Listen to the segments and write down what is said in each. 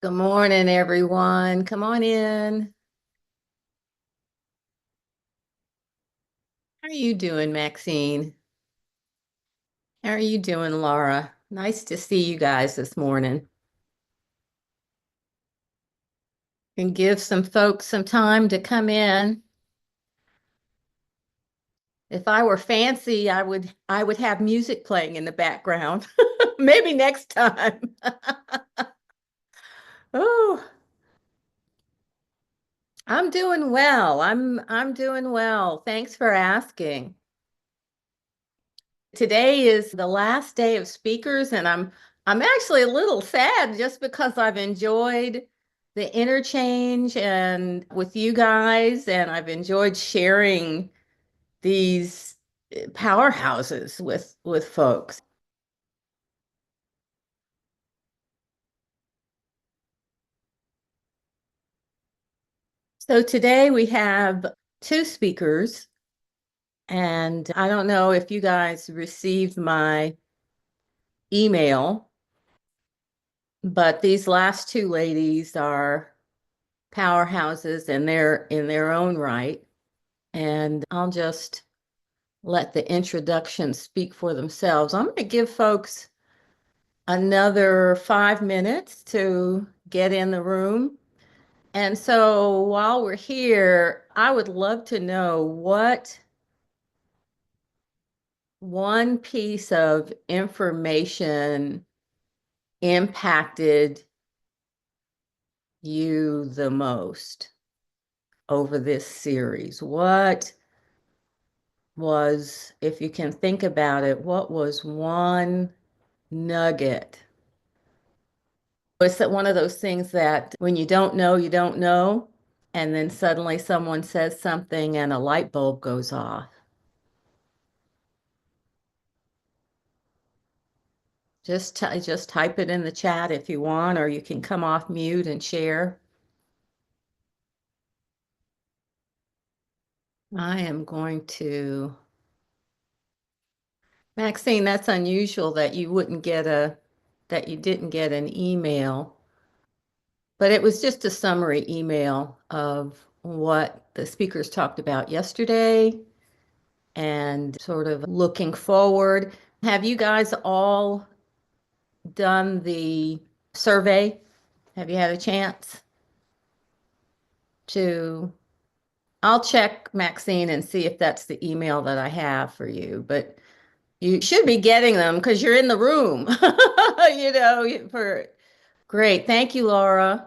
Good morning, everyone. Come on in. How are you doing, Maxine? How are you doing, Laura? Nice to see you guys this morning. And give some folks some time to come in. If I were fancy, I would have music playing in the background. Maybe next time. Oh, I'm doing well. I'm doing well. Thanks for asking. Today is the last day of speakers, and I'm actually a little sad just because I've enjoyed the interchange and with you guys, and I've enjoyed sharing these powerhouses with folks. So today we have two speakers, and I don't know if you guys received my email, but these last two ladies are powerhouses and they're in their own right. And I'll just let the introduction speak for themselves. I'm going to give folks another 5 minutes to get in the room. And so while we're here, I would love to know what one piece of information impacted you the most over this series. What was, if you can think about it, what was one nugget? It's that one of those things that when you don't know, you don't know, and then suddenly someone says something and a light bulb goes off. Just type it in the chat if you want, or you can come off mute and share. I am going to, Maxine, that's unusual that that you didn't get an email. But it was just a summary email of what the speakers talked about yesterday and sort of looking forward. Have you guys all done the survey? Have you had a chance to? I'll check Maxine and see if that's the email that I have for you, but you should be getting them because you're in the room. For great. Thank you, Laura.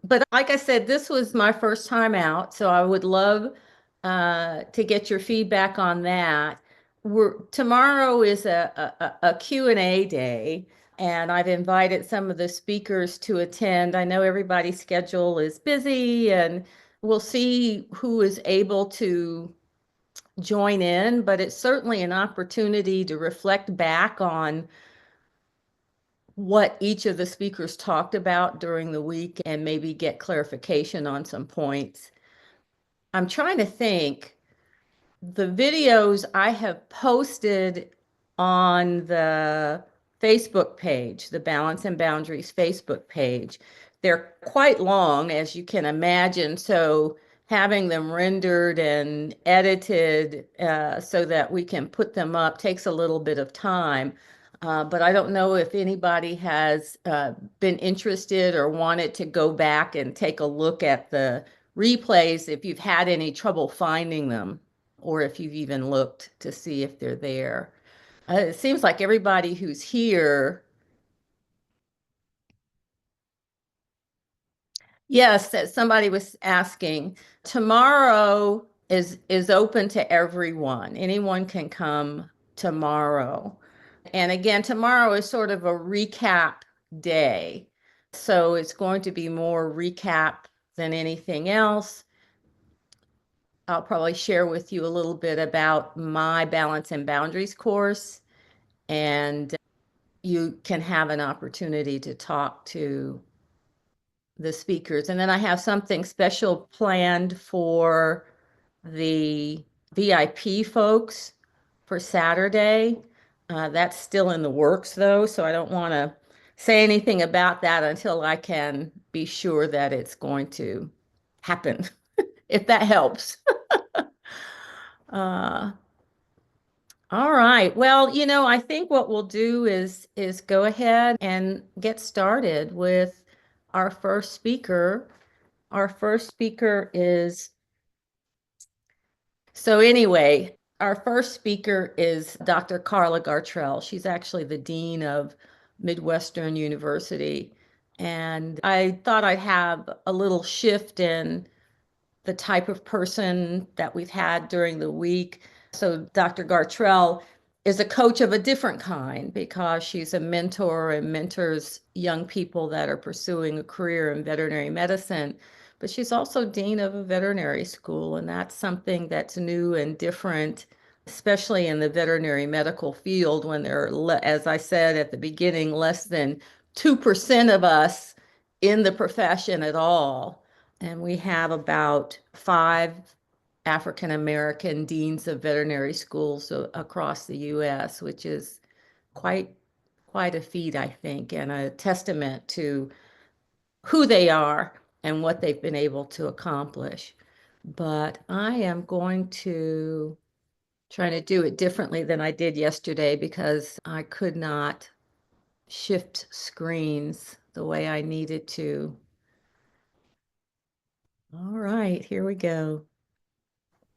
But like I said, this was my first time out, so I would love to get your feedback on that. Tomorrow is a Q&A day, and I've invited some of the speakers to attend. I know everybody's schedule is busy, and we'll see who is able to join in, but it's certainly an opportunity to reflect back on what each of the speakers talked about during the week and maybe get clarification on some points. I'm trying to think. The videos I have posted on the Facebook page, the Balance and Boundaries Facebook page, they're quite long, as you can imagine. So having them rendered and edited so that we can put them up takes a little bit of time. But I don't know if anybody has been interested or wanted to go back and take a look at the replays if you've had any trouble finding them or if you've even looked to see if they're there. It seems like everybody who's here, yes, that somebody was asking. Tomorrow is open to everyone. Anyone can come tomorrow. And again, tomorrow is sort of a recap day. So it's going to be more recap than anything else. I'll probably share with you a little bit about my Balance and Boundaries course, and you can have an opportunity to talk to the speakers. And then I have something special planned for the VIP folks for Saturday. That's still in the works, though, so I don't want to say anything about that until I can be sure that it's going to happen, if that helps. Uh, all right. Well, I think what we'll do is go ahead and get started with our first speaker. Our first speaker is So anyway, our first speaker is Dr. Carla Gartrell. She's actually the dean of Midwestern University. And I thought I'd have a little shift in the type of person that we've had during the week. So Dr. Gartrell is a coach of a different kind because she's a mentor and mentors young people that are pursuing a career in veterinary medicine. But she's also dean of a veterinary school, and that's something that's new and different, especially in the veterinary medical field when there are, as I said at the beginning, less than 2% of us in the profession at all. And we have about 5 African American deans of veterinary schools across the US, which is quite quite a feat, I think, and a testament to who they are and what they've been able to accomplish. But I am going to try to do it differently than I did yesterday because I could not shift screens the way I needed to. All right, here we go.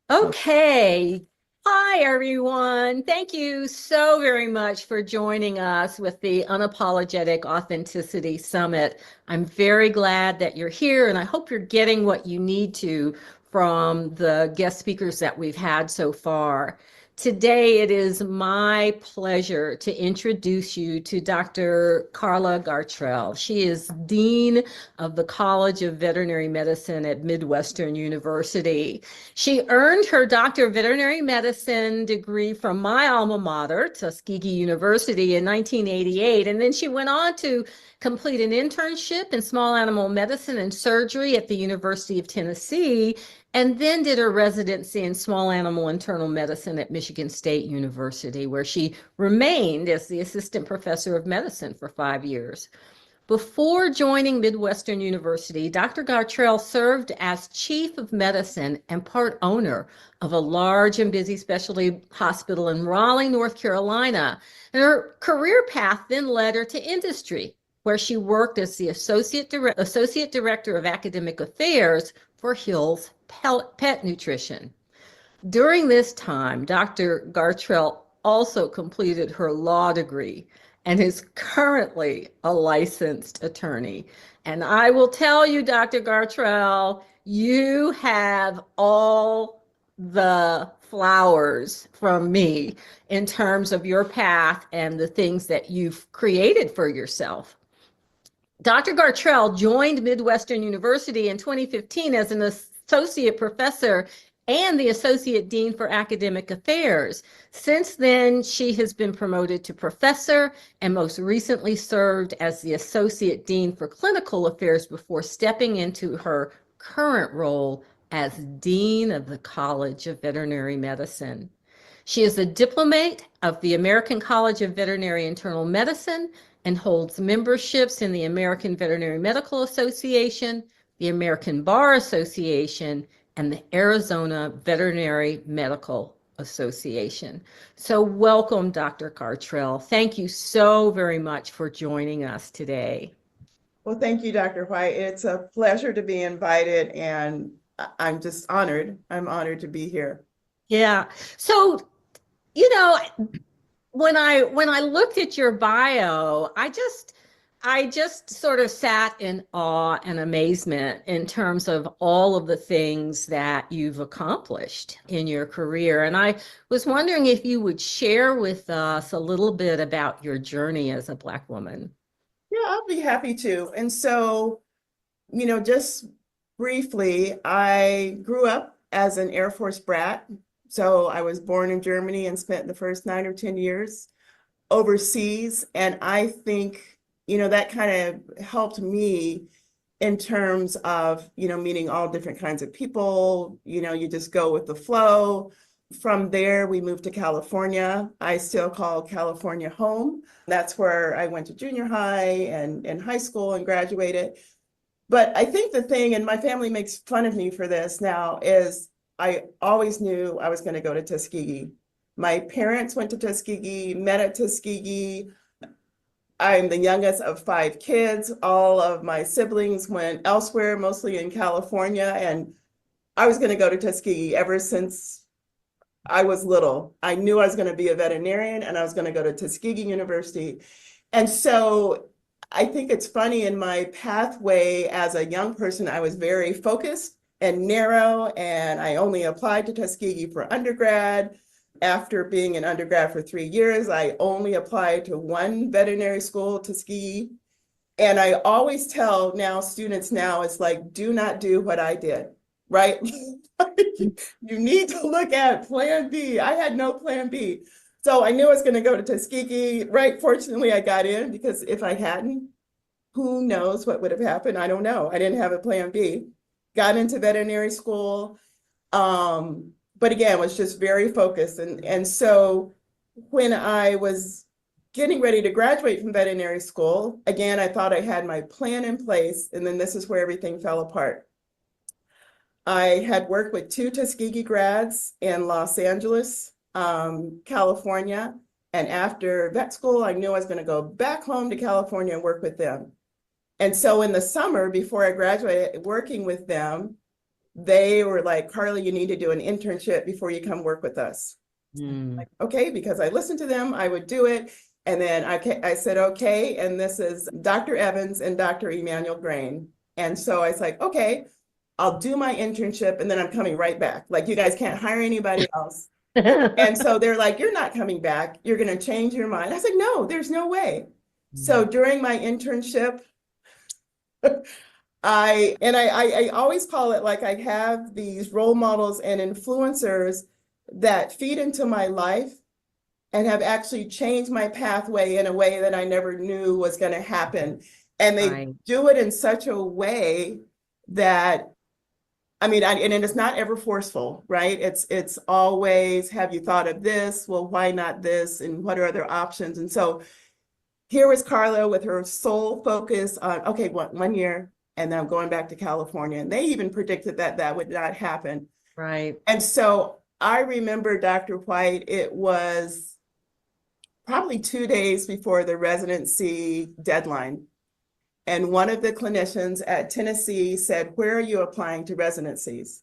Okay. Hi, everyone. Thank you so very much for joining us with the Unapologetic Authenticity Summit. I'm very glad that you're here, and I hope you're getting what you need to from the guest speakers that we've had so far. Today, it is my pleasure to introduce you to Dr. Carla Gartrell. She is Dean of the College of Veterinary Medicine at Midwestern University. She earned her Doctor of Veterinary Medicine degree from my alma mater, Tuskegee University, in 1988, and then she went on to complete an internship in small animal medicine and surgery at the University of Tennessee, and then did her residency in small animal internal medicine at Michigan State University, where she remained as the assistant professor of medicine for 5 years. Before joining Midwestern University, Dr. Gartrell served as chief of medicine and part owner of a large and busy specialty hospital in Raleigh, North Carolina. And her career path then led her to industry, where she worked as the associate director of academic affairs for Hill's Pet Nutrition. During this time, Dr. Gartrell also completed her law degree and is currently a licensed attorney. And I will tell you, Dr. Gartrell, you have all the flowers from me in terms of your path and the things that you've created for yourself. Dr. Gartrell joined Midwestern University in 2015 as an associate professor and the associate dean for academic affairs. Since then, she has been promoted to professor and most recently served as the associate dean for clinical affairs before stepping into her current role as dean of the College of Veterinary Medicine. She is a diplomate of the American College of Veterinary Internal Medicine and holds memberships in the American Veterinary Medical Association, the American Bar Association, and the Arizona Veterinary Medical Association. So welcome, Dr. Gartrell. Thank you so very much for joining us today. Well, thank you, Dr. White. It's a pleasure to be invited, and I'm just honored. I'm honored to be here. Yeah. So, you know, when I looked at your bio, I just sort of sat in awe and amazement in terms of all of the things that you've accomplished in your career. And I was wondering if you would share with us a little bit about your journey as a Black woman. Yeah, I'll be happy to. And so, just briefly, I grew up as an Air Force brat. So I was born in Germany and spent the first 9 or 10 years overseas. And I think, that kind of helped me in terms of, meeting all different kinds of people. You just go with the flow. From there, we moved to California. I still call California home. That's where I went to junior high and high school and graduated. But I think the thing, and my family makes fun of me for this now, is I always knew I was going to go to Tuskegee. My parents went to Tuskegee, met at Tuskegee. I'm the youngest of 5 kids. All of my siblings went elsewhere, mostly in California, and I was going to go to Tuskegee ever since I was little. I knew I was going to be a veterinarian and I was going to go to Tuskegee University. And so I think it's funny, in my pathway as a young person, I was very focused and narrow, and I only applied to Tuskegee for undergrad. After being an undergrad for 3 years, I only applied to one veterinary school, Tuskegee. And I always tell now students now, it's like, do not do what I did, right? You need to look at plan B. I had no plan B. So I knew I was going to go to Tuskegee, right? Fortunately, I got in, because if I hadn't, who knows what would have happened? I don't know. I didn't have a plan B. Got into veterinary school. But again, was just very focused. And so when I was getting ready to graduate from veterinary school, again, I thought I had my plan in place, and then this is where everything fell apart. I had worked with 2 Tuskegee grads in Los Angeles, California. And after vet school, I knew I was going to go back home to California and work with them. And so in the summer before I graduated, working with them, they were like, Carly, you need to do an internship before you come work with us. Like, okay, because I listened to them, I would do it. And then I said, okay, and this is Dr. Evans and Dr. Emmanuel Grain. And so I was like, okay, I'll do my internship and then I'm coming right back. Like, you guys can't hire anybody else. And so they're like, you're not coming back. You're going to change your mind. I said, no, there's no way. So during my internship, I always call it, like, I have these role models and influencers that feed into my life and have actually changed my pathway in a way that I never knew was going to happen. And they do it in such a way that, I mean, and it's not ever forceful, right? It's always, have you thought of this? Well, why not this? And what are other options? And so here was Carla with her sole focus on, okay, 1 year, and then I'm going back to California. And they even predicted that that would not happen. Right. And so I remember Dr. White, it was probably 2 days before the residency deadline. And one of the clinicians at Tennessee said, where are you applying to residencies?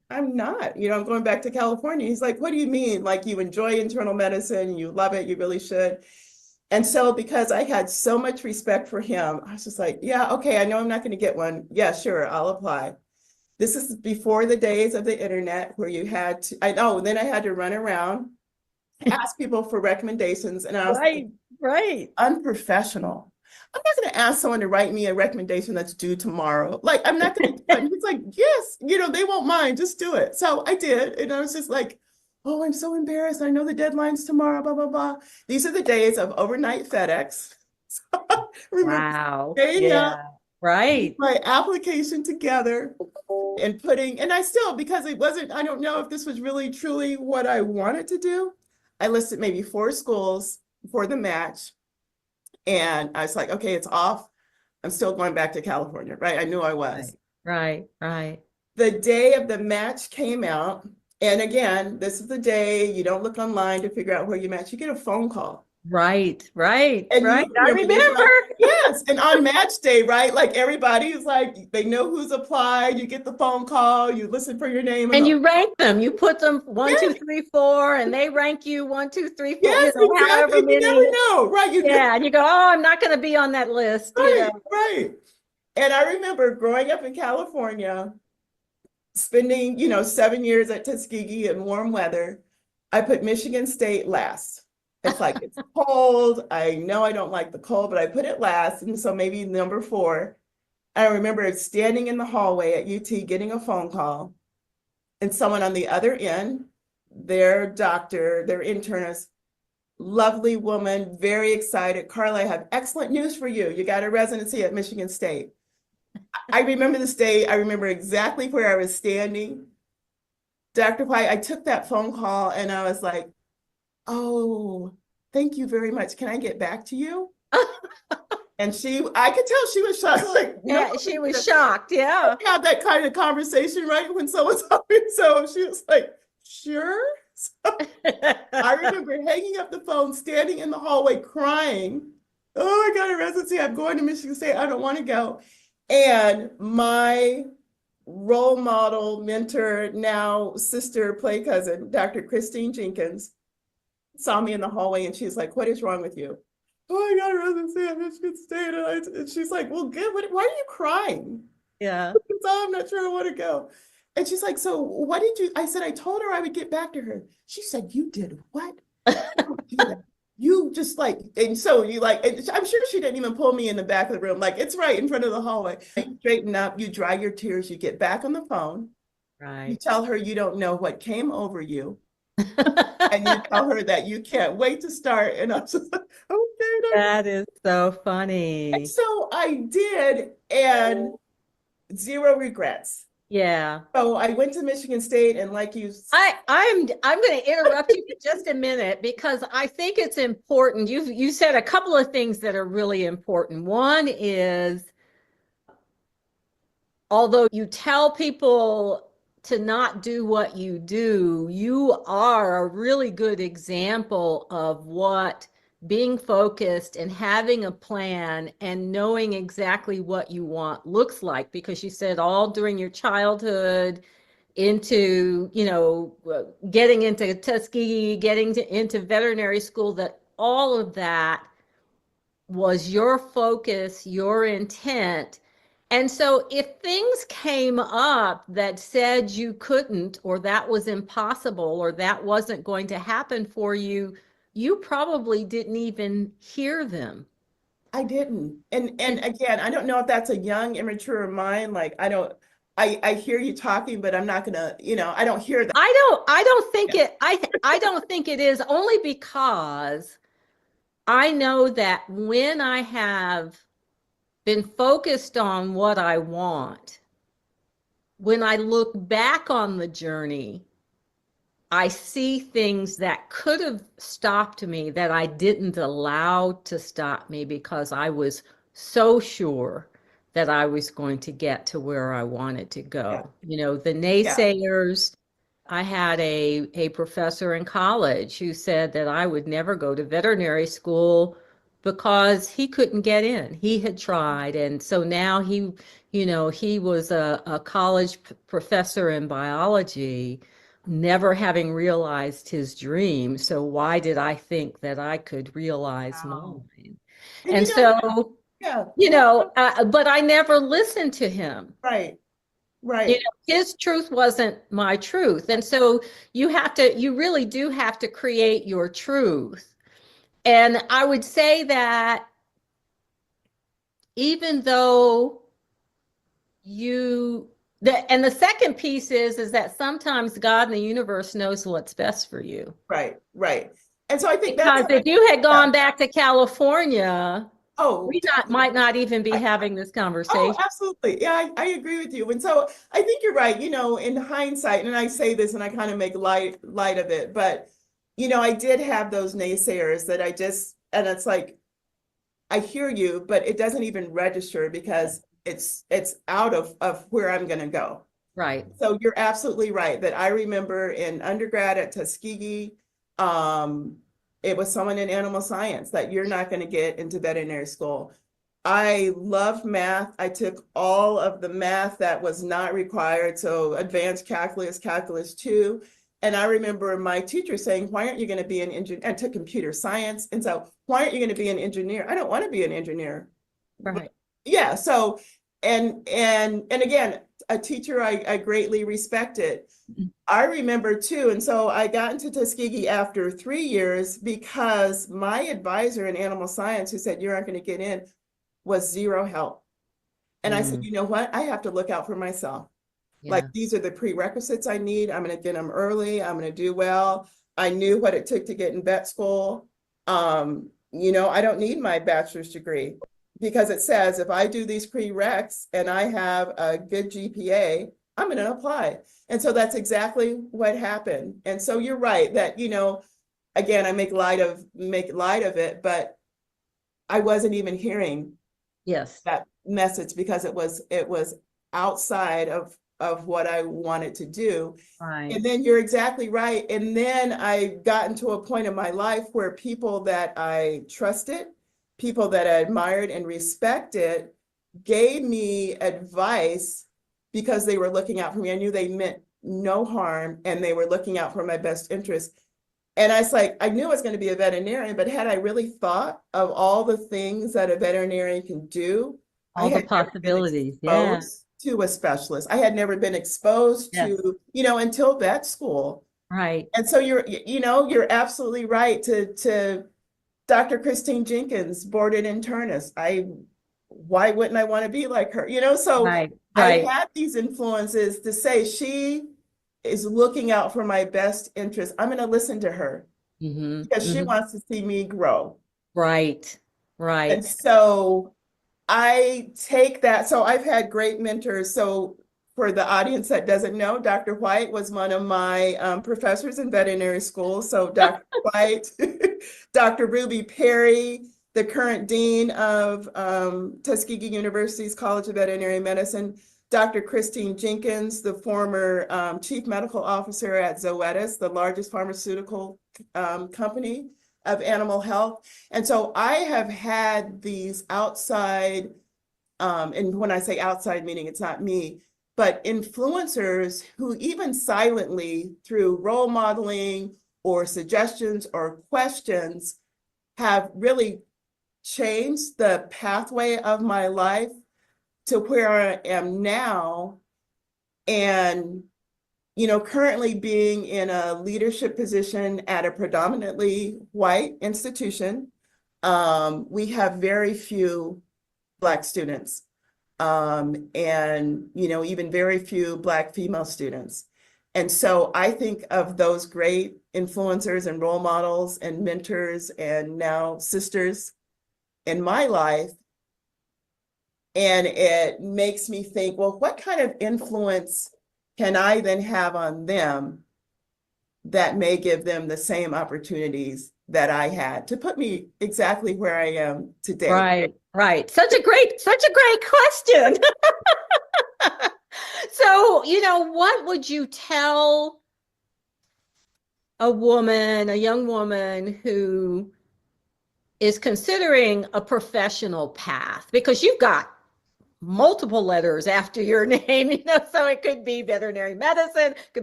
I'm not, I'm going back to California. He's like, what do you mean? Like, you enjoy internal medicine, you love it, you really should. And so because I had so much respect for him, I was just like, yeah, okay, I know I'm not going to get one. Yeah, sure, I'll apply. This is before the days of the internet where you had to, then I had to run around, ask people for recommendations. And I was like, right. Unprofessional. I'm not going to ask someone to write me a recommendation that's due tomorrow. Like, I'm not going to, and he's like, yes, they won't mind, just do it. So I did. And I was just like, oh, I'm so embarrassed. I know the deadline's tomorrow, blah, blah, blah. These are the days of overnight FedEx. So I remember staying up, right. my application together and I still, because it wasn't, I don't know if this was really truly what I wanted to do. I listed maybe 4 schools for the match. And I was like, okay, it's off. I'm still going back to California, right? I knew I was. Right. The day of the match came out. And again, this is the day you don't look online to figure out where you match. You get a phone call. Right. And I remember. Like, yes. And on match day, right? Like, everybody is like, they know who's applied. You get the phone call, you listen for your name. And you rank them. You put them 1, 2, 3, 4, and they rank you 1, 2, 3, 4. Yes, exactly. However many. You never know, right? And you go, oh, I'm not going to be on that list. Right. And I remember growing up in California, spending, 7 years at Tuskegee in warm weather. I put Michigan State last. It's like, it's cold. I know I don't like the cold, but I put it last. And so maybe number 4. I remember standing in the hallway at UT getting a phone call, and someone on the other end, their doctor, their internist, lovely woman, very excited. Carla, I have excellent news for you. You got a residency at Michigan State. I remember this day. I remember exactly where I was standing. Dr. White, I took that phone call and I was like, oh, thank you very much. Can I get back to you? And I could tell she was shocked. Like, no, Yeah, she was shocked. Yeah. have that kind of conversation, right? When someone's talking. So she was like, sure. So I remember hanging up the phone, standing in the hallway crying. Oh, I got a residency. I'm going to Michigan State. I don't want to go. And my role model, mentor, now sister, play cousin, Dr. Christine Jenkins, saw me in the hallway and she's like, what is wrong with you? Oh, I got a residency at Michigan State. And she's like, well, good. Why are you crying? Yeah. Oh, I'm not sure I want to go. And she's like, so what did you? I said, I told her I would get back to her. She said, you did what? You don't do that. You just like, and so you like, and I'm sure she didn't even pull me in the back of the room. Like, it's right in front of the hallway. You straighten up, you dry your tears, you get back on the phone. You Right. tell her you don't know what came over you. And you tell her that you can't wait to start. And I'm just like, okay. That is so And funny. so I did, and zero regrets. Yeah. So I went to Michigan State, and like you, I'm going to interrupt you for just a minute because I think it's important. You said a couple of things that are really important. One is, although you tell people to not do what you do, you are a really good example of what being focused and having a plan and knowing exactly what you want looks like, because you said all during your childhood into, getting into Tuskegee, into veterinary school, that all of that was your focus, your intent. And so if things came up that said you couldn't, or that was impossible, or that wasn't going to happen for you, you probably didn't even hear them. I didn't. And again, I don't know if that's a young, immature mind. Like I hear you talking, but I'm not gonna, I don't hear that. I don't think Yeah. I don't think it is, only because I know that when I have been focused on what I want, when I look back on the journey, I see things that could have stopped me that I didn't allow to stop me because I was so sure that I was going to get to where I wanted to Yeah. go. The Yeah. naysayers, I had a professor in college who said that I would never go to veterinary school because he couldn't get in. He had tried. And so now he was a college professor in biology, never having realized his dream. So why did I think that I could realize Wow. mine? And And so, yeah, yeah, but I never listened to him. right, You know, right. his truth wasn't my truth. And so you really do have to create your truth. And I would say that even though and the second piece is that sometimes God and the universe knows what's best for you. Right, right. And so I think that's, Because if you had yeah. gone back to California, Oh, we might not even be I, having this oh, conversation. absolutely. Yeah, I agree with you. And so I think you're right, in hindsight, and I say this and I kind of make light of it, but I did have those naysayers that and it's like, I hear you, but it doesn't even register because it's out of where I'm going to go. Right. So you're absolutely right that I remember in undergrad at Tuskegee, um, it was someone in animal science that you're not going to get into veterinary school. I loved math. I took all of the math that was not required, so advanced calculus, calculus 2. And I remember my teacher saying, why aren't you going to be an engineer? I took computer science. And so, why aren't you going to be an engineer? I don't want to be an engineer. But Right. yeah, so, and again, a teacher I greatly respected. I remember too, and so I got into Tuskegee after 3 years because my advisor in animal science, who said, you aren't going to get in, was zero help. And I said, Mm, you know what? I have to look out for myself. Like, yeah. these are the prerequisites I need. I'm going to get them early. I'm going to do well. I knew what it took to get in vet school. I don't need my bachelor's degree because it says if I do these prereqs and I have a good GPA, I'm going to apply. And so that's exactly what happened. And so you're right that, again, I make light of it, but I wasn't even hearing Yes. that message because it was outside of what I wanted to do. Right. And then you're exactly right. And then I got into a point in my life where people that I trusted, people that I admired and respected, gave me advice because they were looking out for me. I knew they meant no harm and they were looking out for my best interest. And I was like, I knew I was going to be a veterinarian, but had I really thought of all the things that a veterinarian can do, I All the had never been possibilities. Yeah. exposed to a specialist. I had never been exposed Yes. to, until vet school. Right. And so you're absolutely right to Dr. Christine Jenkins, boarded internist. Why wouldn't I want to be like her? So Right. I Right. had these influences to say she is looking out for my best interest. I'm going to listen to her Mm-hmm. because she Mm-hmm. wants to see me grow. Right. And Right. so I take that. So I've had great mentors. So for the audience that doesn't know, Dr. White was one of my professors in veterinary school. So Dr. White, Dr. Ruby Perry, the current dean of Tuskegee University's College of Veterinary Medicine, Dr. Christine Jenkins, the former chief medical officer at Zoetis, the largest pharmaceutical company of animal health. And so I have had these outside, and when I say outside, meaning it's not me, but influencers who even silently through role modeling or suggestions or questions have really changed the pathway of my life to where I am now. And currently being in a leadership position at a predominantly white institution, we have very few Black students, and even very few Black female students. And so I think of those great influencers and role models and mentors and now sisters in my life. And it makes me think, well, what kind of influence can I then have on them that may give them the same opportunities that I had to put me exactly where I am today? Right. Right. Such a great question. So, what would you tell a young woman who is considering a professional path? Because you've got multiple letters after your name, so it could be veterinary medicine, it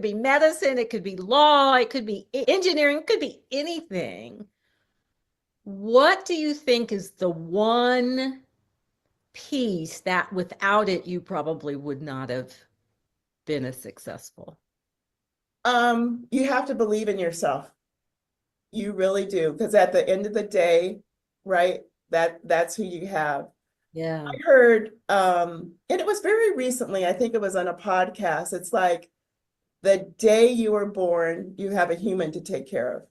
could be law, it could be engineering, it could be anything. What do you think is the one piece that without it you probably would not have been as successful? You have to believe in yourself. You really do, because at the end of the day, right, that's who you have. I Yeah. heard, and it was very recently, I think it was on a podcast. It's like the day you were born, you have a human to take care of.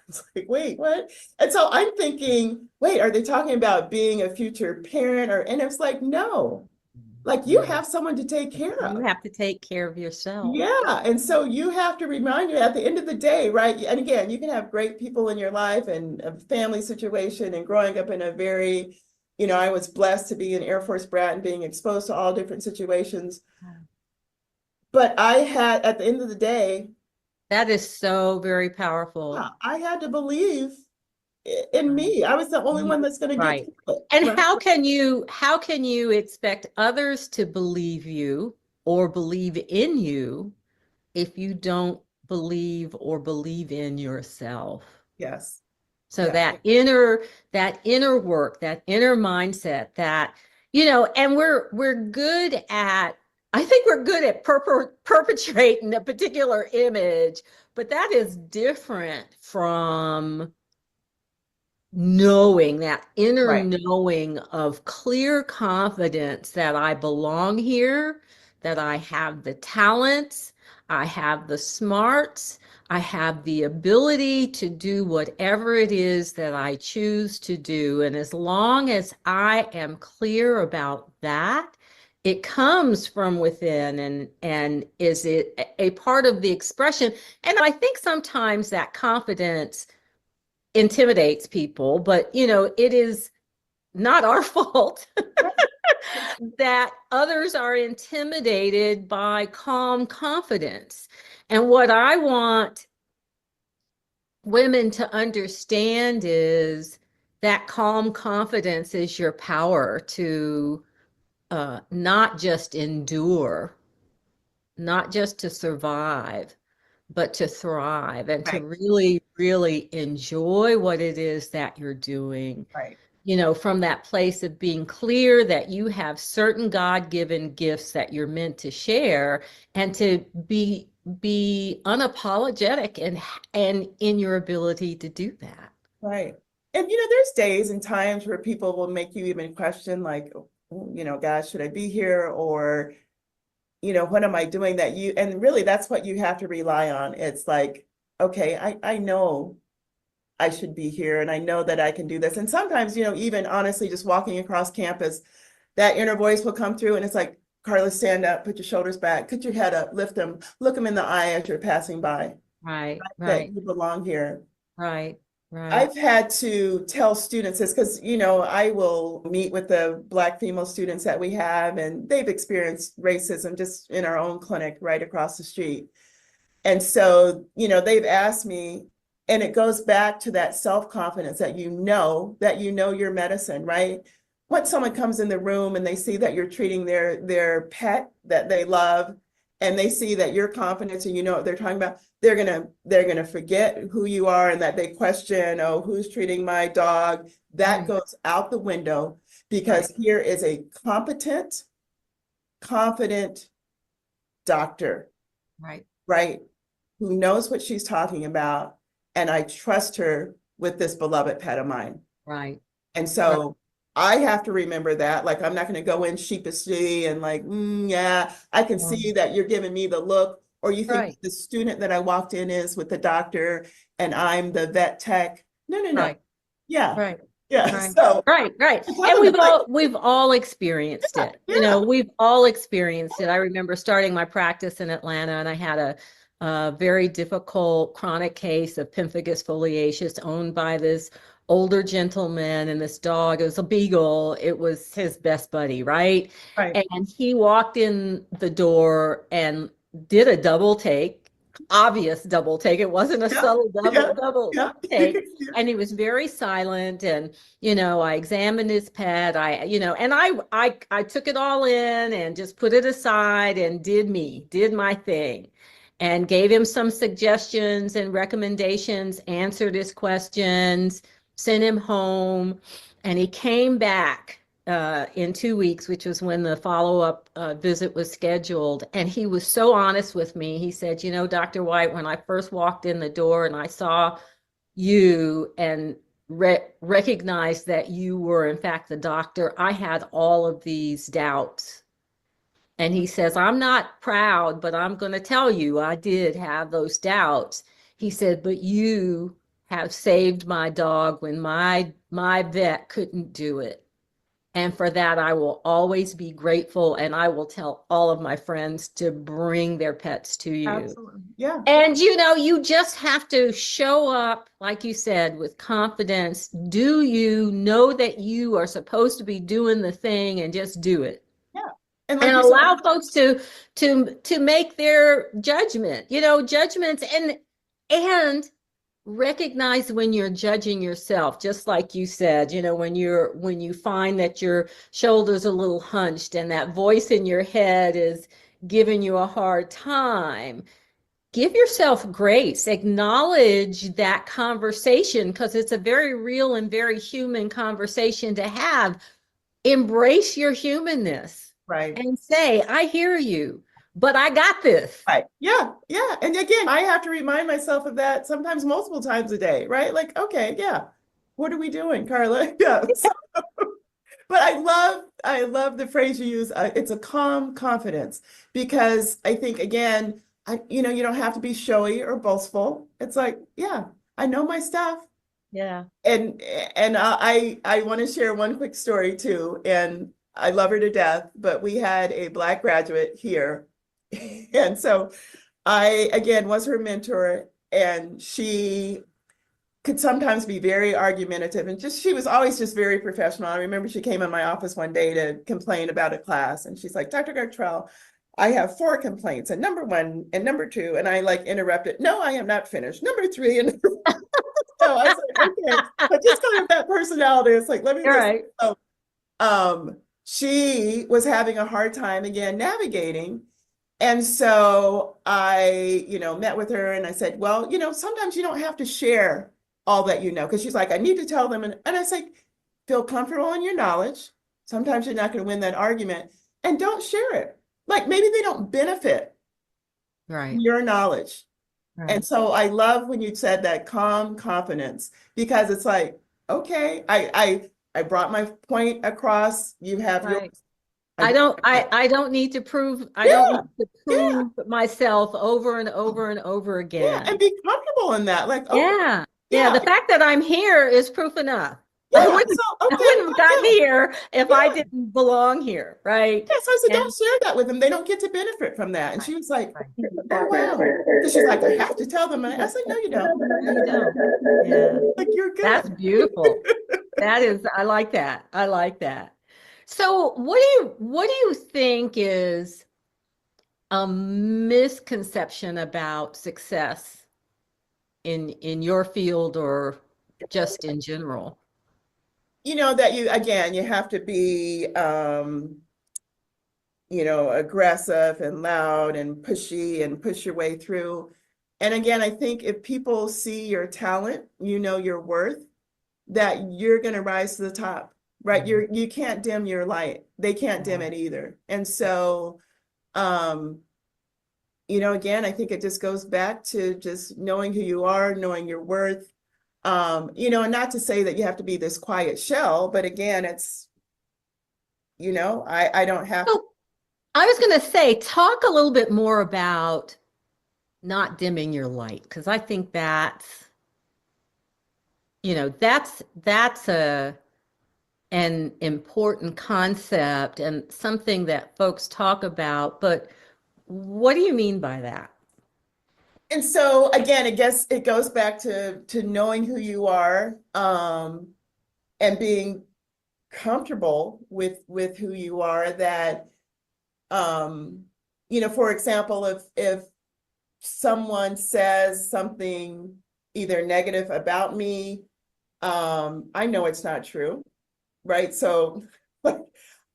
It's like, wait, what? And so I'm thinking, wait, are they talking about being a future parent and it's like, no, like you Yeah. have someone to take care You of. have to take care of yourself. Yeah. And so you have to remind you at the end of the day, right? And again, you can have great people in your life and a family situation and growing up in a very, I was blessed to be an Air Force brat and being exposed to all different situations. But at the end of the day, That is so very powerful. I had to believe in me. I was the only one that's going to get Right. through it, And right? how can you expect others to believe you or believe in you if you don't believe or believe in yourself? Yes. So Yeah. that inner work, that inner mindset, and we're good at, I think we're good at perpetrating a particular image, but that is different from knowing, that inner Right. knowing of clear confidence that I belong here, that I have the talents, I have the smarts, I have the ability to do whatever it is that I choose to do. And as long as I am clear about that it comes from within, and is it a part of the expression? And I think sometimes that confidence intimidates people, but it is not our fault that others are intimidated by calm confidence. And what I want women to understand is that calm confidence is your power to not just endure, not just to survive, but to thrive and to Right, really, really enjoy what it is that you're doing. right, From that place of being clear that you have certain God-given gifts that you're meant to share, and to be unapologetic and in your ability to do that. right. And there's days and times where people will make you even question, like, gosh, should I be here? Or, what am I doing that you, and really that's what you have to rely on. It's like, okay, I know I should be here and I know that I can do this. And sometimes, even honestly, just walking across campus, that inner voice will come through and it's like, Carla, stand up, put your shoulders back, put your head up, lift them, look them in the eye as you're passing by, Right, that right, you belong here. right, right, I've had to tell students this because, I will meet with the Black female students that we have, and they've experienced racism just in our own clinic right across the street. And so, they've asked me, and it goes back to that self-confidence that your medicine, right? When someone comes in the room and they see that you're treating their pet that they love, and they see that you're confident and you know what they're talking about, they're gonna forget who you are, and that they question, oh, who's treating my dog? That right, goes out the window, right, because here is a competent, confident doctor, right, right? Who knows what she's talking about, and I trust her with this beloved pet of mine. right, And right. so I have to remember that. Like, I'm not going to go in sheepishly and like, yeah, I can see that you're giving me the look, or you think Right, the student that I walked in is with the doctor and I'm the vet tech. No, no, no. right, Yeah, right. yeah. Right, So right, right. I tell And them, we've it's like, all we've all experienced yeah, it. yeah, We've all experienced it. I remember starting my practice in Atlanta, and I had a very difficult chronic case of pemphigus foliaceus owned by this older gentleman, and this dog. It was a beagle. It was his best buddy, right? right. And he walked in the door and did a double take, obvious double take. It wasn't a Yeah, subtle yeah, double yeah. You take. can see it. And he was very silent, and I examined his pet. And I took it all in and just put it aside and did my thing, and gave him some suggestions and recommendations, answered his questions, sent him home, and he came back in 2 weeks, which was when the follow-up visit was scheduled. And he was so honest with me. He said, Dr. White, when I first walked in the door and I saw you and recognized that you were in fact the doctor, I had all of these doubts. And he says, I'm not proud, but I'm going to tell you I did have those doubts. He said, but you have saved my dog when my vet couldn't do it. And for that, I will always be grateful, and I will tell all of my friends to bring their pets to you. Absolutely. Yeah, And you just have to show up, like you said, with confidence. Do you know that you are supposed to be doing the thing, and just do it? yeah. And like And you said, allow folks to make their judgment, judgments, and recognize when you're judging yourself, just like you said, when you find that your shoulders a little hunched and that voice in your head is giving you a hard time. Give yourself grace, acknowledge that conversation, because it's a very real and very human conversation to have. Embrace your humanness right. and say, I hear you, but I got this. Right. Yeah. Yeah. And again, I have to remind myself of that sometimes multiple times a day, right? Like, okay, yeah. What are we doing, Carla? Yeah. So, but I love the phrase you use. It's a calm confidence, because I think, again, you don't have to be showy or boastful. It's like, yeah, I know my stuff. Yeah. And and I want to share one quick story too. And I love her to death, but we had a Black graduate here. And so I, again, was her mentor, and she could sometimes be very argumentative, and just she was always just very professional. I remember she came in my office one day to complain about a class, and she's like, Dr. Gartrell, I have 4 complaints, and number 1 and number 2, and I like interrupted. No, I am not finished. Number 3 and so I was like, okay, but just kind of that personality. It's like, let me All listen. right. So, she was having a hard time again navigating. And so I, met with her and I said, well, sometimes you don't have to share all that you know. Because she's like, I need to tell them. And I say, feel comfortable in your knowledge. Sometimes you're not going to win that argument. And don't share it. Like maybe they don't benefit from Right. your knowledge. And Right. so I love when you said that calm confidence, because it's like, okay, I brought my point across. You have yours. Right. I, I don't need to prove, I don't yeah, need to yeah, prove myself over and over and over yeah. And again. be comfortable in that. Like, okay, Yeah. Yeah. yeah, The fact that I'm here is proof enough. I yeah. wouldn't, So, I okay, wouldn't have gotten yeah, here if I yeah. didn't belong here. Right. Yeah, so I said, And don't share that with them. They don't get to benefit from that. And right. she was like, Right. oh, wow. Because she's like, I have to tell them. And I said, no, you don't. No, you don't. Yeah. Like, you're That's good. beautiful. That is, I like that. I like that. So what do you think is a misconception about success in your field or just in general? That you, again, you have to be, aggressive and loud and pushy and push your way through. And again, I think if people see your talent, your worth, that you're going to rise to the top, right? Mhm. You can't dim your light. They can't dim Yeah. it either. And so, um, again, I think it just goes back to just knowing who you are, knowing your worth. And not to say that you have to be this quiet shell, but again, it's, I don't have to. So I was going to say, talk a little bit more about not dimming your light, because I think that's an important concept and something that folks talk about, but what do you mean by that? And so again, I guess it goes back to knowing who you are, and being comfortable with who you are, that for example, if someone says something either negative about me, I know it's not true, right? So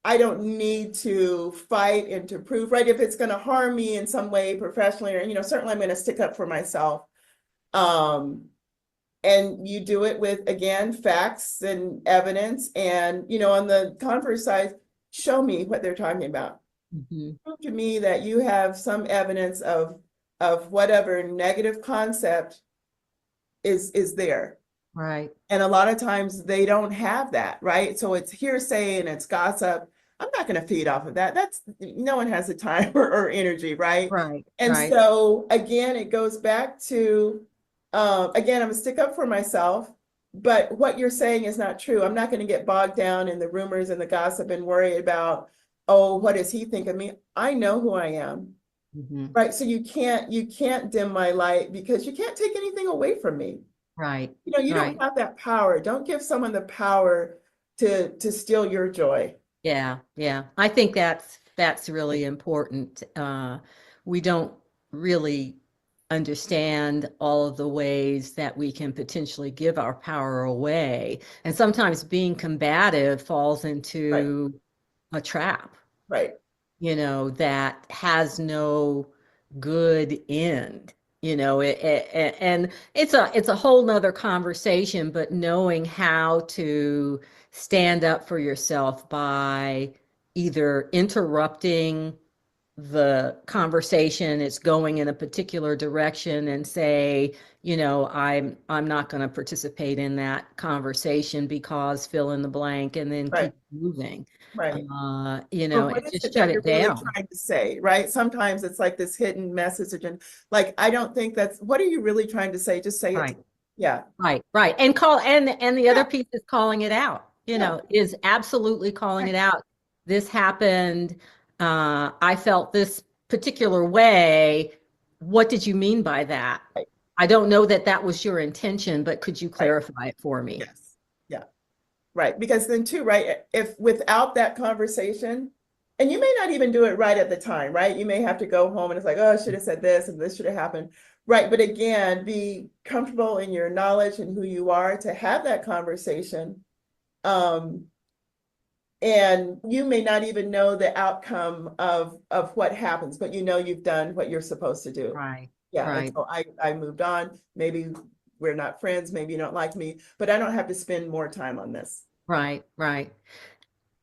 I don't need to fight and to prove, right? If it's going to harm me in some way professionally, or, certainly I'm going to stick up for myself. Um, and you do it with, again, facts and evidence. And, on the converse side, show me what they're talking about. Mhm. Prove to me that you have some evidence of whatever negative concept is there. Right, And a lot of times they don't have that, right? So it's hearsay and it's gossip. I'm not going to feed off of that. That's no one has the time or energy, right? right, And right. so again, it goes back to, again, I'm gonna stick up for myself, but what you're saying is not true. I'm not going to get bogged down in the rumors and the gossip and worry about, oh, what does he think of me? I know who I am, Mhm. right? So you can't dim my light, because you can't take anything away from me. Right, You don't right. have that power. Don't give someone the power to steal your joy. Yeah, yeah. I think that's really important. We don't really understand all of the ways that we can potentially give our power away. And sometimes being combative falls Right, into a trap, right, that has no good end. And it's a whole nother conversation, but knowing how to stand up for yourself by either interrupting the conversation, it's going in a particular direction, and say, I'm not going to participate in that conversation because fill in the blank, and then right, keep moving. right. Or what And is just it shut that it you're really down. trying to say, right? Sometimes it's like this hidden message, and like, I don't think that's, what are you really trying to say? Just say it. Right. Yeah, Right, right. And the other yeah, piece is calling it out, yeah, is absolutely calling right. it out. this happened. I felt this particular way. What did you mean by that? Right. I don't know that that was your intention, but could you Right. clarify it for me? Yes. Yeah. Right. Because then too, right, if without that conversation, and you may not even do it right at the time, right? You may have to go home and it's like, oh, I should have said this and this should have happened. Right. But again, be comfortable in your knowledge and who you are to have that conversation. Um, and you may not even know the outcome of what happens, but you know you've done what you're supposed to do. Right, Yeah. And right, so I moved on. Maybe we're not friends, maybe you don't like me, but I don't have to spend more time on this. right, right.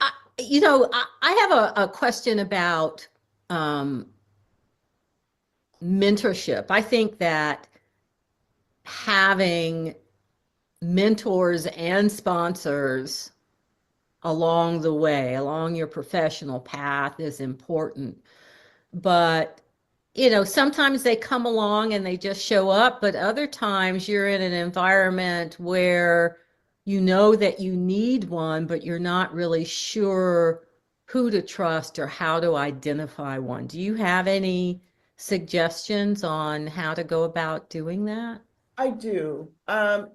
I, I have a question about um, mentorship. I think that having mentors and sponsors along the way, along your professional path is important. But, sometimes they come along and they just show up, but other times you're in an environment where you know that you need one, but you're not really sure who to trust or how to identify one. Do you have any suggestions on how to go about doing that? I do. And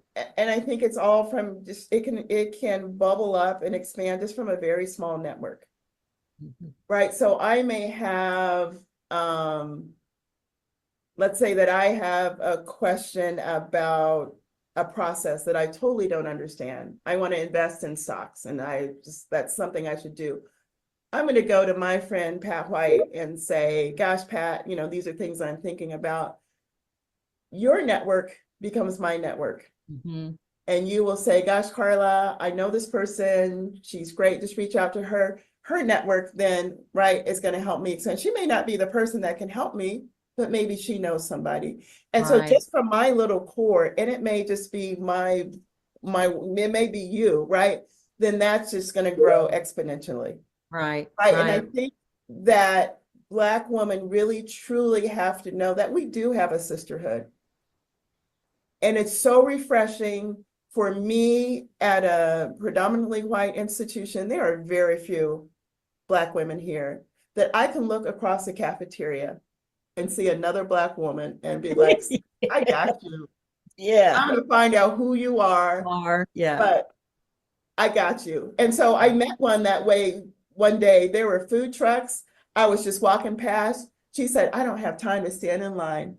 I think it's all from just it can bubble up and expand just from a very small network. Mhm. Right. So I may have um let's say that I have a question about a process that I totally don't understand. I want to invest in stocks and that's something I should do. I'm going to go to my friend Pat White and say, gosh, Pat, these are things I'm thinking about. Your network becomes my network. Mhm. And you will say, gosh, Carla, I know this person. She's great. Just reach out to her. Her network then, right, is going to help me. So she may not be the person that can help me, but maybe she knows somebody. And so Right, just from my little core, and it may just be it may be you, right? Then that's just going to grow exponentially. right, Right. And I right. think that Black women really truly have to know that we do have a sisterhood. And it's so refreshing for me at a predominantly white institution. There are very few Black women here that I can look across the cafeteria and see another Black woman and be like, I got you. Yeah. I'm going to find out who you are, Yeah. but I got you. And so I met one that way one day. There were food trucks. I was just walking past. She said, I don't have time to stand in line.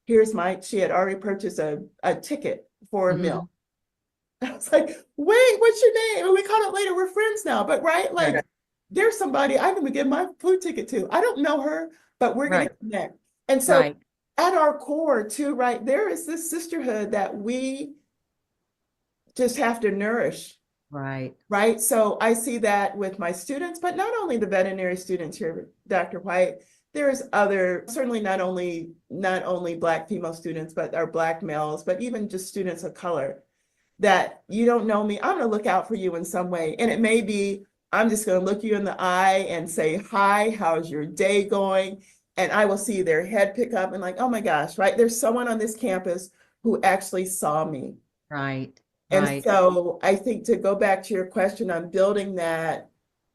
She had already purchased a ticket for a Hmm. meal. I was like, wait, what's your name? And we caught up later. We're friends now. But right, Right, like there's somebody I'm going to give my food ticket to. I don't know her, but we're going right, to connect. And so right, at our core too, right, there is this sisterhood that we just have to nourish. right. Right. So I see that with my students, but not only the veterinary students here, Dr. White, there's other, certainly not only Black female students, but our Black males, but even just students of color that you don't know me. I'm going to look out for you in some way. And it may be, I'm just going to look you in the eye and say, hi, how's your day going? And I will see their head pick up and like, oh my gosh, right? There's someone on this campus who actually saw me. Right, And right. so I think to go back to your question on building that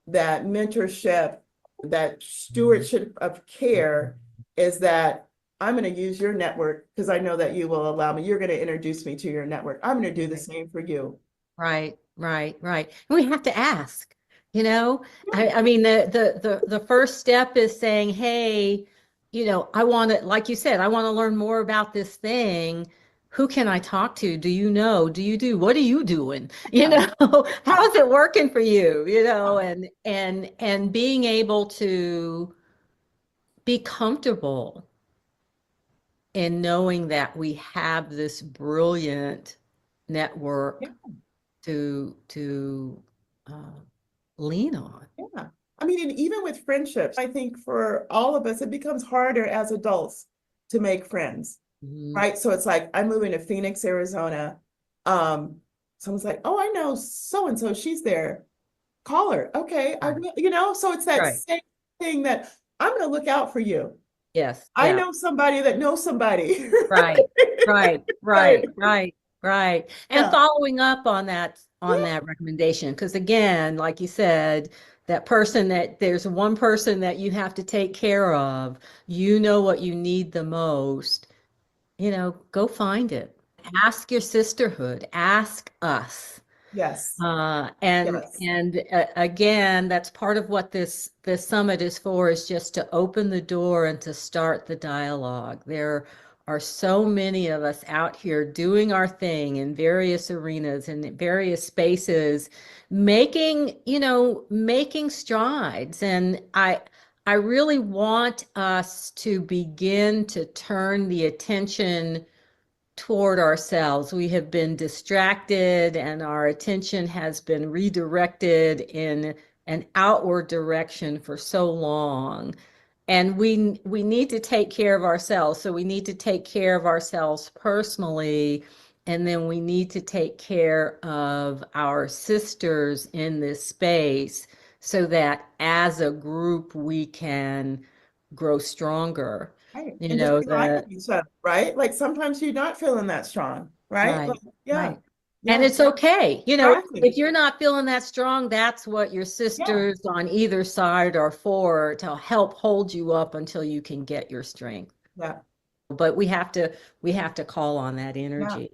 mentorship, that stewardship of care is that I'm going to use your network because I know that you will allow me. You're going to introduce me to your network. I'm going to do the Right, same for you. right, right, right. And we have to ask, you know. Yeah. I mean the first step is saying, hey, I want to, like you said, I want to learn more about this thing. Who can I talk to? Do you know? Do you do? What are you doing? How's it working for you? And being able to be comfortable in knowing that we have this brilliant Yeah. network to uh, lean on. Yeah. I mean, and even with friendships, I think for all of us, it becomes harder as adults to make friends. Mhm. Right. So it's like I'm moving to Phoenix, Arizona. Um, Someone's like, oh, I know so and so, she's there. Call her. Okay, I Right. will, so it's that Right. same thing that I'm gonna look out for you. Yes. I Yeah. know somebody that knows somebody. Right. Right. Right. Right. Right. Right. And Yeah. following up on that recommendation, because again, like you said, that person that there's one person that you have to take care of, you know what you need the most, go find it. Ask your sisterhood, ask us. Yes. Yes. Again, that's part of what this summit is for, is just to open the door and to start the dialogue. There are so many of us out here doing our thing in various arenas and various spaces, making strides. And I really want us to begin to turn the attention toward ourselves. We have been distracted and our attention has been redirected in an outward direction for so long. And we need to take care of ourselves. So we need to take care of ourselves personally, and then we need to take care of our sisters in this space so that as a group we can grow stronger. Right. You And just know, be kind the to each other, right? Like sometimes you're not feeling that strong, right? Like, Right, yeah, right. And yeah, it's okay. exactly. If you're not feeling that strong, that's what your Yeah, sisters on either side are for, to help hold you up until you can get your strength. yeah, But we have to call on that yeah. energy.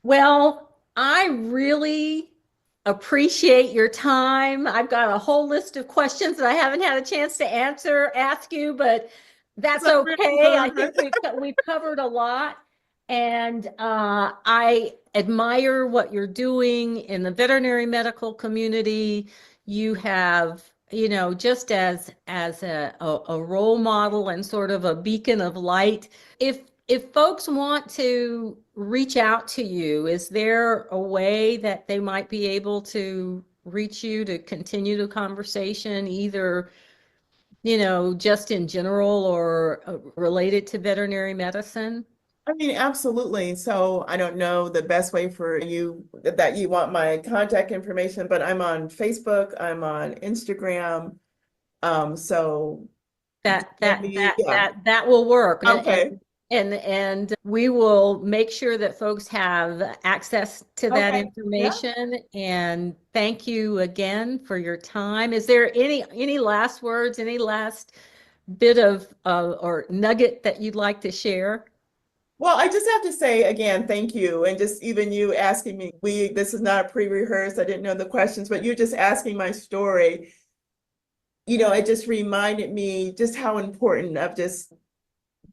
Well, I really appreciate your time. I've got a whole list of questions that I haven't had a chance to ask you, but It's that's a really okay. I good. think we've covered a lot, and I admire what you're doing in the veterinary medical community. You have, just as a role model and sort of a beacon of light. If folks want to reach out to you, is there a way that they might be able to reach you to continue the conversation, either, just in general or related to veterinary medicine? I mean, absolutely. So I don't know the best way for you that you want my contact information, but I'm on Facebook, I'm on Instagram. So That that maybe, that yeah. that that will work. Okay. And we will make sure that folks have access to that Okay. Yeah. information. And thank you again for your time. Is there any last words, any last bit of or nugget that you'd like to share? Well, I just have to say again, thank you. And just even you asking me, this is not pre-rehearsed. I didn't know the questions, but you just asking my story, it just reminded me just how important of just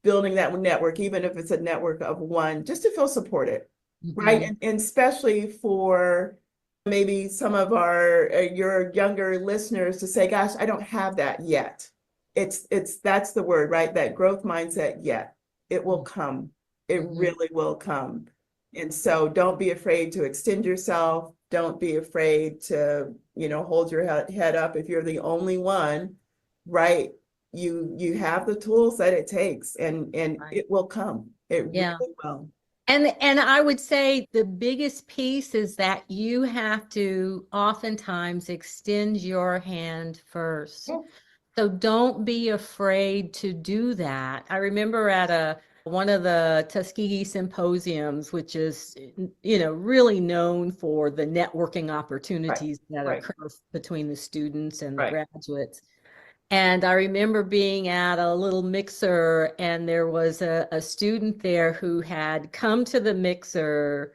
building that network, even if it's a network of one, just to feel supported, right? Mhm. And especially for maybe some of your younger listeners to say, gosh, I don't have that yet. That's the word, right? That growth mindset yet. It will come. It Mhm. really will come. And so don't be afraid to extend yourself. Don't be afraid to, hold your head up if you're the only one, right? You have the tools that it takes, and Right. it will come. It Yeah. really will. And I would say the biggest piece is that you have to oftentimes extend your hand first. Yeah. So don't be afraid to do that. I remember at one of the Tuskegee symposiums, which is, really known for the networking Right, opportunities that right, occur between the students and the right. graduates. And I remember being at a little mixer, and there was a student there who had come to the mixer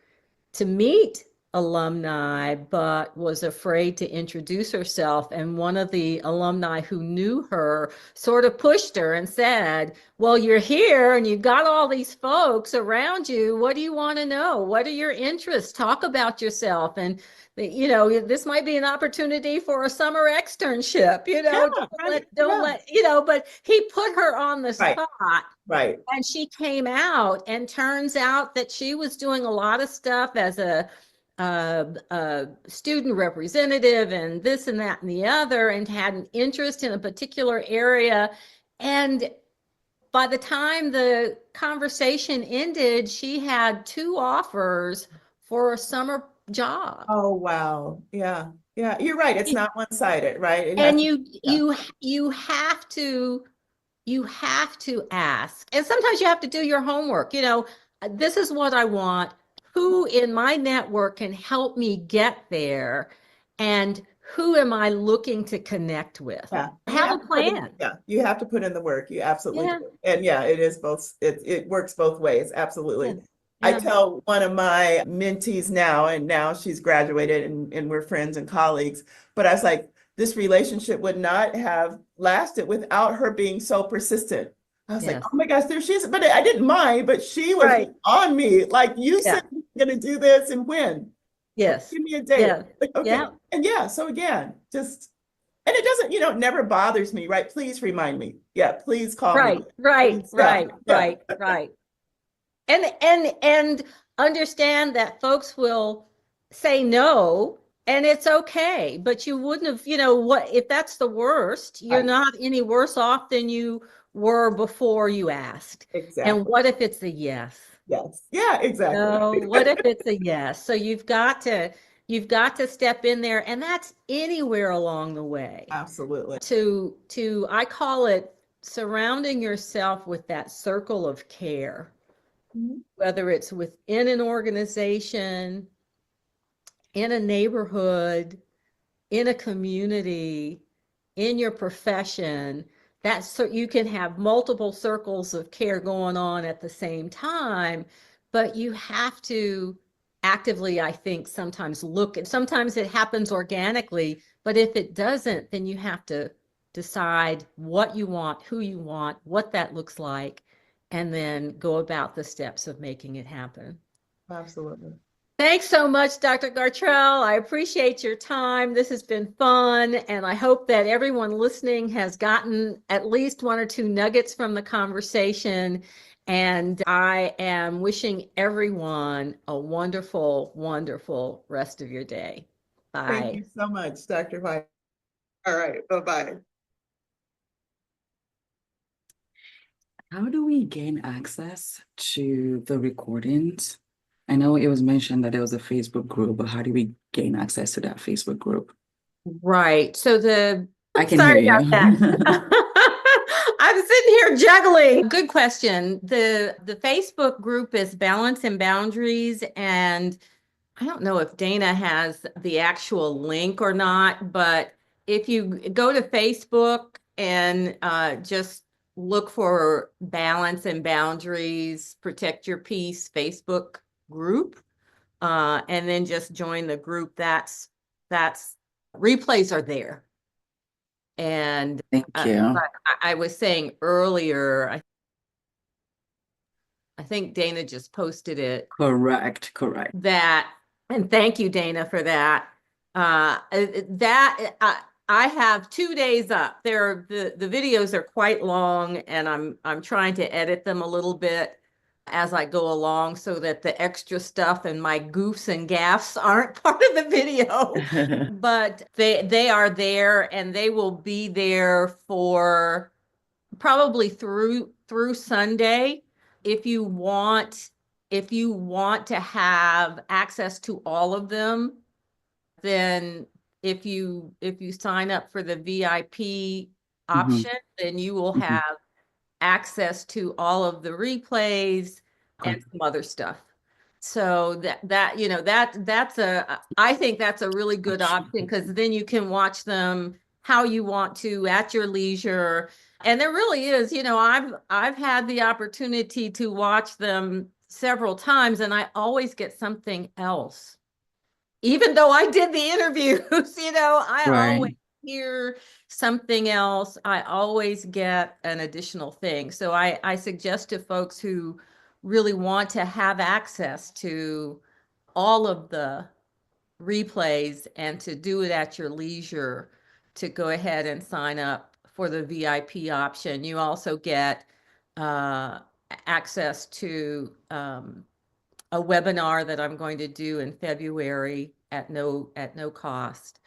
to meet alumni, but was afraid to introduce herself. And one of the alumni who knew her sort of pushed her and said, well, you're here and you've got all these folks around you. What do you want to know? What are your interests? Talk about yourself. And this might be an opportunity for a summer externship, Yeah, right. don't Yeah, let, but he put her on the right, spot. right. And she came out, and turns out that she was doing a lot of stuff as a student representative and this and that and the other, and had an interest in a particular area. And by the time the conversation ended, she had two offers for a summer job. Oh, wow. Yeah, yeah. You're right. It's not one-sided, right? It has And to, yeah, you have to ask. And sometimes you have to do your homework. This is what I want. Who in my network can help me get there? And who am I looking to connect with? Yeah, you Have a have to put in, plan. yeah, you have to put in the work. You absolutely Yeah. do. And yeah, it is both, it works both ways. Yeah. Absolutely. I Yeah. tell one of my mentees now, and now she's graduated and we're friends and colleagues, but I was like, this relationship would not have lasted without her being so persistent. I was like, Yes. oh my gosh, there she is. But I didn't mind, but she was Right. on me. Like, you Yeah. said you're going to do this and when? Okay, Yes. give me a date. Yeah. Like, okay. Yeah. And yeah, so again, just, and it doesn't, it never bothers me, right? Please remind me. Yeah, please call me. Right. Right. Please, yeah, Right. yeah, Right. Right. And understand that folks will say no, and it's okay, but you wouldn't have, what if that's the worst, you're right. not any worse off than you were before you asked. And Exactly. what if it's a yes? Yes. Yeah, exactly. What if it's a yes? So you've got to step in there, and that's anywhere along the way. Absolutely. To I call it surrounding yourself with that circle of care, Mhm. whether it's within an organization, in a neighborhood, in a community, in your profession. That's so you can have multiple circles of care going on at the same time, but you have to actively, I think, sometimes look at, sometimes it happens organically, but if it doesn't, then you have to decide what you want, who you want, what that looks like, and then go about the steps of making it happen. Absolutely. Thanks so much, Dr. Gartrell. I appreciate your time. This has been fun, and I hope that everyone listening has gotten at least one or two nuggets from the conversation. And I am wishing everyone a wonderful, wonderful rest of your day. Thank Bye. you so much, Dr. White. All right. Bye-bye. How do we gain access to the recordings? I know it was mentioned that there was a Facebook group, but how do we gain access to that Facebook group? Right. I can hear Sorry you. about that. I'm sitting here juggling. Good question. The Facebook group is Balance and Boundaries, and I don't know if Dana has the actual link or not, but if you go to Facebook and just look for Balance and Boundaries, Protect Your Peace Facebook group, and then just join the group, that's replays are there. And Thank you. but I was saying earlier, I think Dana just posted it, Correct, correct. that, and thank you, Dana, for that. That I have 2 days up. The videos are quite long, and I'm trying to edit them a little bit as I go along so that the extra stuff and my goofs and gaffs aren't part of the video. But they are there, and they will be there for probably through Sunday. If you want, if you want to have access to all of them, then if you sign up for the VIP Mhm, option, then you will mhm. have access to all of the replays and Good. some other stuff. So I think that's a really good option, because then you can watch them how you want to at your leisure. And there really is, I've had the opportunity to watch them several times, and I always get something else. Even though I did the interviews, I always Right. hear something else. I always get an additional thing. So I suggest to folks who really want to have access to all of the replays and to do it at your leisure, to go ahead and sign up for the VIP option. You also get access to a webinar that I'm going to do in February at no cost.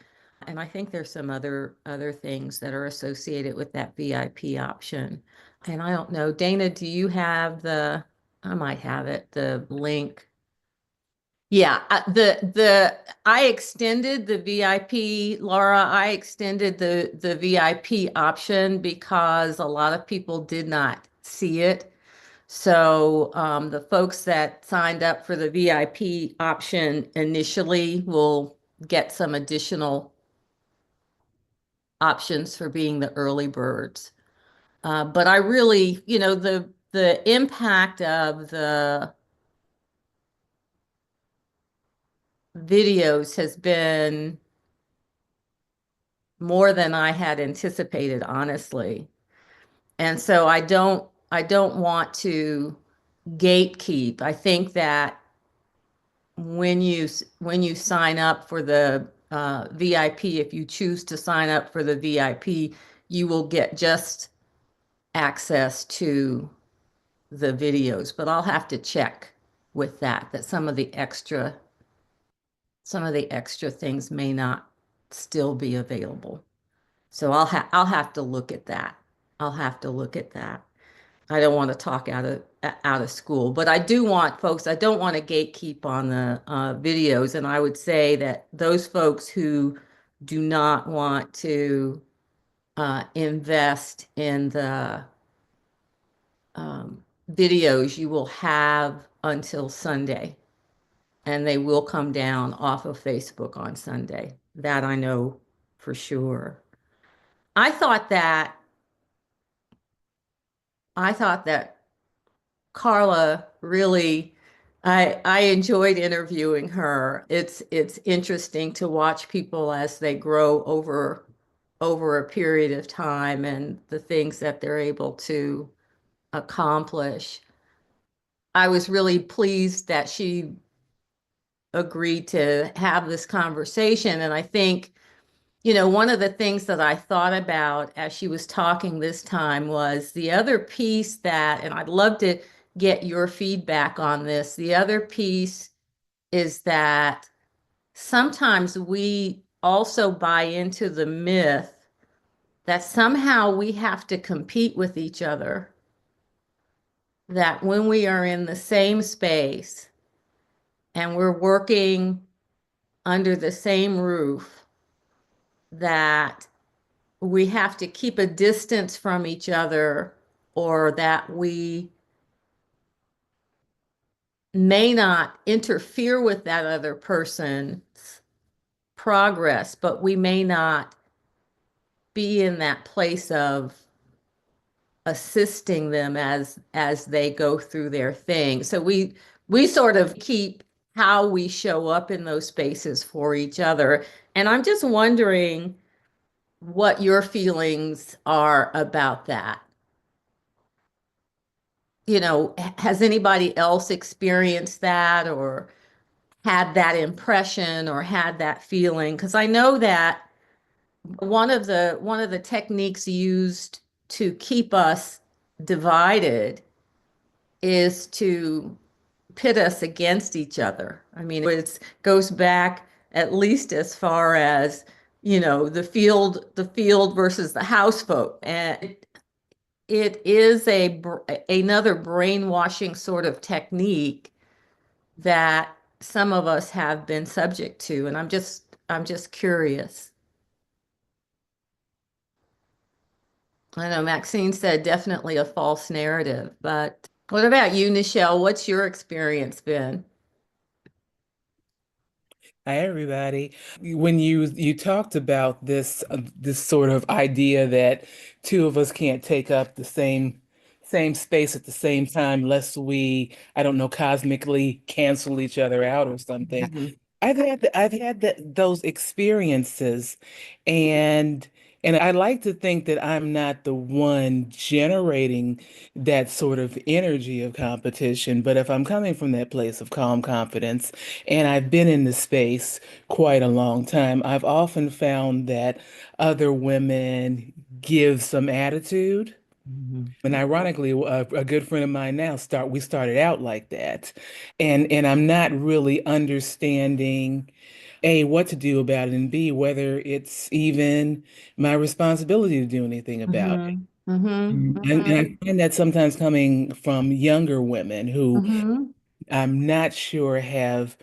And I think there's some other things that are associated with that VIP option. And I don't know, Dana, do you have I might have it, the link. Yeah, I extended the VIP, Laura, I extended the VIP option because a lot of people did not see it. So the folks that signed up for the VIP option initially will get some additional options for being the early birds. But I really, the impact of the videos has been more than I had anticipated, honestly. And so I don't want to gatekeep. I think that when you sign up for the VIP, if you choose to sign up for the VIP, you will get just access to the videos. But I'll have to check with that some of the extra things may not still be available. So I'll have to look at that. I'll have to look at that. I don't want to talk out of school, but I do want folks, I don't want to gatekeep on the videos. And I would say that those folks who do not want to invest in the videos, you will have until Sunday, and they will come down off of Facebook on Sunday. That I know for sure. I thought that I thought that Carla really, I enjoyed interviewing her. It's interesting to watch people as they grow over a period of time and the things that they're able to accomplish. I was really pleased that she agreed to have this conversation. And I think, one of the things that I thought about as she was talking this time was the other piece that, and I'd love to get your feedback on this. The other piece is that sometimes we also buy into the myth that somehow we have to compete with each other, that when we are in the same space and we're working under the same roof, that we have to keep a distance from each other, or that we may not interfere with that other person's progress, but we may not be in that place of assisting them as they go through their thing. So we sort of keep how we show up in those spaces for each other. And I'm just wondering what your feelings are about that. Has anybody else experienced that or had that impression or had that feeling? Because I know that one of the techniques used to keep us divided is to pit us against each other. I mean, it goes back at least as far as, the field versus the house vote. And it is another brainwashing sort of technique that some of us have been subject to. And I'm just curious. I know Maxine said definitely a false narrative, but what about you, Nichelle? What's your experience been? Hi, everybody. When you talked about this sort of idea that two of us can't take up the same space at the same time, lest we, I don't know, cosmically cancel each other out or something. Mhm. I've had those experiences, and and I like to think that I'm not the one generating that sort of energy of competition, but if I'm coming from that place of calm confidence, and I've been in the space quite a long time, I've often found that other women give some attitude. Mhm. And ironically, a good friend of mine now we started out like that. And I'm not really understanding A, what to do about it, and B, whether it's even my responsibility to do anything about it. Mhm. Mhm. And Mhm. I find that sometimes coming from younger women who Mhm. I'm not sure have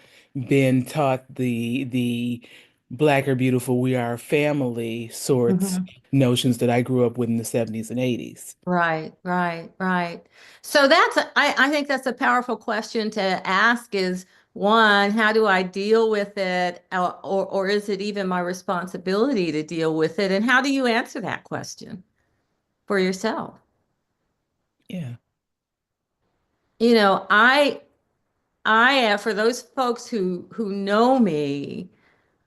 been taught the Black or beautiful, we are a family sorts Mhm. notions that I grew up with in the 70s and 80s. Right, right, right. So I think that's a powerful question to ask is One, how do I deal with it? Or is it even my responsibility to deal with it? And how do you answer that question for yourself? Yeah. You know, for those folks who know me,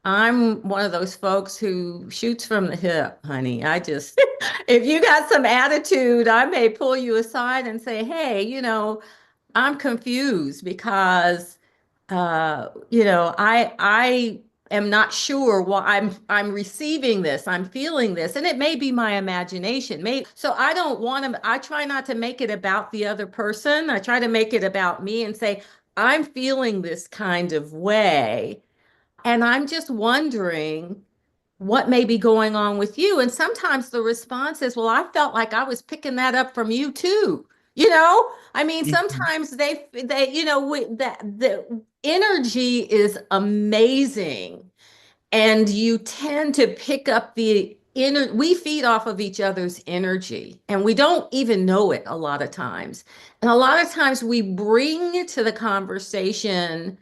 I'm one of those folks who shoots from the hip, honey. I just, if you got some attitude, I may pull you aside and say, hey, I'm confused because I am not sure why I'm receiving this, I'm feeling this, and it may be my imagination. So I don't want to, I try not to make it about the other person. I try to make it about me and say, I'm feeling this kind of way. And I'm just wondering what may be going on with you. And sometimes the response is, well, I felt like I was picking that up from you too. I mean, Mhm. sometimes that the energy is amazing, and you tend to pick up we feed off of each other's energy, and we don't even know it a lot of times. And a lot of times we bring to the conversation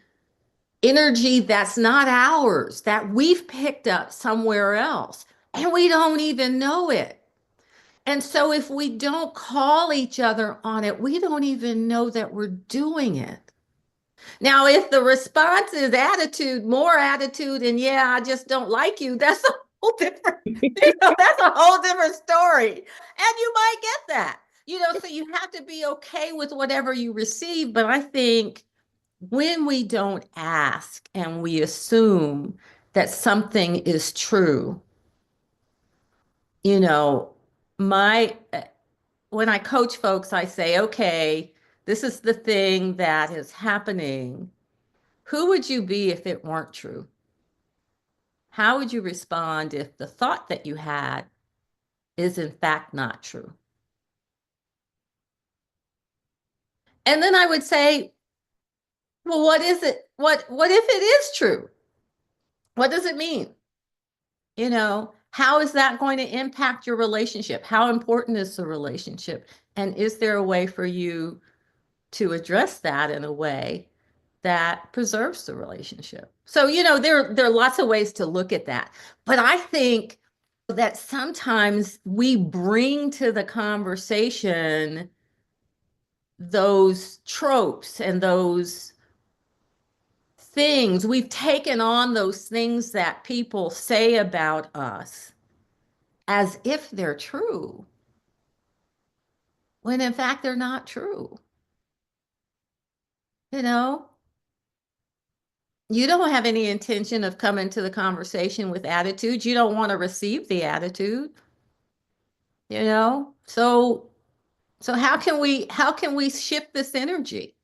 energy that's not ours, that we've picked up somewhere else, and we don't even know it. And so if we don't call each other on it, we don't even know that we're doing it. Now, if the response is attitude, more attitude, and yeah, I just don't like you, that's a whole different, that's a whole different story. And you might get that, so you have to be okay with whatever you receive. But I think when we don't ask and we assume that something is true, you know, my when I coach folks, I say, okay, this is the thing that is happening. Who would you be if it weren't true? How would you respond if the thought that you had is in fact not true? And then I would say, well, what is it? What if it is true? What does it mean? How is that going to impact your relationship? How important is the relationship? And is there a way for you to address that in a way that preserves the relationship? So, there are lots of ways to look at that. But I think that sometimes we bring to the conversation those tropes and those things. We've taken on those things that people say about us as if they're true, when in fact they're not true. You know, you don't have any intention of coming to the conversation with attitude. You don't want to receive the attitude, you know? So how can we shift this energy?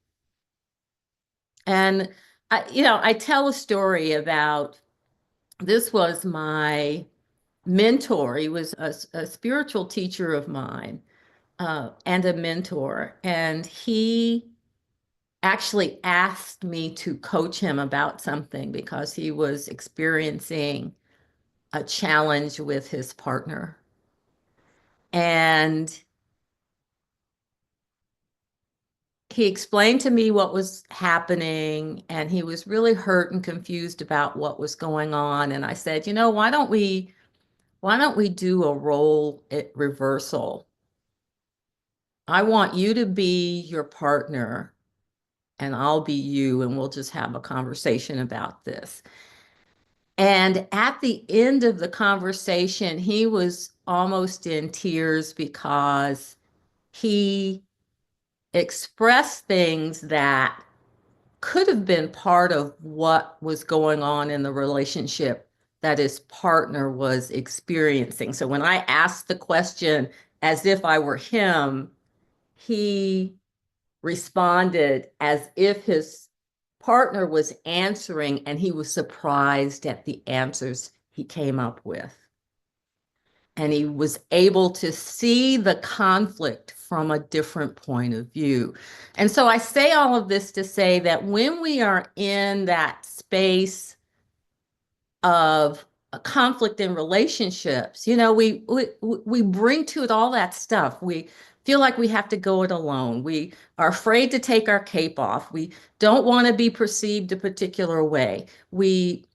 And I tell a story about, this was my mentor. He was a spiritual teacher of mine, and a mentor. And he actually asked me to coach him about something because he was experiencing a challenge with his partner. And he explained to me what was happening, and he was really hurt and confused about what was going on. And I said, why don't we do a role reversal? I want you to be your partner and I'll be you, and we'll just have a conversation about this. And at the end of the conversation, he was almost in tears because he expressed things that could have been part of what was going on in the relationship that his partner was experiencing. So when I asked the question as if I were him, he responded as if his partner was answering, and he was surprised at the answers he came up with. And he was able to see the conflict from a different point of view. And so I say all of this to say that when we are in that space of a conflict in relationships, we bring to it all that stuff. We feel like we have to go it alone. We are afraid to take our cape off. We don't want to be perceived a particular way. We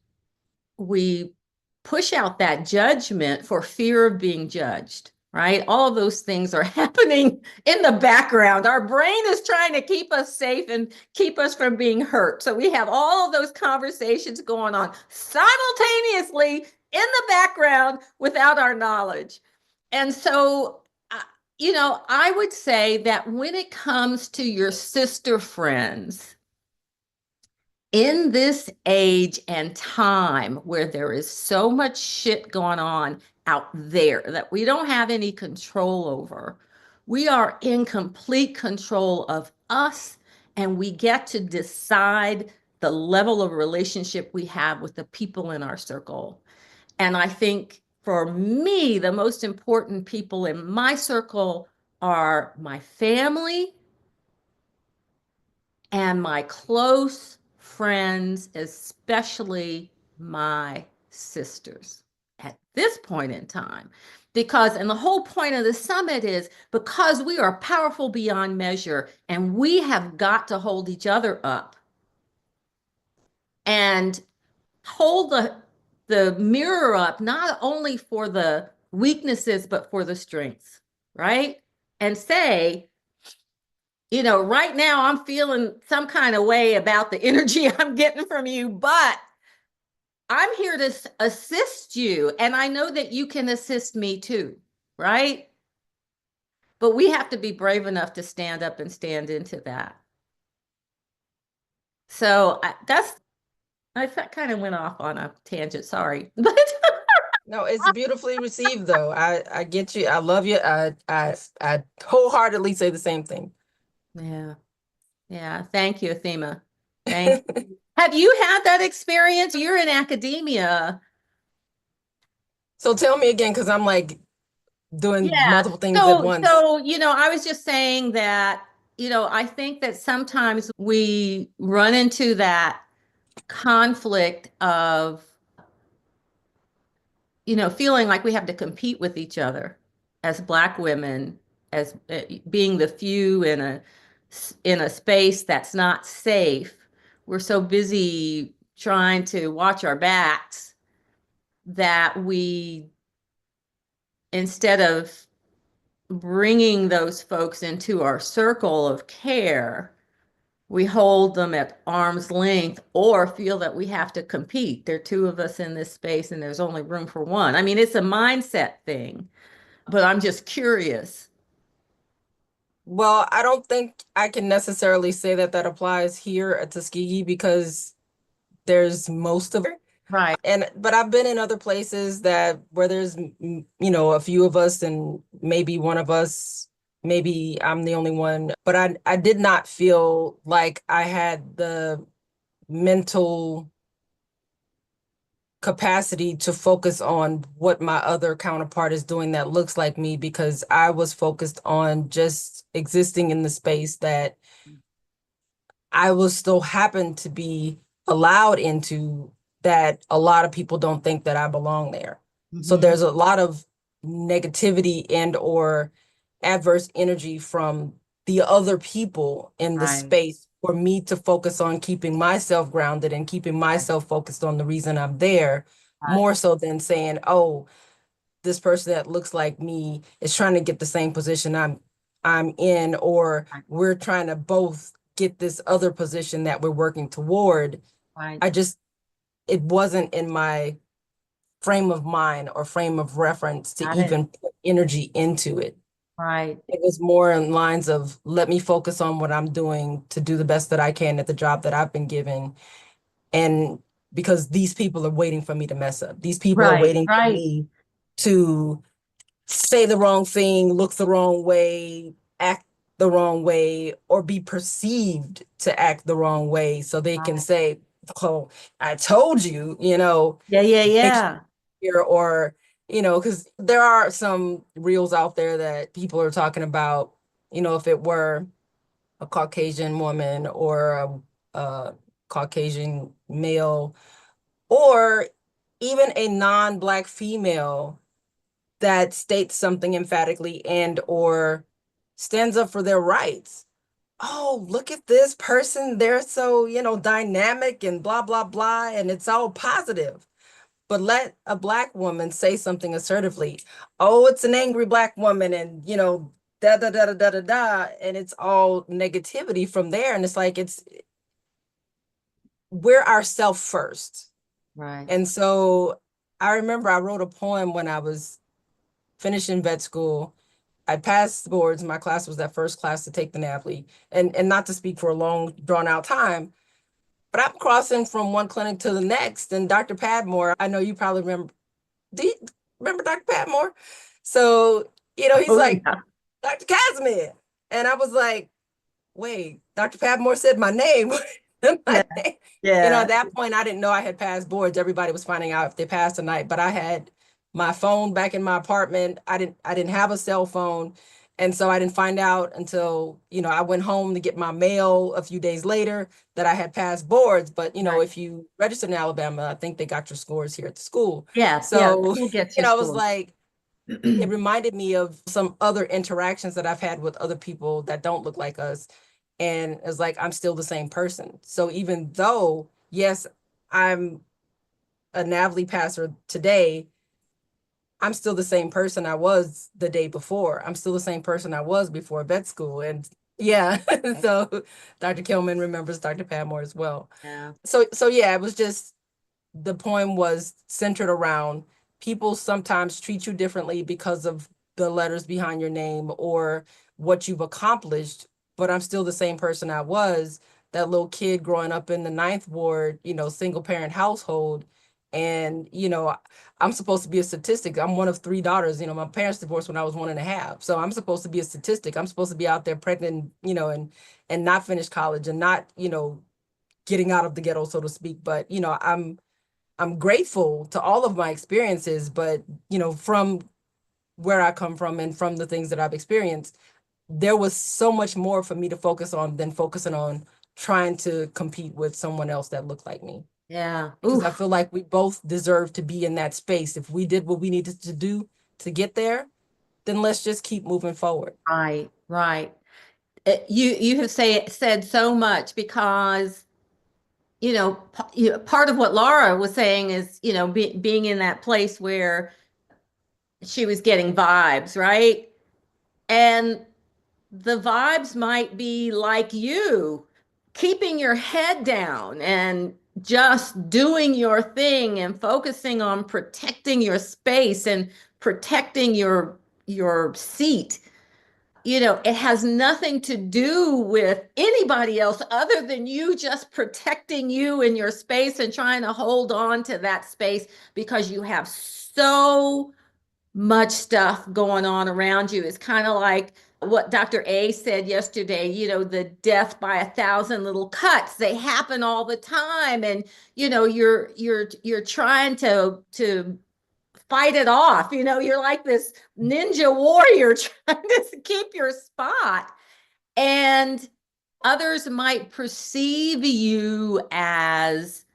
push out that judgment for fear of being judged, right? All of those things are happening in the background. Our brain is trying to keep us safe and keep us from being hurt. So we have all of those conversations going on simultaneously in the background without our knowledge. And so, I would say that when it comes to your sister friends, in this age and time where there is so much shit going on out there that we don't have any control over, we are in complete control of us, and we get to decide the level of relationship we have with the people in our circle. And I think for me, the most important people in my circle are my family and my close friends, especially my sisters at this point in time. Because, and the whole point of the summit is because we are powerful beyond measure and we have got to hold each other up and hold the mirror up, not only for the weaknesses, but for the strengths, right? And say, right now I'm feeling some kind of way about the energy I'm getting from you, but I'm here to assist you. And I know that you can assist me too, right? But we have to be brave enough to stand up and stand into that. So I kind of went off on a tangent, sorry. But No, it's beautifully received though. I get you. I love you. I wholeheartedly say the same thing. yeah. Yeah. Thank you, Athema. Thank you. Have you had that experience? You're in academia. So tell me again, because I'm like doing Yeah. multiple things at So, once. I was just saying that, I think that sometimes we run into that conflict of, feeling like we have to compete with each other as Black women, as being the few in a space that's not safe. We're so busy trying to watch our backs that we, instead of bringing those folks into our circle of care, we hold them at arm's length or feel that we have to compete. There are two of us in this space and there's only room for one. I mean, it's a mindset thing, but I'm just curious. Well, I don't think I can necessarily say that that applies here at Tuskegee because there's most of it. Right. But I've been in other places where there's, a few of us and maybe one of us, maybe I'm the only one, but I did not feel like I had the mental capacity to focus on what my other counterpart is doing that looks like me because I was focused on just existing in the space that I was still happen to be allowed into, that a lot of people don't think that I belong there. So there's a lot of negativity and or adverse energy from the other people in the Right. space for me to focus on keeping myself grounded and keeping myself focused on the reason I'm there, more so than saying, oh, this person that looks like me is trying to get the same position I'm in, or we're trying to both get this other position that we're working toward. Right. It wasn't in my frame of mind or frame of reference to Got it. even put energy into it. Right. It was more in lines of let me focus on what I'm doing to do the best that I can at the job that I've been given. And because these people are waiting for me to mess up. These people are waiting for me to say the wrong thing, look the wrong way, act the wrong way, or be perceived to act the wrong way so they can say, oh, I told you, Yeah. here, or, because there are some reels out there that people are talking about, if it were a Caucasian woman or a Caucasian male, or even a non-Black female that states something emphatically and or stands up for their rights. Oh, look at this person. They're so, dynamic and blah, blah, blah. And it's all positive. But let a Black woman say something assertively. Oh, it's an angry Black woman and, da, da, da, da, da, da, da. And it's all negativity from there. And it's like, we're ourself first. Right. And so I remember I wrote a poem when I was finishing vet school. I passed the boards. My class was that first class to take the NAPLE. And not to speak for a long, drawn out time, but I'm crossing from one clinic to the next. And Dr. Padmore, I know you probably remember, do you remember Dr. Padmore? So, he's Oh, like, yeah. Dr. Casimir. And I was like, wait, Dr. Padmore said my name. Yeah. At Yeah. that point, I didn't know I had passed boards. Everybody was finding out if they passed tonight, but I had my phone back in my apartment. I didn't have a cell phone. And so I didn't find out until, I went home to get my mail a few days later that I had passed boards. But, Right. if you registered in Alabama, I think they got your scores here at the school. Yeah. Yeah. So, We'll get your I was score. like, it reminded me of some other interactions that I've had with other people that don't look like us. And it's like, I'm still the same person. So even though, yes, I'm a NAVLE passer today, I'm still the same person I was the day before. I'm still the same person I was before vet school. And yeah, so Dr. Kilman remembers Dr. Padmore as well. Yeah. So yeah, it was just, the poem was centered around people sometimes treat you differently because of the letters behind your name or what you've accomplished, but I'm still the same person I was, that little kid growing up in the ninth ward, single parent household. And, I'm supposed to be a statistic. I'm one of three daughters. My parents divorced when I was 1.5. So I'm supposed to be a statistic. I'm supposed to be out there pregnant, and not finish college and not, getting out of the ghetto, so to speak. But, I'm grateful to all of my experiences, but from where I come from and from the things that I've experienced, there was so much more for me to focus on than focusing on trying to compete with someone else that looked like me. Yeah. Because I Oof. feel like we both deserve to be in that space. If we did what we needed to do to get there, then let's just keep moving forward. Right. Right. You have said so much because part of what Laura was saying is being in that place where she was getting vibes, right? And the vibes might be like you, keeping your head down and just doing your thing and focusing on protecting your space and protecting your seat. It has nothing to do with anybody else other than you just protecting you and your space and trying to hold on to that space because you have so much stuff going on around you. It's kind of like what Dr. A said yesterday, the death by 1,000 little cuts. They happen all the time. And you're trying to fight it off. You're like this ninja warrior trying to keep your spot. And others might perceive you as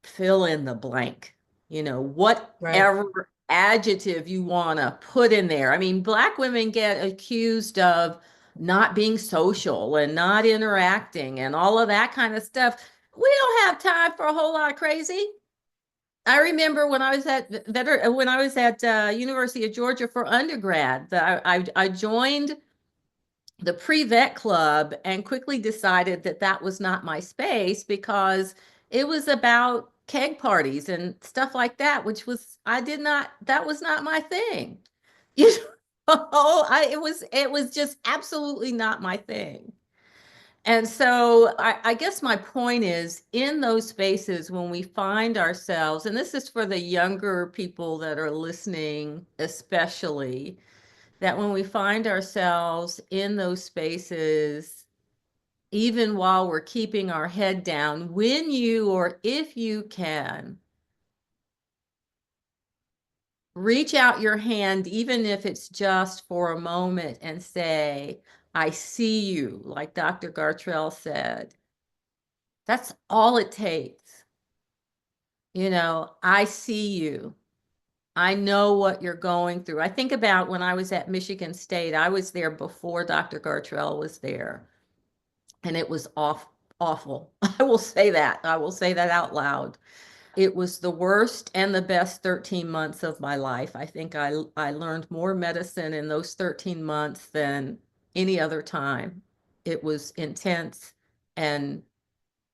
fill in the blank, Right. whatever adjective you want to put in there. I mean, Black women get accused of not being social and not interacting and all of that kind of stuff. We don't have time for a whole lot of crazy. I remember when I was at University of Georgia for undergrad, that I joined the pre-vet club and quickly decided that that was not my space because it was about keg parties and stuff like that, which was that was not my thing. You it was just absolutely not my thing. And so I guess my point is in those spaces when we find ourselves, and this is for the younger people that are listening, especially, that when we find ourselves in those spaces, even while we're keeping our head down, when you or if you can, reach out your hand, even if it's just for a moment, and say, I see you, like Dr. Gartrell said. That's all it takes. I see you. I know what you're going through. I think about when I was at Michigan State, I was there before Dr. Gartrell was there, and it was awful. I will say that. I will say that out loud. It was the worst and the best 13 months of my life. I think I learned more medicine in those 13 months than any other time. It was intense and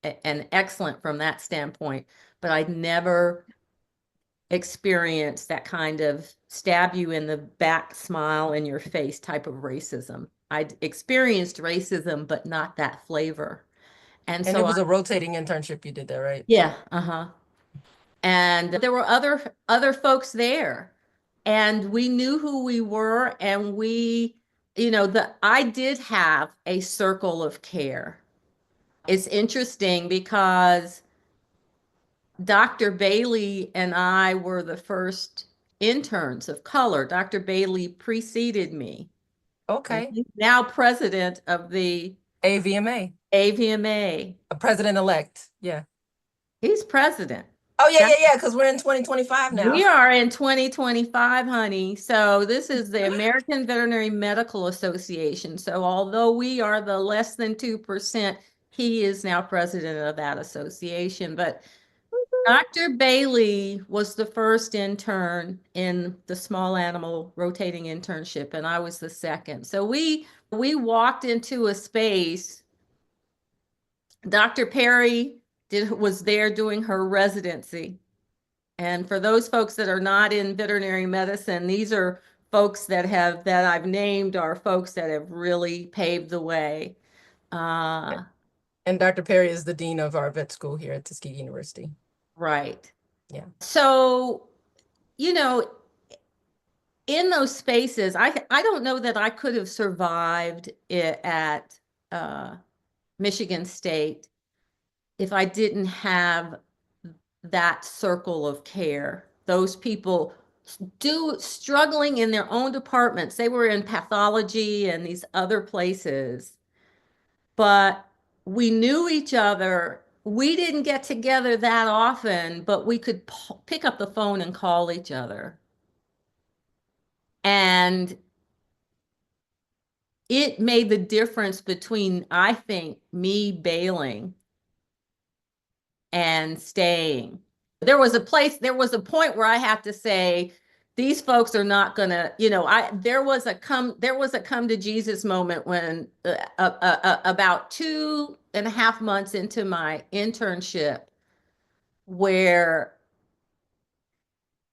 and excellent from that standpoint, but I'd never experienced that kind of stab you in the back, smile in your face type of racism. I'd experienced racism, but not that flavor. And And it so was a rotating internship you did there, right? yeah, uh-huh. And there were other folks there, and we knew who we were, and we, I did have a circle of care. It's interesting because Dr. Bailey and I were the first interns of color. Dr. Bailey preceded me, and Okay. he's now president of the AVMA, AVMA. a president-elect. Yeah. He's president. Oh, yeah, Now, yeah, yeah, because we're in 2025 now. we are in 2025, honey. So this is the American Veterinary Medical Association. So although we are the less than 2%, he is now president of that association. But Dr. Bailey was the first intern in the small animal rotating internship, and I was the second. So we walked into a space. Dr. Perry was there doing her residency. And for those folks that are not in veterinary medicine, these are folks that I've named are folks that have really paved the way. And Dr. Perry is the dean of our vet school here at Tuskegee University. Right. Yeah. So, in those spaces, I don't know that I could have survived it at Michigan State if I didn't have that circle of care. Those people struggling in their own departments. They were in pathology and these other places, but we knew each other. We didn't get together that often, but we could pick up the phone and call each other. And it made the difference between, I think, me bailing and staying. There was a point where I have to say, these folks are not gonna, there was a come to Jesus moment when about 2.5 months into my internship, where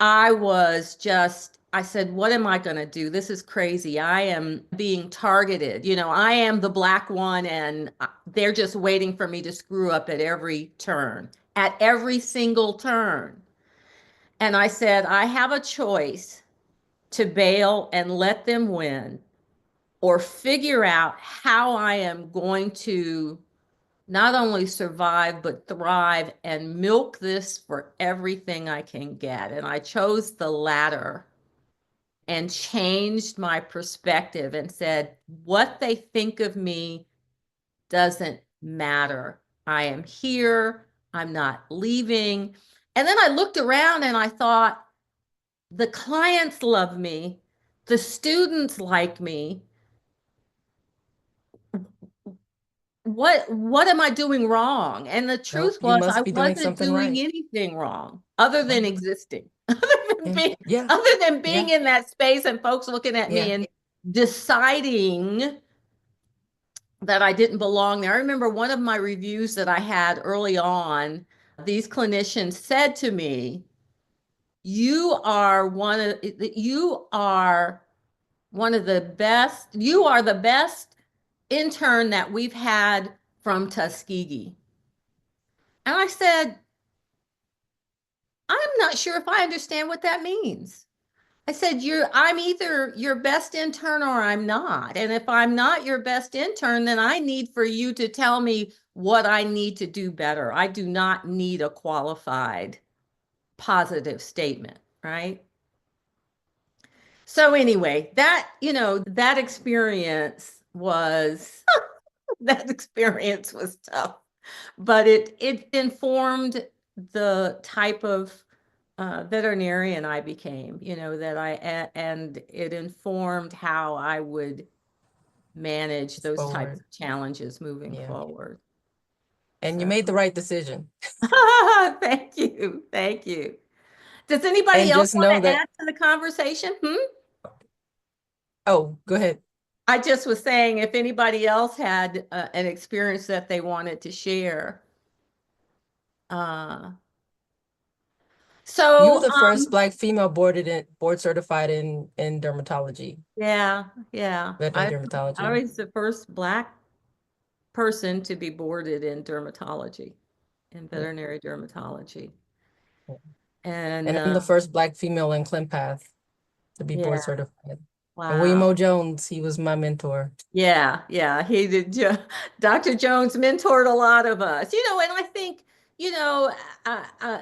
I said, what am I going to do? This is crazy. I am being targeted. I am the black one, and they're just waiting for me to screw up at every turn, at every single turn. And I said, I have a choice to bail and let them win, or figure out how I am going to not only survive, but thrive and milk this for everything I can get. And I chose the latter and changed my perspective and said, what they think of me doesn't matter. I am here. I'm not leaving. And then I looked around and I thought, the clients love me. The students like me. What am I doing wrong? And the truth You was, must I be doing wasn't something doing right. anything wrong other than existing, Yeah. other than being in that space and folks looking at me Yeah. and deciding that I didn't belong there. I remember one of my reviews that I had early on, these clinicians said to me, you are one of the best, you are the best intern that we've had from Tuskegee. And I said, I'm not sure if I understand what that means. I said, I'm either your best intern or I'm not. And if I'm not your best intern, then I need for you to tell me what I need to do better. I do not need a qualified positive statement, right? So anyway, that experience was that experience was tough, but it informed the type of veterinarian I became, and it informed how I would manage those types Forward. of challenges moving Yeah. forward. And you So- made the right decision. Thank you. Thank you. Does anybody And else just want know to that, add to the conversation? oh, go ahead. I just was saying if anybody else had an experience that they wanted to share. You were So, the first Black female board certified in dermatology, yeah, veterinary I dermatology. was the first Black person to be boarded in dermatology, in Yeah. veterinary dermatology. Yeah. And And I'm the first Black female in ClinPath to be board yeah, certified. And William O. Jones, he was my mentor. yeah, he did. Dr. Jones mentored a lot of us, and I think,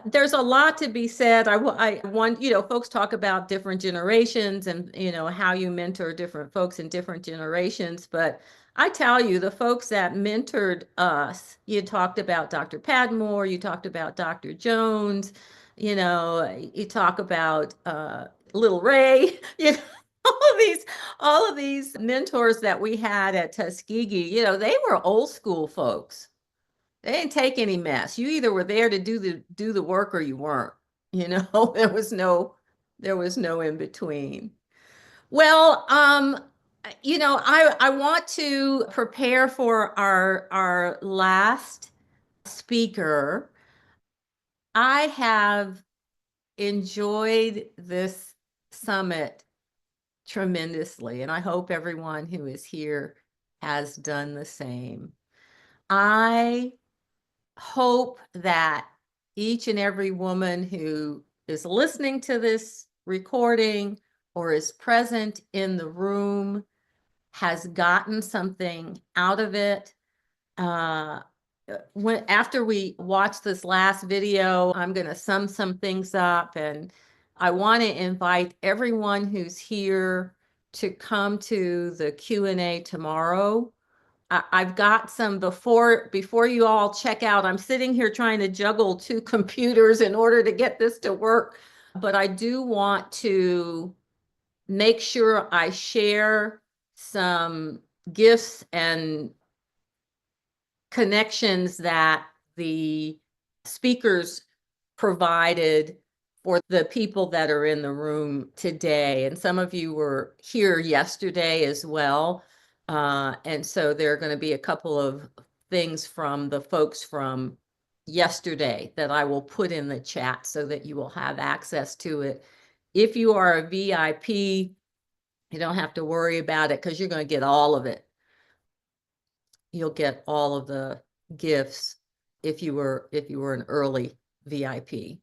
there's a lot to be said. I want, folks talk about different generations and, how you mentor different folks in different generations. But I tell you, the folks that mentored us, you talked about Dr. Padmore, you talked about Dr. Jones, you talk about Little Ray, all of these mentors that we had at Tuskegee, they were old school folks. They didn't take any mess. You either were there to do the work or you weren't. There was no in between. Well, I want to prepare for our last speaker. I have enjoyed this summit tremendously, and I hope everyone who is here has done the same. I hope that each and every woman who is listening to this recording or is present in the room has gotten something out of it. After we watch this last video, I'm going to sum some things up, and I want to invite everyone who's here to come to the Q&A tomorrow. I've got some before you all check out. I'm sitting here trying to juggle two computers in order to get this to work, but I do want to make sure I share some gifts and connections that the speakers provided for the people that are in the room today. And some of you were here yesterday as well. And so there are going to be a couple of things from the folks from yesterday that I will put in the chat so that you will have access to it. If you are a VIP, you don't have to worry about it because you're going to get all of it. You'll get all of the gifts if you were an early VIP.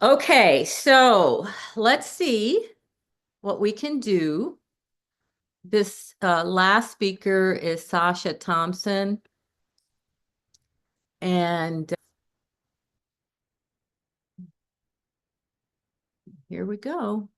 Okay, so let's see what we can do. This last speaker is Sasha Thompson. And here we go.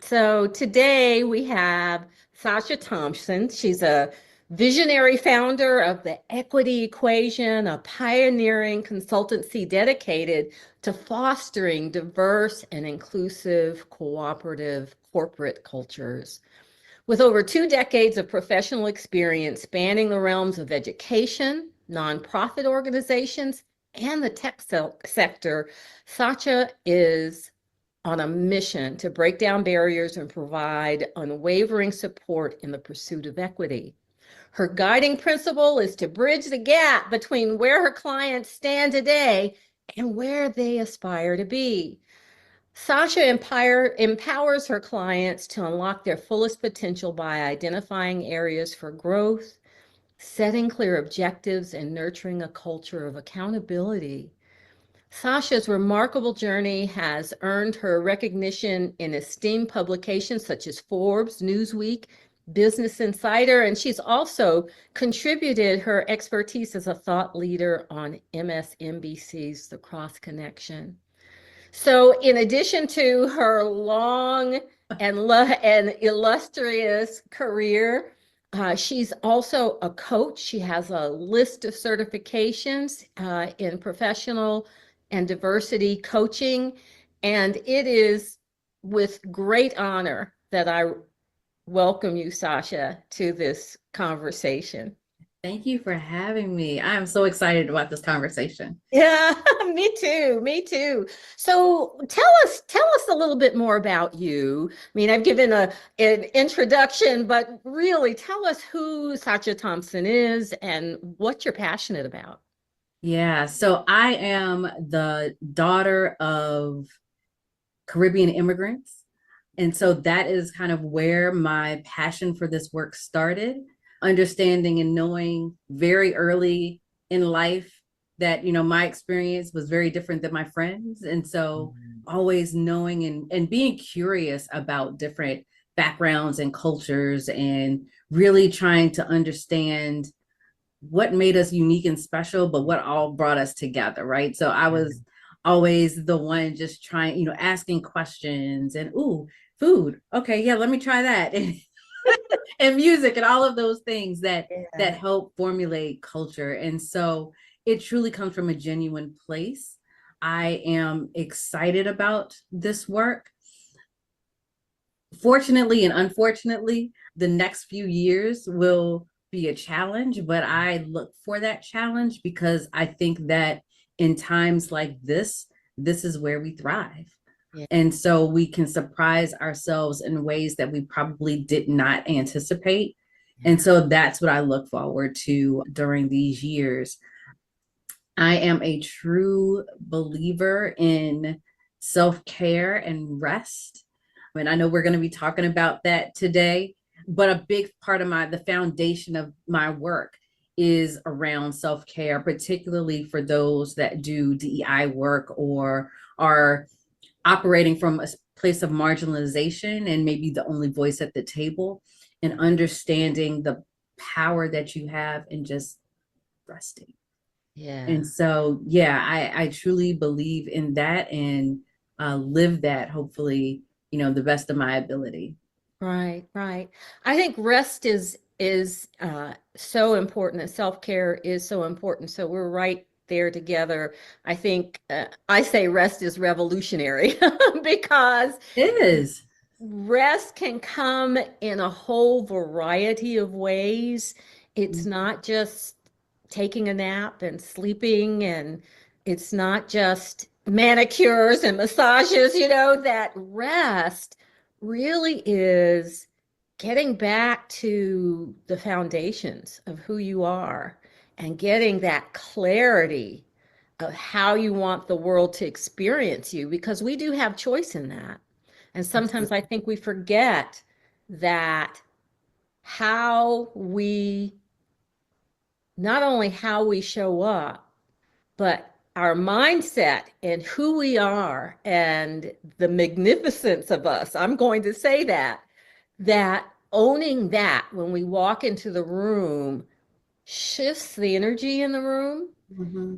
So today we have Sasha Thompson. She's a visionary founder of the Equity Equation, a pioneering consultancy dedicated to fostering diverse and inclusive cooperative corporate cultures. With over 2 decades of professional experience spanning the realms of education, nonprofit organizations, and the tech sector, Sasha is on a mission to break down barriers and provide unwavering support in the pursuit of equity. Her guiding principle is to bridge the gap between where her clients stand today and where they aspire to be. Sasha empowers her clients to unlock their fullest potential by identifying areas for growth, setting clear objectives, and nurturing a culture of accountability. Sasha's remarkable journey has earned her recognition in esteemed publications such as Forbes, Newsweek, Business Insider, and she's also contributed her expertise as a thought leader on MSNBC's The Cross Connection. So in addition to her long and illustrious career, She's also a coach. She has a list of certifications in professional and diversity coaching. And it is with great honor that I welcome you, Sasha, to this conversation. Thank you for having me. I'm so excited about this conversation. Yeah, me too. Me too. So tell us a little bit more about you. I mean, I've given an introduction, but really tell us who Sacha Thompson is and what you're passionate about. Yeah, so I am the daughter of Caribbean immigrants. And so that is kind of where my passion for this work started, understanding and knowing very early in life that, my experience was very different than my friends. And so always knowing and being curious about different backgrounds and cultures and really trying to understand what made us unique and special, but what all brought us together, right? So I was always the one just trying, asking questions and, ooh, food. Okay, yeah, let me try that. And music and all of those things that help formulate culture. And so it truly comes from a genuine place. I am excited about this work. Fortunately and unfortunately, the next few years will be a challenge, but I look for that challenge because I think that in times like this is where we thrive. Yeah. And so we can surprise ourselves in ways that we probably did not anticipate. And so that's what I look forward to during these years. I am a true believer in self-care and rest. I mean, I know we're going to be talking about that today, but a big part of the foundation of my work is around self-care, particularly for those that do DEI work or are operating from a place of marginalization and maybe the only voice at the table, and understanding the power that you have in just resting. Yeah. And so, yeah, I truly believe in that and live that, hopefully, the best of my ability. Right, right. I think rest is so important, and self-care is so important. So we're right there together. I think I say rest is revolutionary because It is. rest can come in a whole variety of ways. It's not just taking a nap and sleeping, and it's not just manicures and massages, that rest really is getting back to the foundations of who you are and getting that clarity of how you want the world to experience you, because we do have choice in that. And sometimes I think we forget that not only how we show up, but our mindset and who we are and the magnificence of us. I'm going to say that owning that when we walk into the room shifts the energy in the room.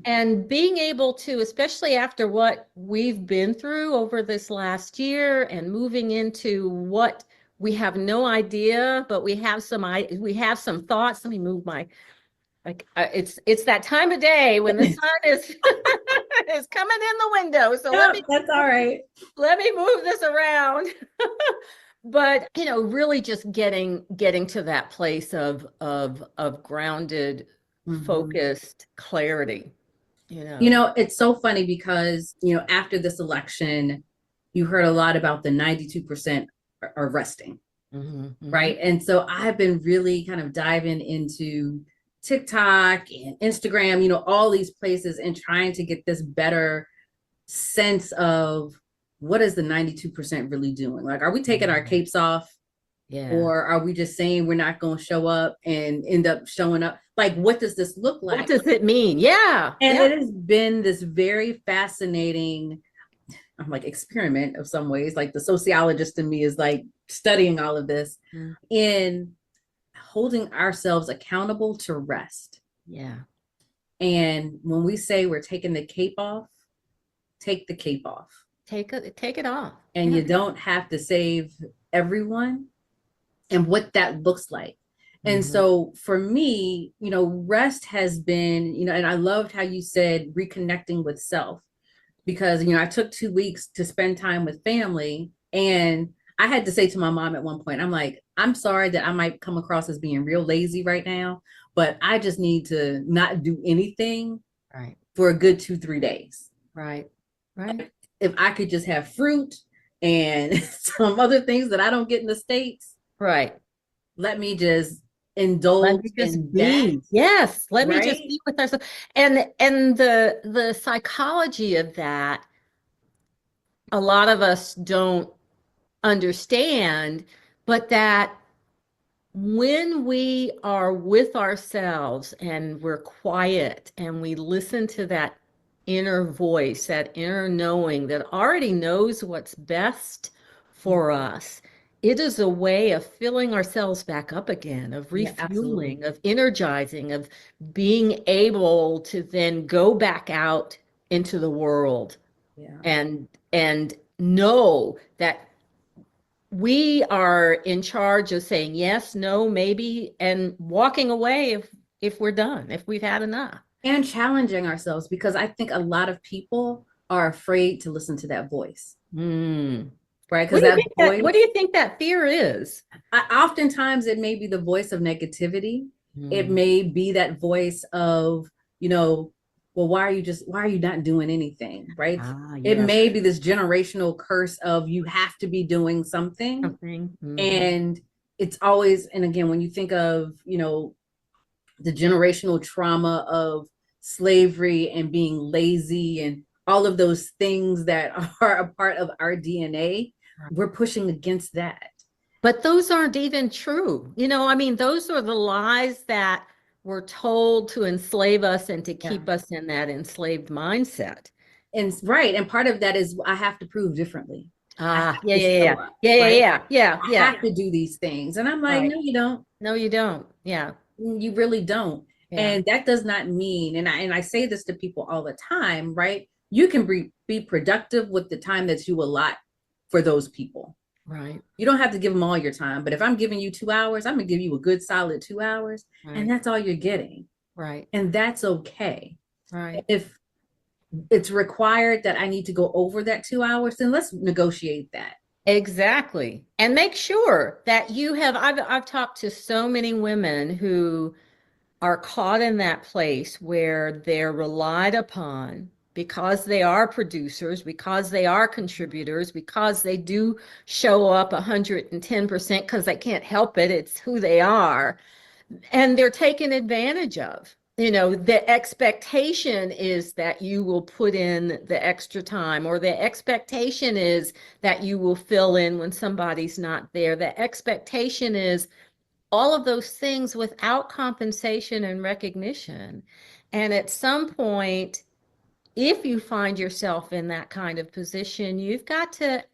And being able to, especially after what we've been through over this last year and moving into what we have no idea, but we have some thoughts. Let me move it's that time of day when the sun is is coming in the window. So that's all right. Let me move this around. But really just getting to that place of grounded, focused clarity. It's so funny because, after this election, you heard a lot about the 92% are resting, right? And so I've been really kind of diving into TikTok and Instagram, all these places, and trying to get this better sense of what is the 92% really doing? Like, are we taking our capes off? Yeah. Or are we just saying we're not going to show up and end up showing up? Like, what does this look like? What does it mean? Yeah. And yeah. it has been this very fascinating, I'm like, experiment of some ways. Like, the sociologist in me is like studying all of this in holding ourselves accountable to rest. Yeah. And when we say we're taking the cape off, take the cape off. Take it off. And you don't have to save everyone. And what that looks like. And Mhm. so for me, rest has been, and I loved how you said reconnecting with self because, I took 2 weeks to spend time with family. And I had to say to my mom at one point, I'm like, I'm sorry that I might come across as being real lazy right now, but I just need to not do anything Right, for a good 2, 3 days. right, right, If I could just have fruit and some other things that I don't get in the States, right. let me just Let indulge me just in that, be. Yes, let me just right? be with ourselves. And the psychology of that, a lot of us don't understand, but that when we are with ourselves and we're quiet and we listen to that inner voice, that inner knowing that already knows what's best for us, it is a way of filling ourselves back up again, of Yeah, absolutely. refueling, of energizing, of being able to then go back out into the world Yeah. and know that we are in charge of saying yes, no, maybe, and walking away if we're done, if we've had enough. And challenging ourselves because I think a lot of people are afraid to listen to that voice, Mm. right? What Because do you that think that, what voice, do you think that fear is? oftentimes it may be the voice of negativity. It Mm. may be that voice of, well, why are you not doing anything, right? Ah, It yes. may be this generational curse of you have to be doing something. Something. Mhm. And it's always, and again, when you think of, the generational trauma of slavery and being lazy and all of those things that are a part of our DNA, we're pushing against that. But those aren't even true. I mean, those are the lies that were told to enslave us and to Yeah. keep us in that enslaved mindset. And right. And part of that is I have to prove differently. I Ah, have yeah, to yeah, show yeah. up, Yeah, yeah, right? yeah, yeah, I yeah. have to do these things. And I'm like, Right. no, you don't. No, you don't. Yeah. You really don't. Yeah. And that does not mean, and I say this to people all the time, right? You can be productive with the time that you allot for those people. Right. You don't have to give them all your time, but if I'm giving you 2 hours, I'm gonna give you a good solid 2 hours, Right. and that's all you're getting. Right. And that's okay. Right. If it's required that I need to go over that 2 hours, then let's negotiate that. Exactly. And make sure that I've talked to so many women who are caught in that place where they're relied upon because they are producers, because they are contributors, because they do show up 110% because they can't help it. It's who they are. And they're taken advantage of. The expectation is that you will put in the extra time, or the expectation is that you will fill in when somebody's not there. The expectation is all of those things without compensation and recognition. And at some point, if you find yourself in that kind of position, you've got to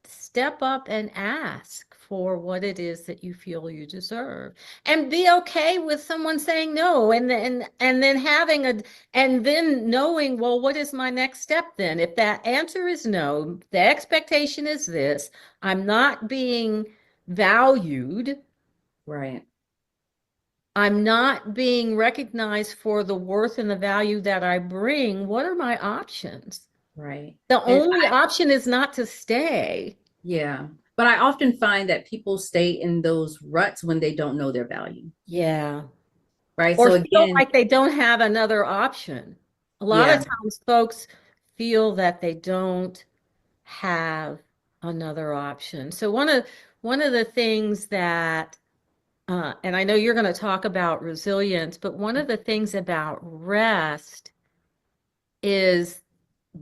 step up and ask for what it is that you feel you deserve, and be okay with someone saying no, and then and then knowing, well, what is my next step then? If that answer is no, the expectation is this: I'm not being valued, Right. I'm not being recognized for the worth and the value that I bring. What are my options? Right. The And only option is not to stay. yeah, but I often find that people stay in those ruts when they don't know their value. Yeah. Right. Or So feel again, like they don't have another option. A lot of yeah, times folks feel that they don't have another option. So one of the things that and I know you're going to talk about resilience, but one of the things about rest is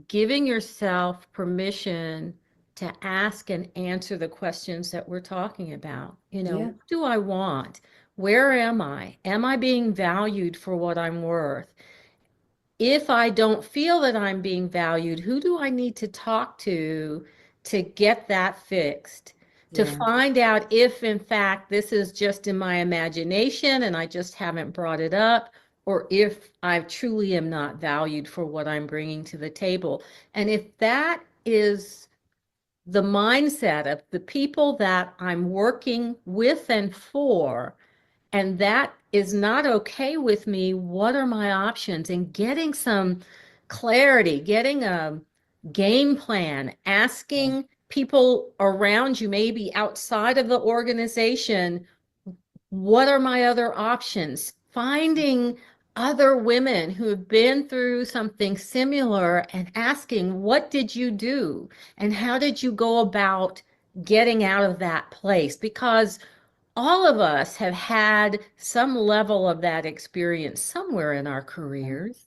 giving yourself permission to ask and answer the questions that we're talking about. yeah, What do I want? Where am I? Am I being valued for what I'm worth? If I don't feel that I'm being valued, who do I need to talk to get that fixed? To yeah, find out if, in fact, this is just in my imagination and I just haven't brought it up, or if I truly am not valued for what I'm bringing to the table. And if that is the mindset of the people that I'm working with and for, and that is not okay with me. What are my options? And getting some clarity, getting a game plan, asking people around you, maybe outside of the organization, what are my other options? Finding other women who have been through something similar and asking, what did you do? And how did you go about getting out of that place? Because all of us have had some level of that experience somewhere in our careers.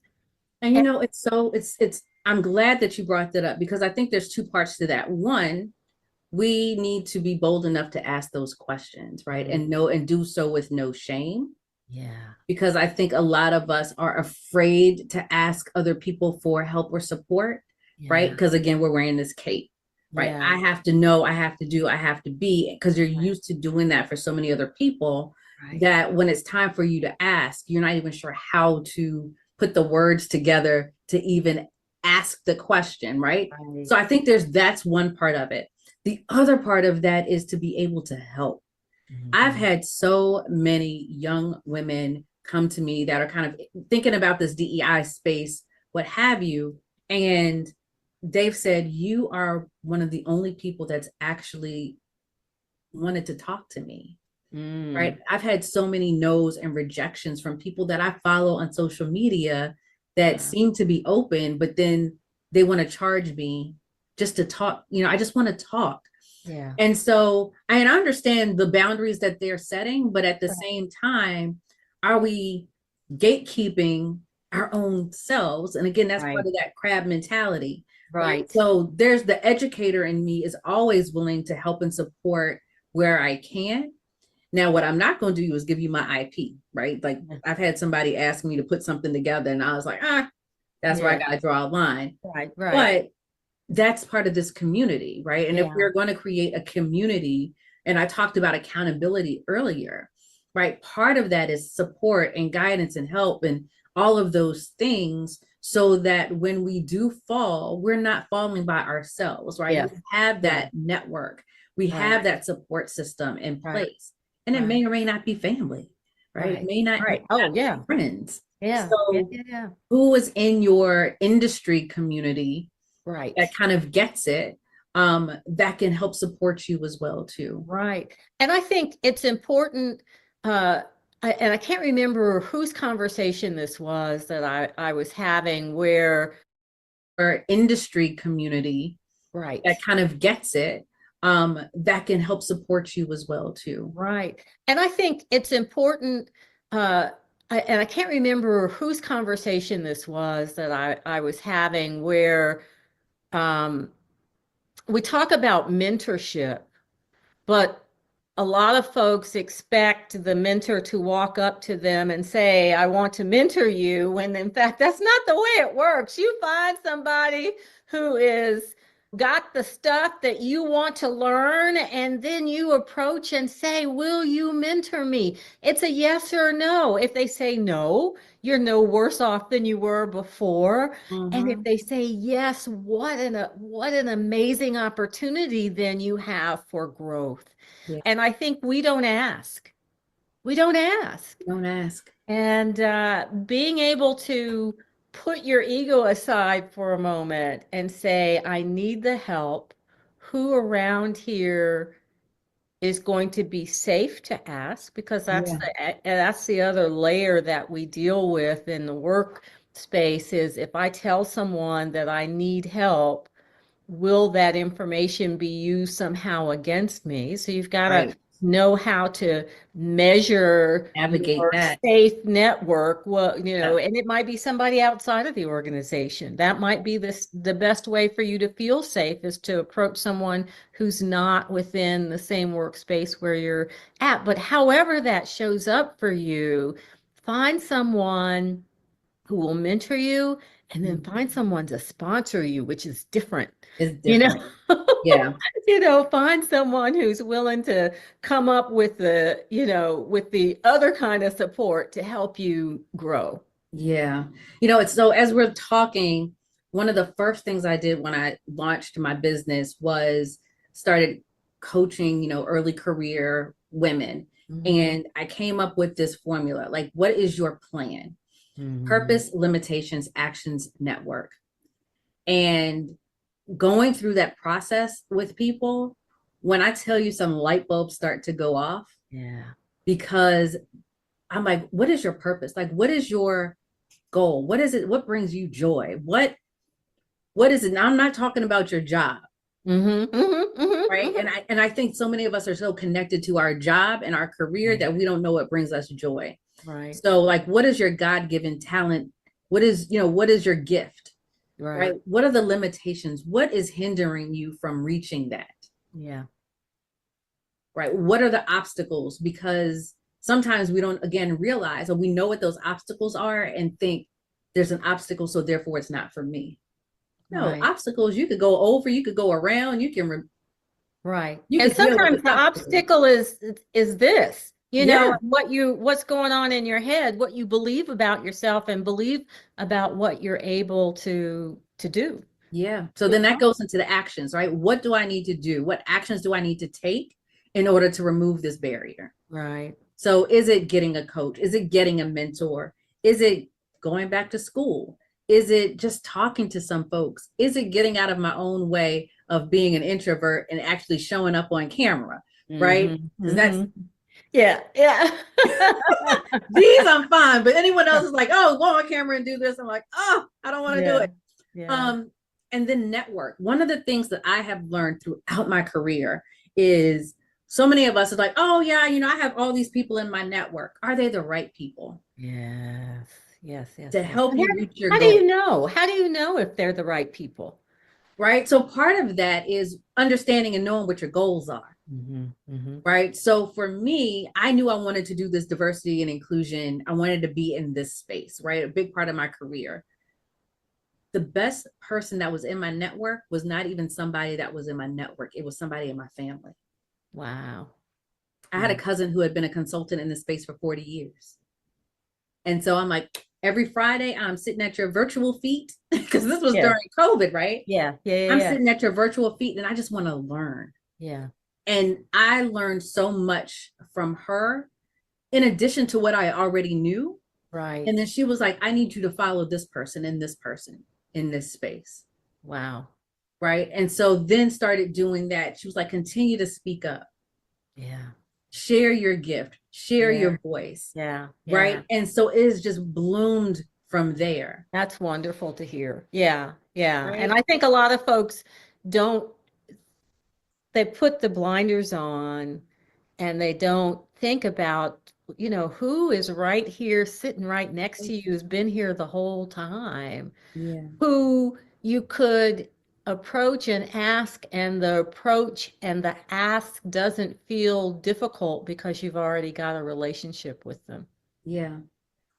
And I'm glad that you brought that up, because I think there's two parts to that. One, we need to be bold enough to ask those questions, right? And do so with no shame. Yeah. Because I think a lot of us are afraid to ask other people for help or support, right? Because again, we're wearing this cape, right? Yeah. I have to know, I have to do, I have to be, because you're used to doing that for so many other people, that when it's time for you to ask, you're not even sure how to put the words together to even ask the question, right? So I think that's one part of it. The other part of that is to be able to help. I've had so many young women come to me that are kind of thinking about this DEI space, what have you. And they've said, you are one of the only people that's actually wanted to talk to me. Right. I've had so many no's and rejections from people that I follow on social media that seem to be open, but then they want to charge me just to talk. I just want to talk. Yeah. And so I understand the boundaries that they're setting, but at the same time, are we gatekeeping our own selves? And again, that's part of that crab mentality. Right. So there's the educator in me is always willing to help and support where I can. Now, what I'm not going to do is give you my IP, right? Like I've had somebody ask me to put something together and I was like, that's where I got to draw a line. Right. But that's part of this community, right? And if we're going to create a community, and I talked about accountability earlier, right? Part of that is support and guidance and help and all of those things, so that when we do fall, we're not falling by ourselves, right? We have that network, we have that support system in place. And it may or may not be family, right? It may not be friends. Yeah. So who is in your industry community that kind of gets it, that can help support you as well too. Right. And I think it's important, and I can't remember whose conversation this was that I was having, where our industry community that kind of gets it, that can help support you as well too. Right. And I think it's important, and I can't remember whose conversation this was that I was having, where we talk about mentorship, but a lot of folks expect the mentor to walk up to them and say, I want to mentor you, when in fact, that's not the way it works. You find somebody who is got the stuff that you want to learn, and then you approach and say, will you mentor me? It's a yes or no. If they say no, you're no worse off than you were before. And if they say yes, what an amazing opportunity then you have for growth. And I think we don't ask. We don't ask. Don't ask. And being able to put your ego aside for a moment and say, I need the help. Who around here is going to be safe to ask? Because that's the other layer that we deal with in the workspace, is if I tell someone that I need help, will that information be used somehow against me? So you've got to know how to measure, navigate your that safe network. Well, and it might be somebody outside of the organization. That might be the best way for you to feel safe, is to approach someone who's not within the same workspace where you're at. But however that shows up for you, find someone who will mentor you, and then find someone to sponsor you, which is different. It's different. Find someone who's willing to come up with with the other kind of support to help you grow. Yeah. It's so, as we're talking, one of the first things I did when I launched my business was started coaching, early career women. And I came up with this formula. Like, what is your plan? Purpose, limitations, actions, network. And going through that process with people, when I tell you some light bulbs start to go off, because I'm like, what is your purpose? Like, what is your goal? What is it? What brings you joy? What is it? Now, I'm not talking about your job. Right. And I think so many of us are so connected to our job and our career that we don't know what brings us joy. Right. So, like, what is your God-given talent? What is your gift? Right. What are the limitations? What is hindering you from reaching that? Yeah. Right. What are the obstacles? Because sometimes we don't, again, realize, or we know what those obstacles are and think there's an obstacle, so therefore it's not for me. No, obstacles you could go over, you could go around, you can Right. you And could deal with sometimes the obstacle is this, Yeah. what's going on in your head, what you believe about yourself and believe about what you're able to do. Yeah. So then that goes into the actions, right? What do I need to do? What actions do I need to take in order to remove this barrier? Right. So is it getting a coach? Is it getting a mentor? Is it going back to school? Is it just talking to some folks? Is it getting out of my own way of being an introvert and actually showing up on camera? Right? Because that's yeah. these I'm fine, but anyone else is like, oh, go on camera and do this. I'm like, oh, I don't want to do it. Yeah. And then network. One of the things that I have learned throughout my career is so many of us are like, oh yeah, I have all these people in my network. Are they the right people? Yes. To help you reach your goal. How do you know if they're the right people? Right. So part of that is understanding and knowing what your goals are. Right. So for me, I knew I wanted to do this diversity and inclusion. I wanted to be in this space, right? A big part of my career. The best person that was in my network was not even somebody that was in my network. It was somebody in my family. Wow. I had a cousin who had been a consultant in this space for 40 years. And so I'm like, every Friday, I'm sitting at your virtual feet, because this was during COVID, right? Yeah. I'm sitting at your virtual feet and I just want to learn. Yeah. And I learned so much from her in addition to what I already knew. Right. And then she was like, I need you to follow this person in this space. Wow. Right. And so then started doing that. She was like, continue to speak up. Yeah. Share your gift, share your voice. Yeah. Right. And so it has just bloomed from there. That's wonderful to hear. Yeah. Yeah. Right? And I think a lot of folks they put the blinders on and they don't think about, who is right here sitting right next to you, who's been here the whole time, who you could approach and ask, and the approach and the ask doesn't feel difficult because you've already got a relationship with them. Yeah.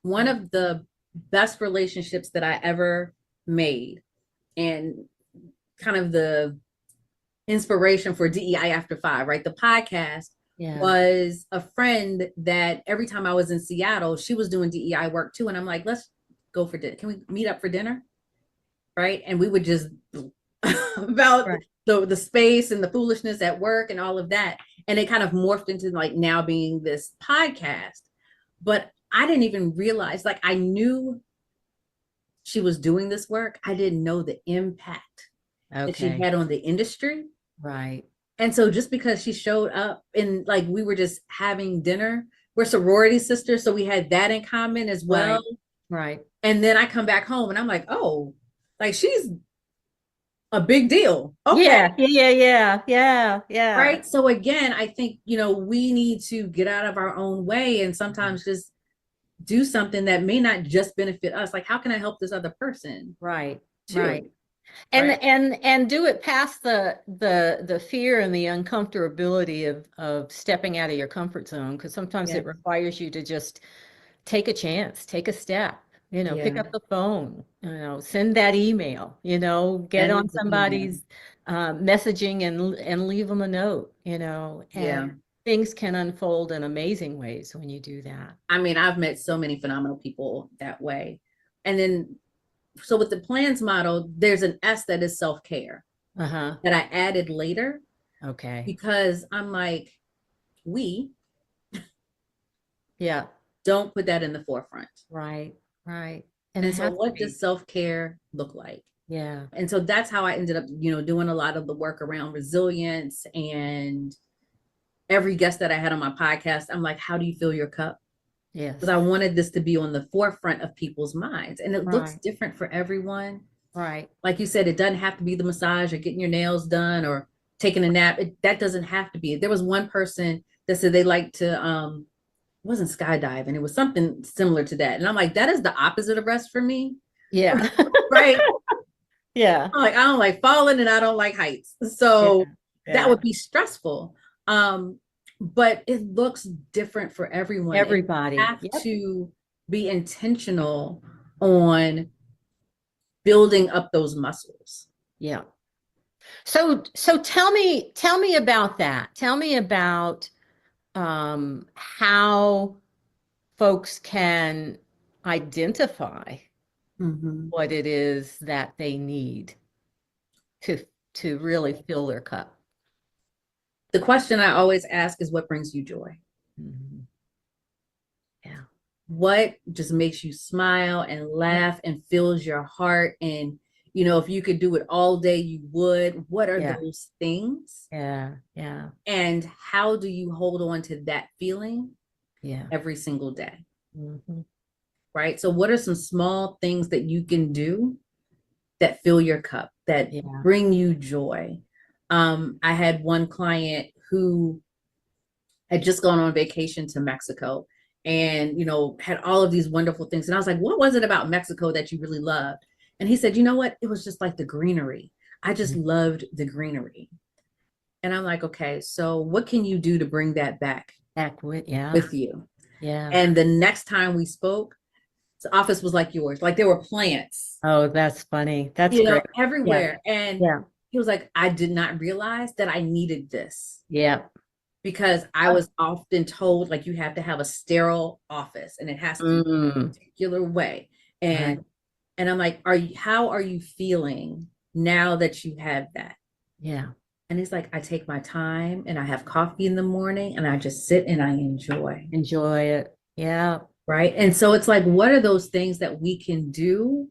One of the best relationships that I ever made, and kind of the inspiration for DEI After 5, right? The podcast was a friend that every time I was in Seattle, she was doing DEI work too. And I'm like, let's go for dinner. Can we meet up for dinner? Right. And we would just about the space and the foolishness at work and all of that. And it kind of morphed into like now being this podcast. But I didn't even realize, like, I knew she was doing this work. I didn't know the impact that she had on the industry. Right. And so just because she showed up and like we were just having dinner, we're sorority sisters. So we had that in common as well. Right. And then I come back home and I'm like, oh, like she's a big deal. Okay. Yeah. Right. So again, I think, we need to get out of our own way and sometimes just do something that may not just benefit us. Like, how can I help this other person? Right. Too? Right. And do it past the fear and the uncomfortability of stepping out of your comfort zone, because sometimes it requires you to just take a chance, take a step, pick up the phone, send that email, get on somebody's messaging and leave them a note, and things can unfold in amazing ways when you do that. I mean, I've met so many phenomenal people that way. And then so with the plans model, there's an S that is self-care that I added later. Okay. Because I'm like, we, Yeah. Don't put that in the forefront. Right. Right. And And it so has to what be. does self-care look like? Yeah. And so that's how I ended up, doing a lot of the work around resilience. And every guest that I had on my podcast, I'm like, how do you fill your cup? Yes. Because I wanted this to be on the forefront of people's minds. And it looks Right. different for everyone. Right. Like you said, it doesn't have to be the massage or getting your nails done or taking a nap. That doesn't have to be. There was one person that said they like to, it wasn't skydiving. It was something similar to that. And I'm like, that is the opposite of rest for me. Yeah. Right. Yeah. I'm like, I don't like falling and I don't like heights. So that Yeah. would be stressful. But it looks different for everyone. And you Everybody. have Yep. to be intentional on building up those muscles. Yeah. So tell me about that. Tell me about how folks can identify Mhm. what it is that they need to really fill their cup. The question I always ask is, what brings you joy? Mhm. Yeah. What just makes you smile and laugh and fills your heart? And, if you could do it all day, you would. What are Yeah. those things? Yeah. Yeah. And how do you hold on to that feeling Yeah. every single day? Mhm. Right? So what are some small things that you can do that fill your cup, that Yeah. bring you joy? I had one client who had just gone on vacation to Mexico and, had all of these wonderful things. And I was like, what was it about Mexico that you really loved? And he said, you know what? It was just like the greenery. I just loved the greenery. And I'm like, okay, so what can you do to bring that back Back with, yeah. with you? Yeah. And the next time we spoke, the office was like yours. Like there were plants, Oh, that's funny. That's great. everywhere. And Yeah. he was like, I did not realize that I needed this. Yeah. Because I was often told, like, you have to have a sterile office and it has to be a particular way. And Right. and I'm like, how are you feeling now that you have that? Yeah. And he's like, I take my time and I have coffee in the morning and I just sit and I enjoy. Enjoy it. Yeah. Right. And so it's like, what are those things that we can do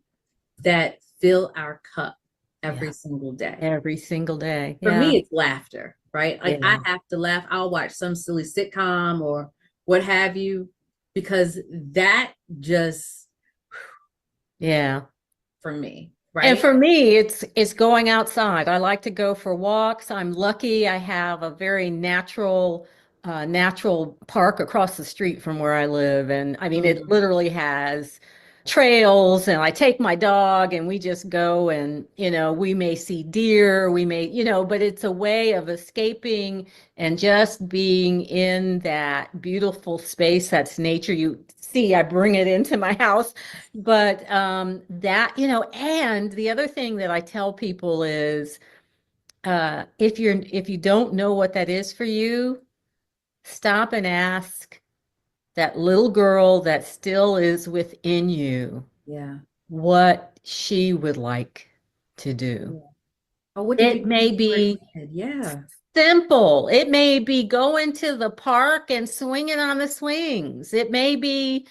that fill our cup every single day? Every single day. For Yeah. me, it's laughter, right? Like Yeah. I have to laugh. I'll watch some silly sitcom or what have you, because that just Yeah. for me, And right? for me, it's going outside. I like to go for walks. I'm lucky I have a very natural park across the street from where I live. And I mean, it literally has trails, and I take my dog and we just go, and we may see deer, we may, but it's a way of escaping and just being in that beautiful space that's nature. You see, I bring it into my house. But that, and the other thing that I tell people is, if you don't know what that is for you, stop and ask that little girl that still is within you Yeah. what she would like to do. Oh, what did you It may do when you were a be kid? Yeah. simple. It may be going to the park and swinging on the swings. It may be,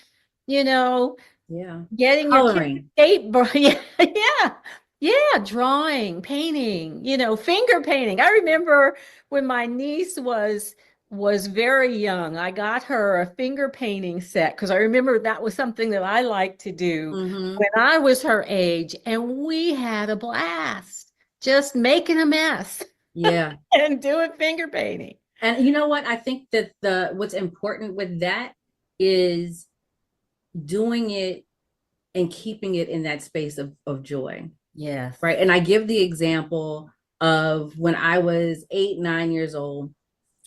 you know, Yeah. getting your kid Coloring. skateboard. Yeah, drawing, painting, finger painting. I remember when my niece was very young, I got her a finger painting set because I remember that was something that I liked to do when I was her age, and we had a blast just making a mess Yeah. and doing finger painting. And you know what? I think that what's important with that is doing it and keeping it in that space of joy. Yes. Right. And I give the example of when I was 8, 9 years old,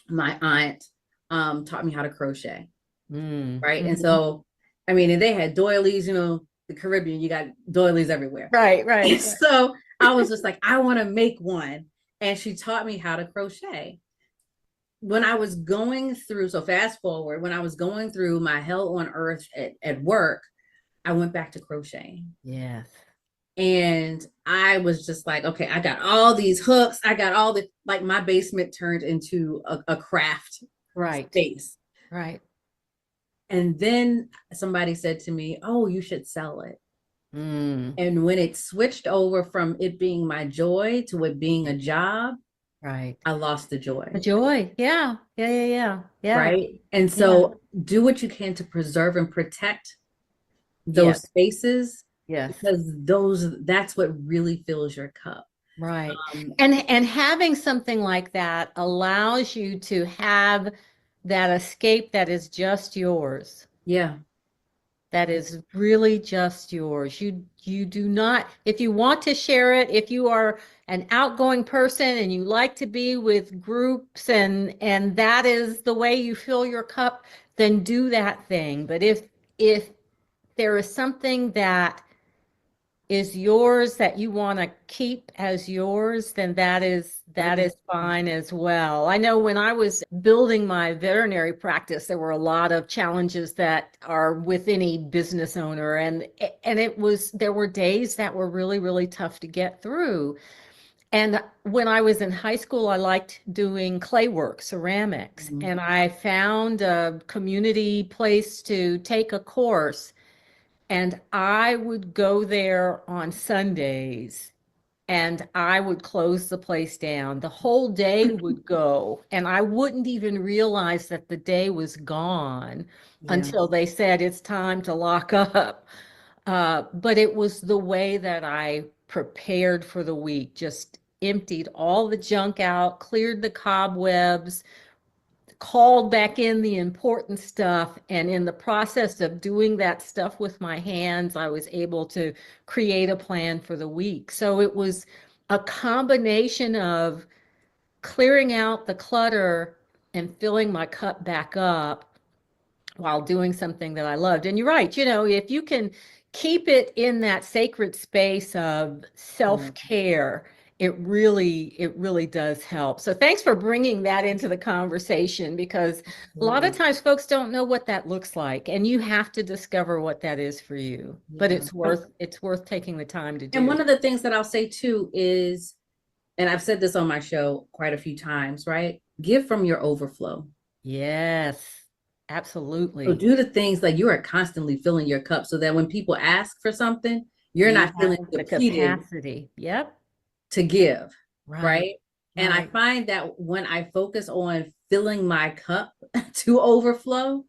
my aunt taught me how to crochet. Right. And so, I mean, and they had doilies, the Caribbean, you got doilies everywhere. Right. So I was just like, I want to make one. And she taught me how to crochet. When I was going through, so fast forward, when I was going through my hell on earth at work, I went back to crocheting. Yes. And I was just like, okay, I got all these hooks. I got all the, like my basement turned into a craft Right. space. Right. And then somebody said to me, oh, you should sell it. Mm, And when it switched over from it being my joy to it being a job, right. I lost the The joy. joy. Yeah. Yeah. Yeah. Yeah. Yeah. Right. And Yeah. so do what you can to preserve and protect those Yes. spaces, Yes. because that's what really fills your cup. Right. Um, And having something like that allows you to have that escape that is just yours. yeah. That is really just yours. You do not, if you want to share it, if you are an outgoing person and you like to be with groups and that is the way you fill your cup, then do that thing. But if there is something that is yours that you want to keep as yours, then that is fine as well. I know when I was building my veterinary practice, there were a lot of challenges that are with any business owner, and there were days that were really, really tough to get through. And when I was in high school, I liked doing clay work, ceramics, Mhm. and I found a community place to take a course. And I would go there on Sundays and I would close the place down. The whole day would go, and I wouldn't even realize that the day was gone Yeah. until they said it's time to lock up. But it was the way that I prepared for the week, just emptied all the junk out, cleared the cobwebs, called back in the important stuff. And in the process of doing that stuff with my hands, I was able to create a plan for the week. So it was a combination of clearing out the clutter and filling my cup back up while doing something that I loved. And you're right, if you can keep it in that sacred space of self-care, it really does help. So thanks for bringing that into the conversation, because a lot of times folks don't know what that looks like, and you have to discover what that is for you. But Yeah. it's worth taking the time to And do. one of the things that I'll say too is, and I've said this on my show quite a few times, right? Give from your overflow. Yes, So absolutely. do the things like you are constantly filling your cup so that when people ask for something, you're You not feeling have the depleted capacity. Yep. to give, Right. right? And I Right. find that when I focus on filling my cup to overflow,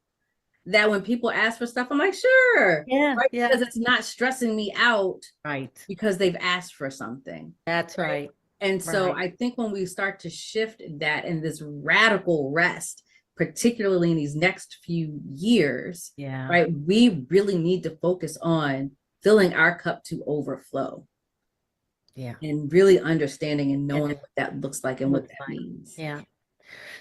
that when people ask for stuff, I'm like, sure, Yeah. right? Yeah. Because it's not stressing me out Right. because they've asked for something. That's Right. right. And so Right. I think when we start to shift that in this radical rest, particularly in these next few years, Yeah. right, we really need to focus on filling our cup to overflow Yeah. and really understanding and And knowing it what that looks like and what looks that like, means. yeah.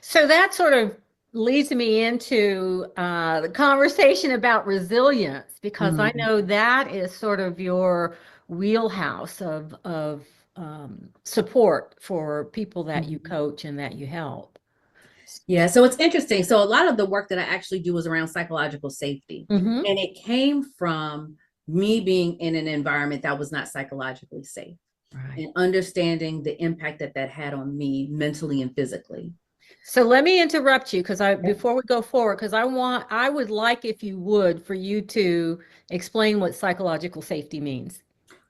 So that sort of leads me into the conversation about resilience, because I Mhm. know that is sort of your wheelhouse of support for people that you coach and that you help. Yeah, so it's interesting. So a lot of the work that I actually do is around psychological safety. Mm-hmm. And it came from me being in an environment that was not psychologically safe Right. and understanding the impact that that had on me mentally and physically. So let me interrupt you before we go forward, because I would like, if you would, for you to explain what psychological safety means.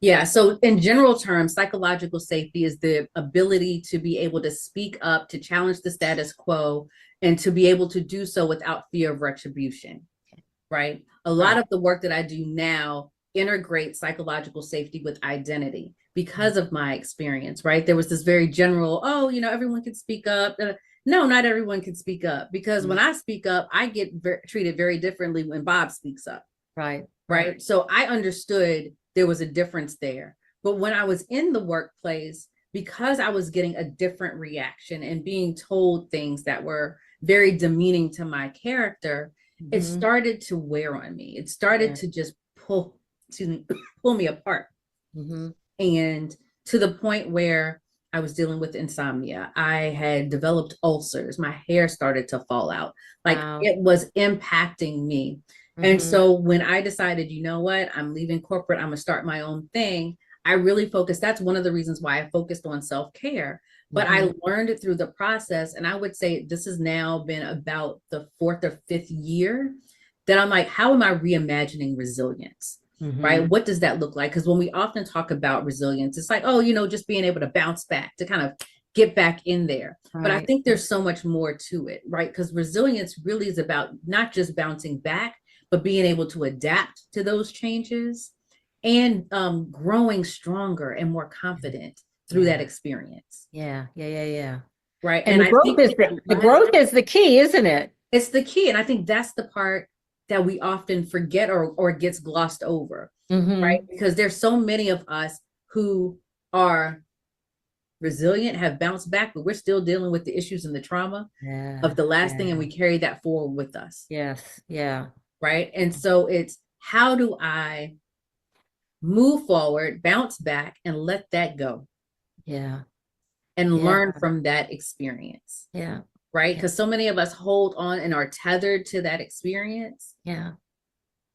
Yeah, so in general terms, psychological safety is the ability to be able to speak up, to challenge the status quo, and to be able to do so without fear of retribution, right? A lot Right. of the work that I do now integrates psychological safety with identity because of my experience, right? There was this very general, oh, everyone can speak up. No, not everyone can speak up, because when I speak up, I get treated very differently when Bob speaks up. Right. Right. So I understood there was a difference there. But when I was in the workplace, because I was getting a different reaction and being told things that were very demeaning to my character, it Mhm. started to wear on me. It started Yeah. to just pull me apart. Mhm. And to the point where I was dealing with insomnia. I had developed ulcers. My hair started to fall out. Like Wow. it was impacting me. And Mhm. so when I decided, you know what, I'm leaving corporate, I'm going to start my own thing, I really focused. That's one of the reasons why I focused on self-care. But I learned it through the process. And I would say this has now been about the 4th or 5th year that I'm like, how am I reimagining resilience? Right? What does that look like? Because when we often talk about resilience, it's like, oh, just being able to bounce back, to kind of get back in there. But I Right. think there's so much more to it, right? Because resilience really is about not just bouncing back, but being able to adapt to those changes and growing stronger and more confident through that experience. Yeah. Yeah. Right. And I think the growth is the key, isn't it? it's the key. And I think that's the part that we often forget or gets glossed over, right? Because there's so many of us who are resilient, have bounced back, but we're still dealing with the issues and the trauma of the last thing, and we carry that forward with us. Yes. Yeah. Right. And so it's, how do I move forward, bounce back, and let that go Yeah. and learn from that experience? Yeah. Right. Because so many of us hold on and are tethered to that experience. Yeah.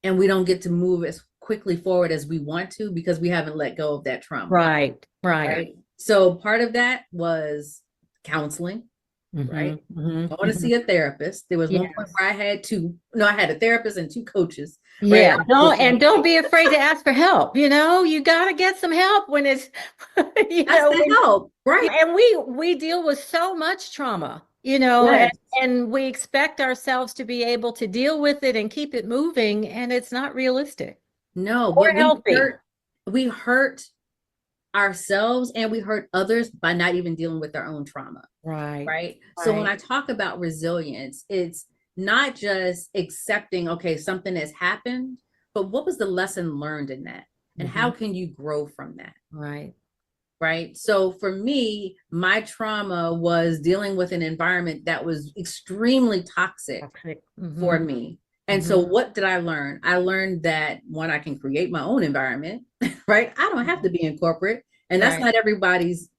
And we don't get to move as quickly forward as we want to because we haven't let go of that trauma. Right. Right. So part of that was counseling, right? I want to see a therapist. There was one point where I had a therapist and 2 coaches. Yeah. Right? Don't be afraid to ask for help. You got to get some help when it's, That's the help, right? And we deal with so much trauma, and we expect ourselves to be able to deal with it and keep it moving, and it's not realistic. No, Or healthy. We hurt ourselves and we hurt others by not even dealing with our own trauma. Right. So when I talk about resilience, it's not just accepting, okay, something has happened, but what was the lesson learned in that? And how can you grow from that? Right. So for me, my trauma was dealing with an environment that was extremely toxic for me. And so what did I learn? I learned that, one, I can create my own environment, right? I don't have to be in corporate, and that's not everybody's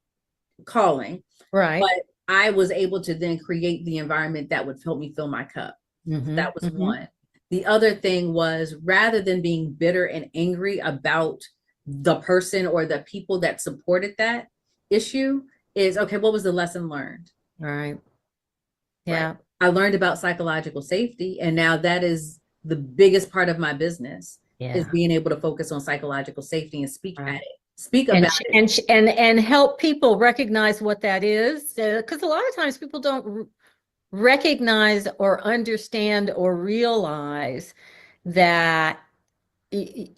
calling. Right. But I was able to then create the environment that would help me fill my cup. That was one. The other thing was, rather than being bitter and angry about the person or the people that supported that issue, is, okay, what was the lesson learned? Right. Yeah. Right? I learned about psychological safety, and now that is the biggest part of my business, is being able to focus on psychological safety and speak at it. Speak about it. And help people recognize what that is. Because a lot of times people don't recognize or understand or realize that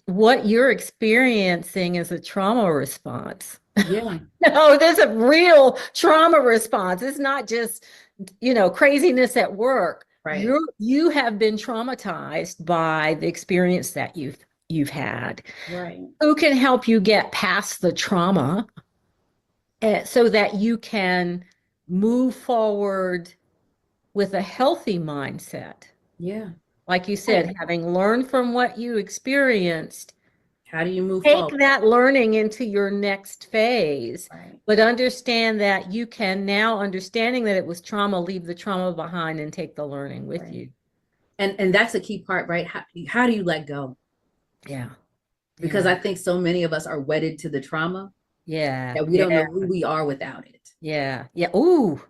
what you're experiencing is a trauma response. Yeah. No, there's a real trauma response. It's not just, craziness at work. Right. You have been traumatized by the experience that you've had. Right. Who can help you get past the trauma so that you can move forward with a healthy mindset? Yeah. Like you said, having learned from what you experienced, how do you move take forward? that learning into your next phase, but understand that you can now, understanding that it was trauma, leave the trauma behind and take the learning with you. And that's a key part, right? How do you let go? Yeah. Because I think so many of us are wedded to the trauma. Yeah. That we don't know who we are without it. Yeah. Yeah. Ooh.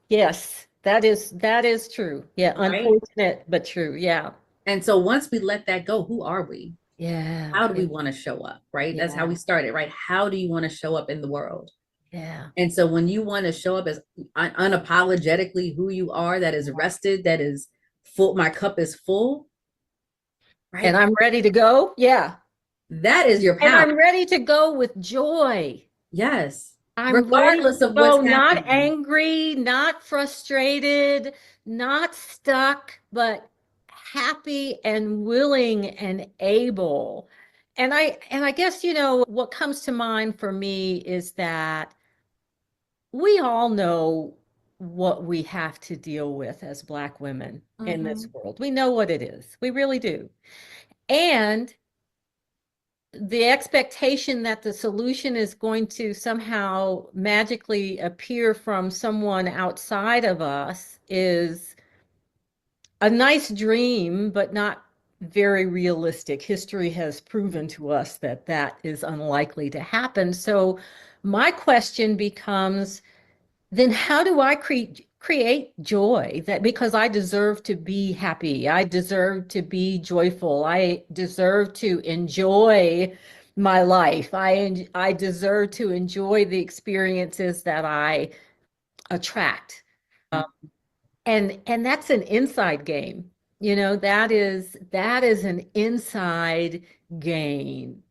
Yes. That is true. Yeah. Unfortunate, but true. Yeah. And so once we let that go, who are we? Yeah. How do we want to show up? Right. That's how we started, right? How do you want to show up in the world? Yeah. And so when you want to show up as unapologetically who you are, that is rested, that is full, my cup is full. Right. And I'm ready to go. Yeah. That is your power. And I'm ready to go with joy. Yes. I'm regardless of what's happening. Not angry, not frustrated, not stuck, but happy and willing and able. And I guess, what comes to mind for me is that we all know what we have to deal with as Black women in this world. We know what it is. We really do. And the expectation that the solution is going to somehow magically appear from someone outside of us is a nice dream, but not very realistic. History has proven to us that that is unlikely to happen. So my question becomes, then how do I create joy, that because I deserve to be happy, I deserve to be joyful, I deserve to enjoy my life, I deserve to enjoy the experiences that I attract. And that's an inside game. That is an inside game.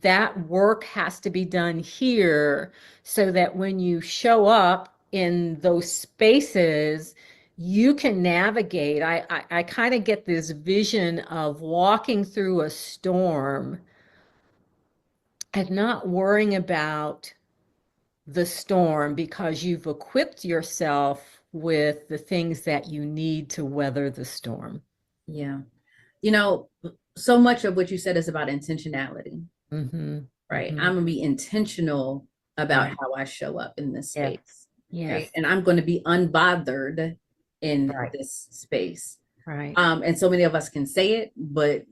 That work has to be done here so that when you show up in those spaces, you can navigate. I kind of get this vision of walking through a storm and not worrying about the storm because you've equipped yourself with the things that you need to weather the storm. Yeah. You know, so much of what you said is about intentionality, Mm-hmm. right? Mm-hmm. I'm going to be intentional about Right. how I show up in this Yes. space. Yes. Right? And I'm going to be unbothered in Right. this space. Right. And so many of us can say it, but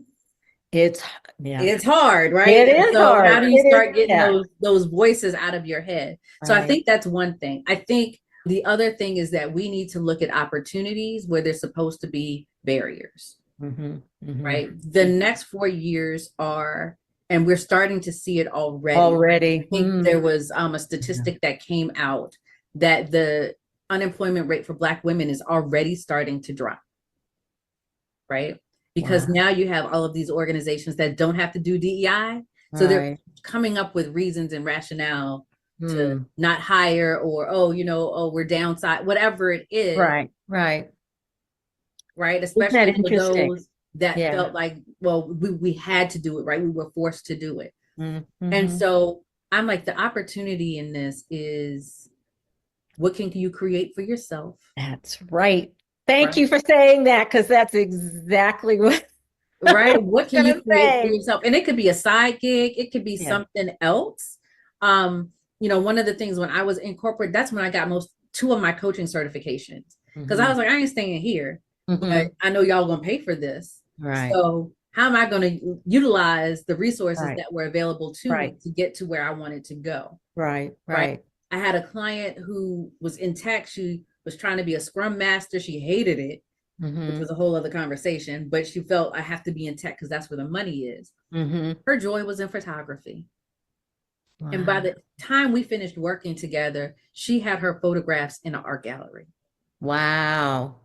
It's hard, right? It And is so hard. how do you It is, start getting yeah. those voices out of your head? So I Right. think that's one thing. I think the other thing is that we need to look at opportunities where there's supposed to be barriers. Mm-hmm. Mm-hmm. Right? The next 4 years are, and we're starting to see it already. Already. I think there was a statistic that came out that the unemployment rate for Black women is already starting to drop. Right? Because Wow. now you have all of these organizations that don't have to do DEI. So they're Right. coming up with reasons and rationale to Hmm. not hire, or, we're downside, whatever it is. Right. Right. Right? Isn't that Especially for interesting? those that Yeah. felt like, well, we had to do it, right? We were forced to do it. Mm-hmm. And so I'm like, the opportunity in this is, what can you create for yourself? That's right. Thank Right. you for saying that, because that's exactly what Right? What can you gonna create for say. yourself? And it could be a side gig, it could be Yeah. something else. One of the things when I was in corporate, that's when I got two of my coaching certifications. Because I was like, I ain't staying here, but I know y'all gonna pay for this. Right. So how am I gonna utilize the resources Right. that were available to me Right. to get to where I wanted to go? Right. Right. Right. I had a client who was in tech. She was trying to be a scrum master. She hated it, which Mm-hmm. was a whole other conversation, but she felt, I have to be in tech because that's where the money is. Mm-hmm. Her joy was in photography. And by Wow. the time we finished working together, she had her photographs in an art gallery. Wow.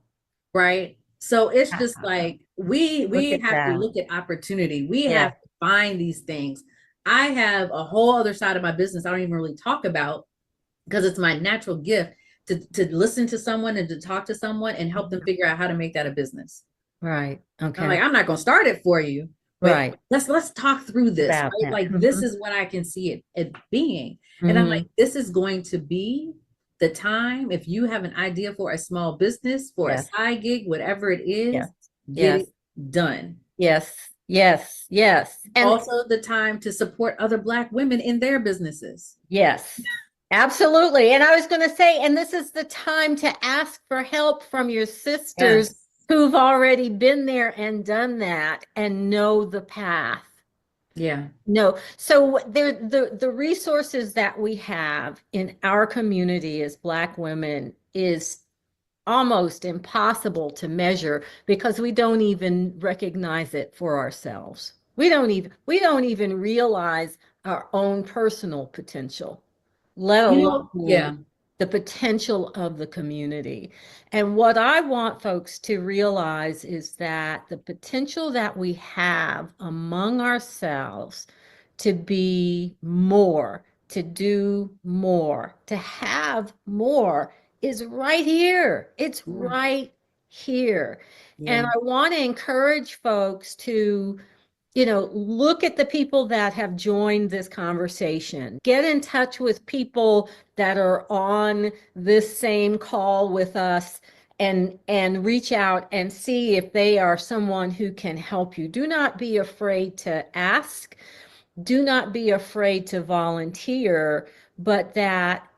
Right. So it's just like, we Look at have to that. look at opportunity. We Yeah. have to find these things. I have a whole other side of my business I don't even really talk about, because it's my natural gift to listen to someone and to talk to someone and help them figure out how to make that a business. Right. Okay. I'm like, I'm not going to start it for you, but Right. let's talk through this. About Right? that. Like, this is what I can see it being. And I'm like, this is going to be the time. If you have an idea for a small business, for Yes. a side gig, whatever it is, Yes. get Yes. it done. Yes. Yes. Yes. And Also the time to support other Black women in their businesses. yes, absolutely. And I was going to say, and this is the time to ask for help from your sisters Yes. who've already been there and done that and know the path. Yeah. No. So the resources that we have in our community as Black women is almost impossible to measure because we don't even recognize it for ourselves. We don't even realize our own personal potential, let alone Yeah. the potential of the community. And what I want folks to realize is that the potential that we have among ourselves to be more, to do more, to have more is right here. It's right here. And I want to encourage folks to look at the people that have joined this conversation. Get in touch with people that are on this same call with us and reach out and see if they are someone who can help you. Do not be afraid to ask. Do not be afraid to volunteer, but that,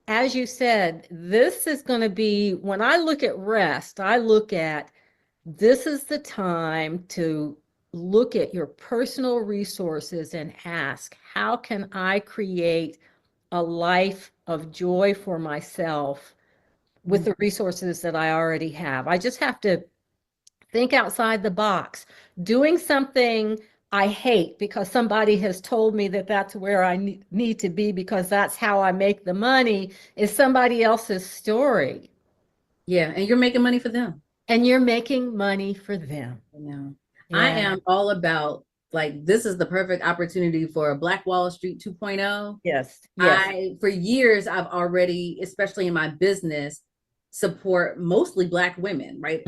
as you said, this is going to be, when I look at rest, I look at this is the time to look at your personal resources and ask, how can I create a life of joy for myself with the resources that I already have. I just have to think outside the box. Doing something I hate because somebody has told me that that's where I need to be because that's how I make the money is somebody else's story. Yeah, and you're making money for them. And you're making money for them. You know, I Yeah. am all about like this is the perfect opportunity for a Black Wall Street 2.0. Yes. Yes. For years, I've already, especially in my business, support mostly Black women, right?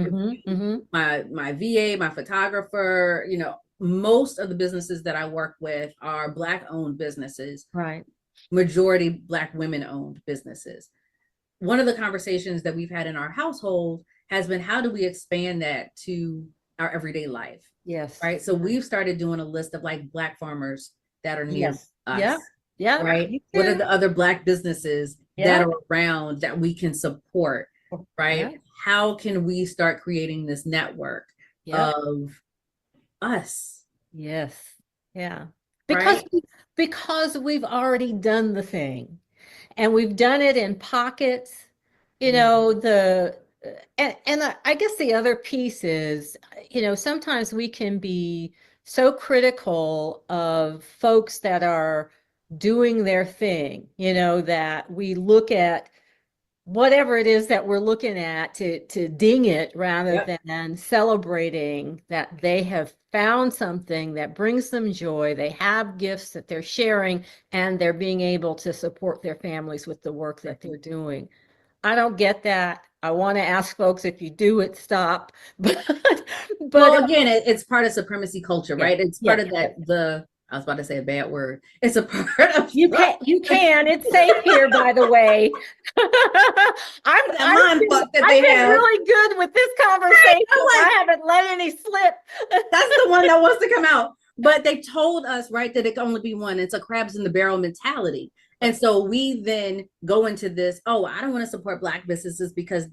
My VA, my photographer, you know, most of the businesses that I work with are Black owned businesses, Right. majority Black women owned businesses. One of the conversations that we've had in our household has been how do we expand that to our everyday life? Yes. Right. So we've started doing a list of like Black farmers that are near Yes. us. Yeah. Yeah. Right. What are the other Black businesses that are around that we can support? Right. Yeah. How can we start creating this network of us? Yes. Yeah. Right? Because we've already done the thing and we've done it in pockets, you know, and I guess the other piece is, you know, sometimes we can be so critical of folks that are doing their thing, you know, that we look at whatever it is that we're looking at to ding it rather than celebrating that they have found something that brings them joy. They have gifts that they're sharing and they're being able to support their families with the work that they're doing. I don't get that. I want to ask folks if you do it, stop. But well, again, it's part of supremacy culture, right? It's part of yeah. that I was about to say a bad word. It's a part of you can. It's safe here, by the way. I've been really good with this conversation. Right? I haven't let any slip. That's the one that wants to come out. But they told us, right, that it can only be one. It's a crabs in the barrel mentality. And so we then go into this, oh, I don't want to support Black businesses because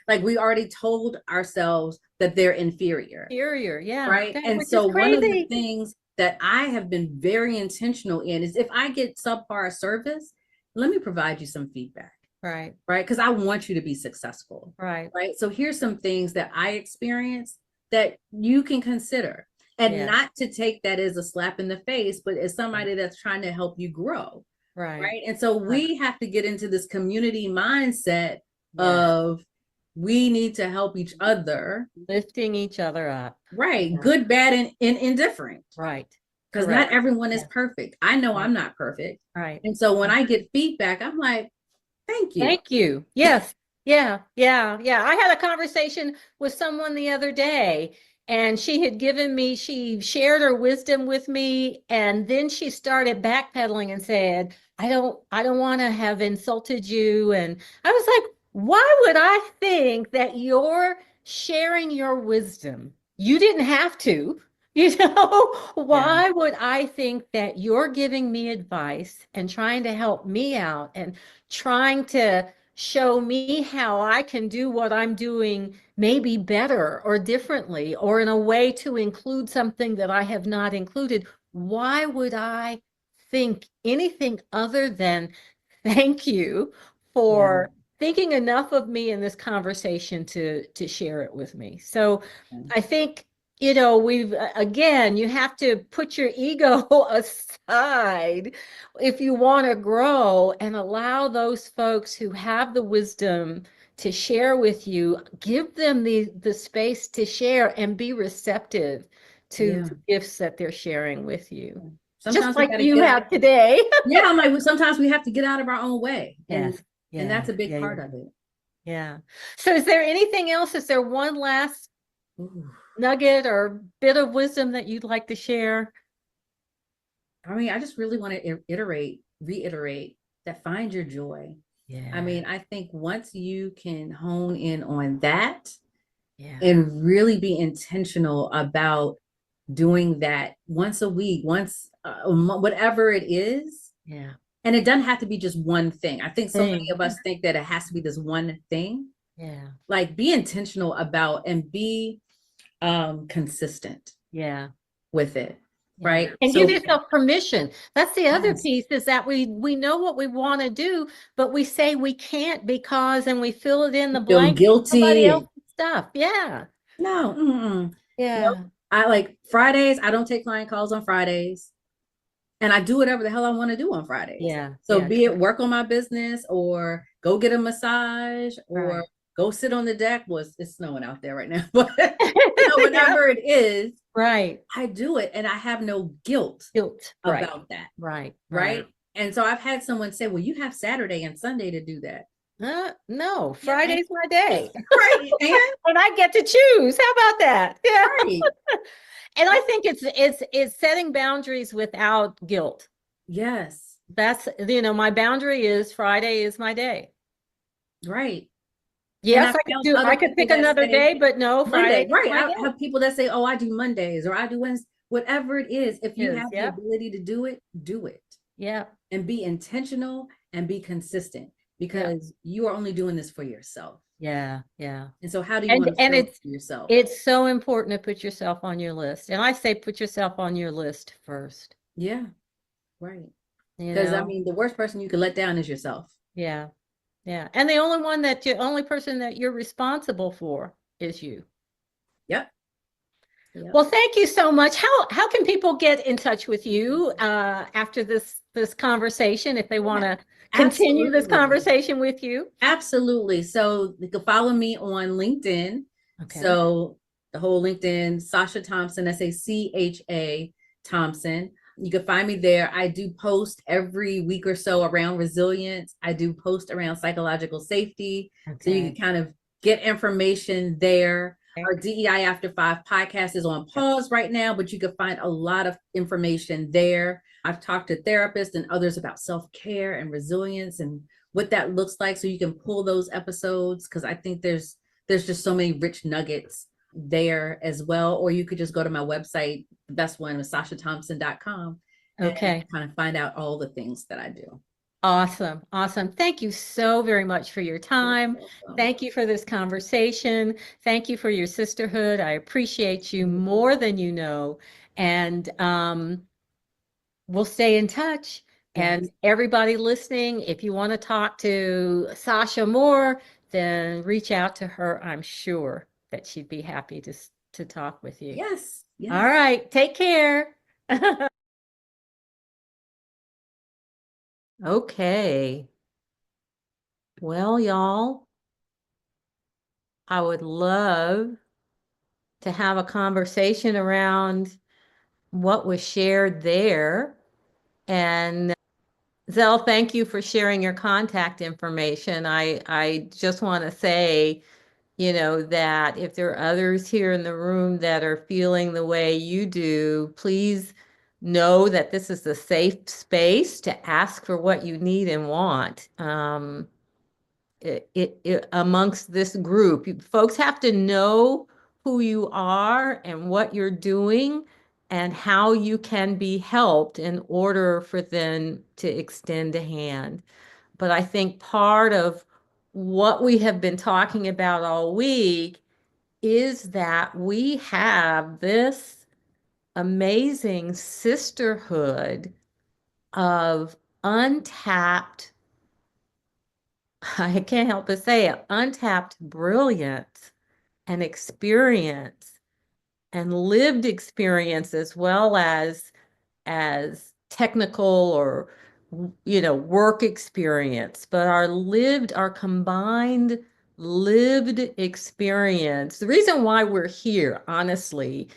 like we already told ourselves that they're inferior. Inferior, yeah. Right. And so one of the things that I have been very intentional in is if I get subpar service, let me provide you some feedback. Right. Right. Because I want you to be successful. Right. Right. So here's some things that I experienced that you can consider and not to take that as a slap in the face, but as somebody that's trying to help you grow. Right. And so we have to get into this community mindset of we need to help each other. Lifting each other up. Right. Good, bad, and indifferent. Right. Because not everyone is perfect. I know I'm not perfect. Right. And so when I get feedback, I'm like, thank you. Thank you. Yes. Yeah. I had a conversation with someone the other day and she shared her wisdom with me. And then she started backpedaling and said, I don't want to have insulted you. And I was like, why would I think that you're sharing your wisdom? You didn't have to. You know, why would I think that you're giving me advice and trying to help me out and trying to show me how I can do what I'm doing maybe better or differently or in a way to include something that I have not included? Why would I think anything other than thank you for thinking enough of me in this conversation to share it with me? So I think, you know, again, you have to put your ego aside if you want to grow and allow those folks who have the wisdom to share with you, give them the space to share and be receptive to the gifts that they're sharing with you. Sometimes just like you have today. I'm like, sometimes we have to get out of our own way. Yes. And that's a big part of it. Yeah. So is there anything else? Is there one last nugget or bit of wisdom that you'd like to share? I mean, I just really want to reiterate that find your joy. Yeah. I mean, I think once you can hone in on that and really be intentional about doing that once a week, whatever it is. Yeah. And it doesn't have to be just one thing. I think so many of us think that it has to be this one thing. Yeah. Like be intentional about and be consistent. Yeah. With it. right? And So give yourself permission. That's the other yes, piece, is that we know what we want to do, but we say we can't because, and we fill it in the feel blank with somebody guilty. else's stuff. Yeah. No, nope. Yeah. I like Fridays. I don't take client calls on Fridays. And I do whatever the hell I want to do on Fridays. Yeah. So Yeah. be it work on my business or go get a massage or Right. go sit on the deck. Well, it's snowing out there right now, but Yeah. whatever it is, Right. I do it and I have no guilt Guilt. Right. about that. Right. Right. And so I've had someone say, well, you have Saturday and Sunday to do that. No, Yeah, Friday's my day. Right. And I get to choose. How about that? Yeah. Right. And I think it's setting boundaries without guilt. Yes. That's, my boundary is Friday is my day. Right. Yes, I could pick another day, but no, Friday Monday, is right. my I day. have people that say, oh, I do Mondays or I do Wednesdays, whatever it is. If you have the Yep. ability to do it, do it. Yeah. And be intentional and be consistent because you are only doing this for yourself. Yeah. Yeah. And so how do you want to show up for yourself? It's so important to put yourself on your list. And I say put yourself on your list first. Yeah. Right. You Because I know? mean, the worst person you could let down is yourself. Yeah. Yeah. And the only person that you're responsible for is you. Yep. Well, thank you so much. How can people get in touch with you after this conversation if they want to continue this Absolutely. conversation with you? Absolutely. So you can follow me on LinkedIn. Okay. So the whole LinkedIn, Sasha Thompson, SACHA Thompson. You can find me there. I do post every week or so around resilience. I do post around psychological safety. So you can kind of get information there. Our DEI After 5 podcast is on pause right now, but you can find a lot of information there. I've talked to therapists and others about self-care and resilience and what that looks like. So you can pull those episodes because I think there's just so many rich nuggets there as well. Or you could just go to my website. The best one is sashathompson.com. Okay. And kind of find out all the things that I do. Awesome. Awesome. Thank you so very much for your time. Thank you for this conversation. Thank you for your sisterhood. I appreciate you more than you know. And we'll stay in touch. And everybody listening, if you want to talk to Sasha more, then reach out to her. I'm sure that she'd be happy to talk with you. Yes. All right. Take care. Okay. Well, y'all, I would love to have a conversation around what was shared there. And Zell, thank you for sharing your contact information. I just want to say, that if there are others here in the room that are feeling the way you do, please know that this is a safe space to ask for what you need and want. Amongst this group, folks have to know who you are and what you're doing and how you can be helped in order for them to extend a hand. But I think part of what we have been talking about all week is that we have this amazing sisterhood of untapped, I can't help but say it, untapped brilliance and experience and lived experience as well as technical or work experience, but our combined lived experience. The reason why we're here, honestly,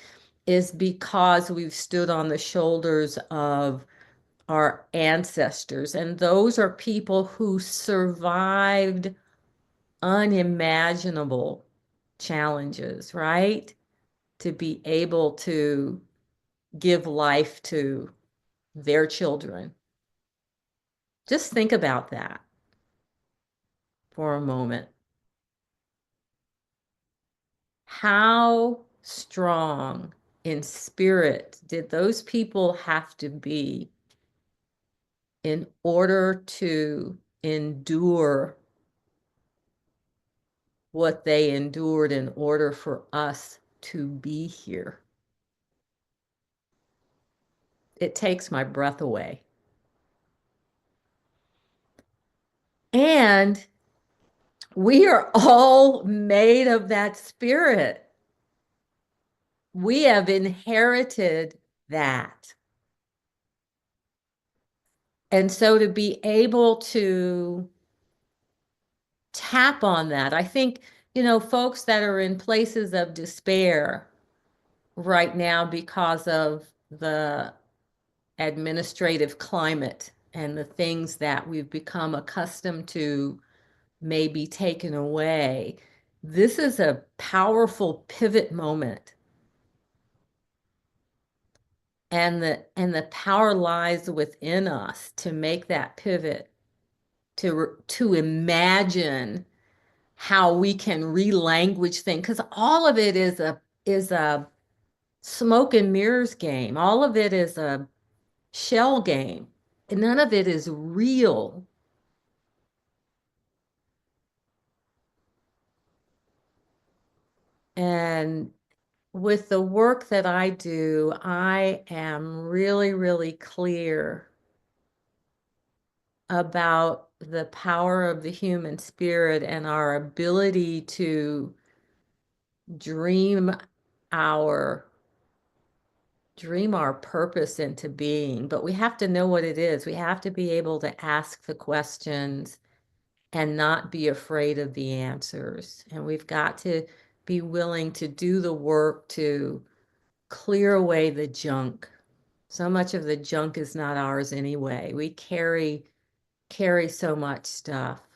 is because we've stood on the shoulders of our ancestors, and those are people who survived unimaginable challenges, right? To be able to give life to their children. Just think about that for a moment. How strong in spirit did those people have to be in order to endure what they endured in order for us to be here? it takes my breath away. And we are all made of that spirit. We have inherited that. And so to be able to tap on that, I think, folks that are in places of despair right now because of the administrative climate and the things that we've become accustomed to may be taken away. This is a powerful pivot moment. And the power lies within us to make that pivot, to imagine how we can relanguage things, because all of it is a smoke and mirrors game. All of it is a shell game. And none of it is real. And with the work that I do, I am really, really clear about the power of the human spirit and our ability to dream our purpose into being. But we have to know what it is. We have to be able to ask the questions and not be afraid of the answers. And we've got to be willing to do the work to clear away the junk. So much of the junk is not ours anyway. We carry so much stuff.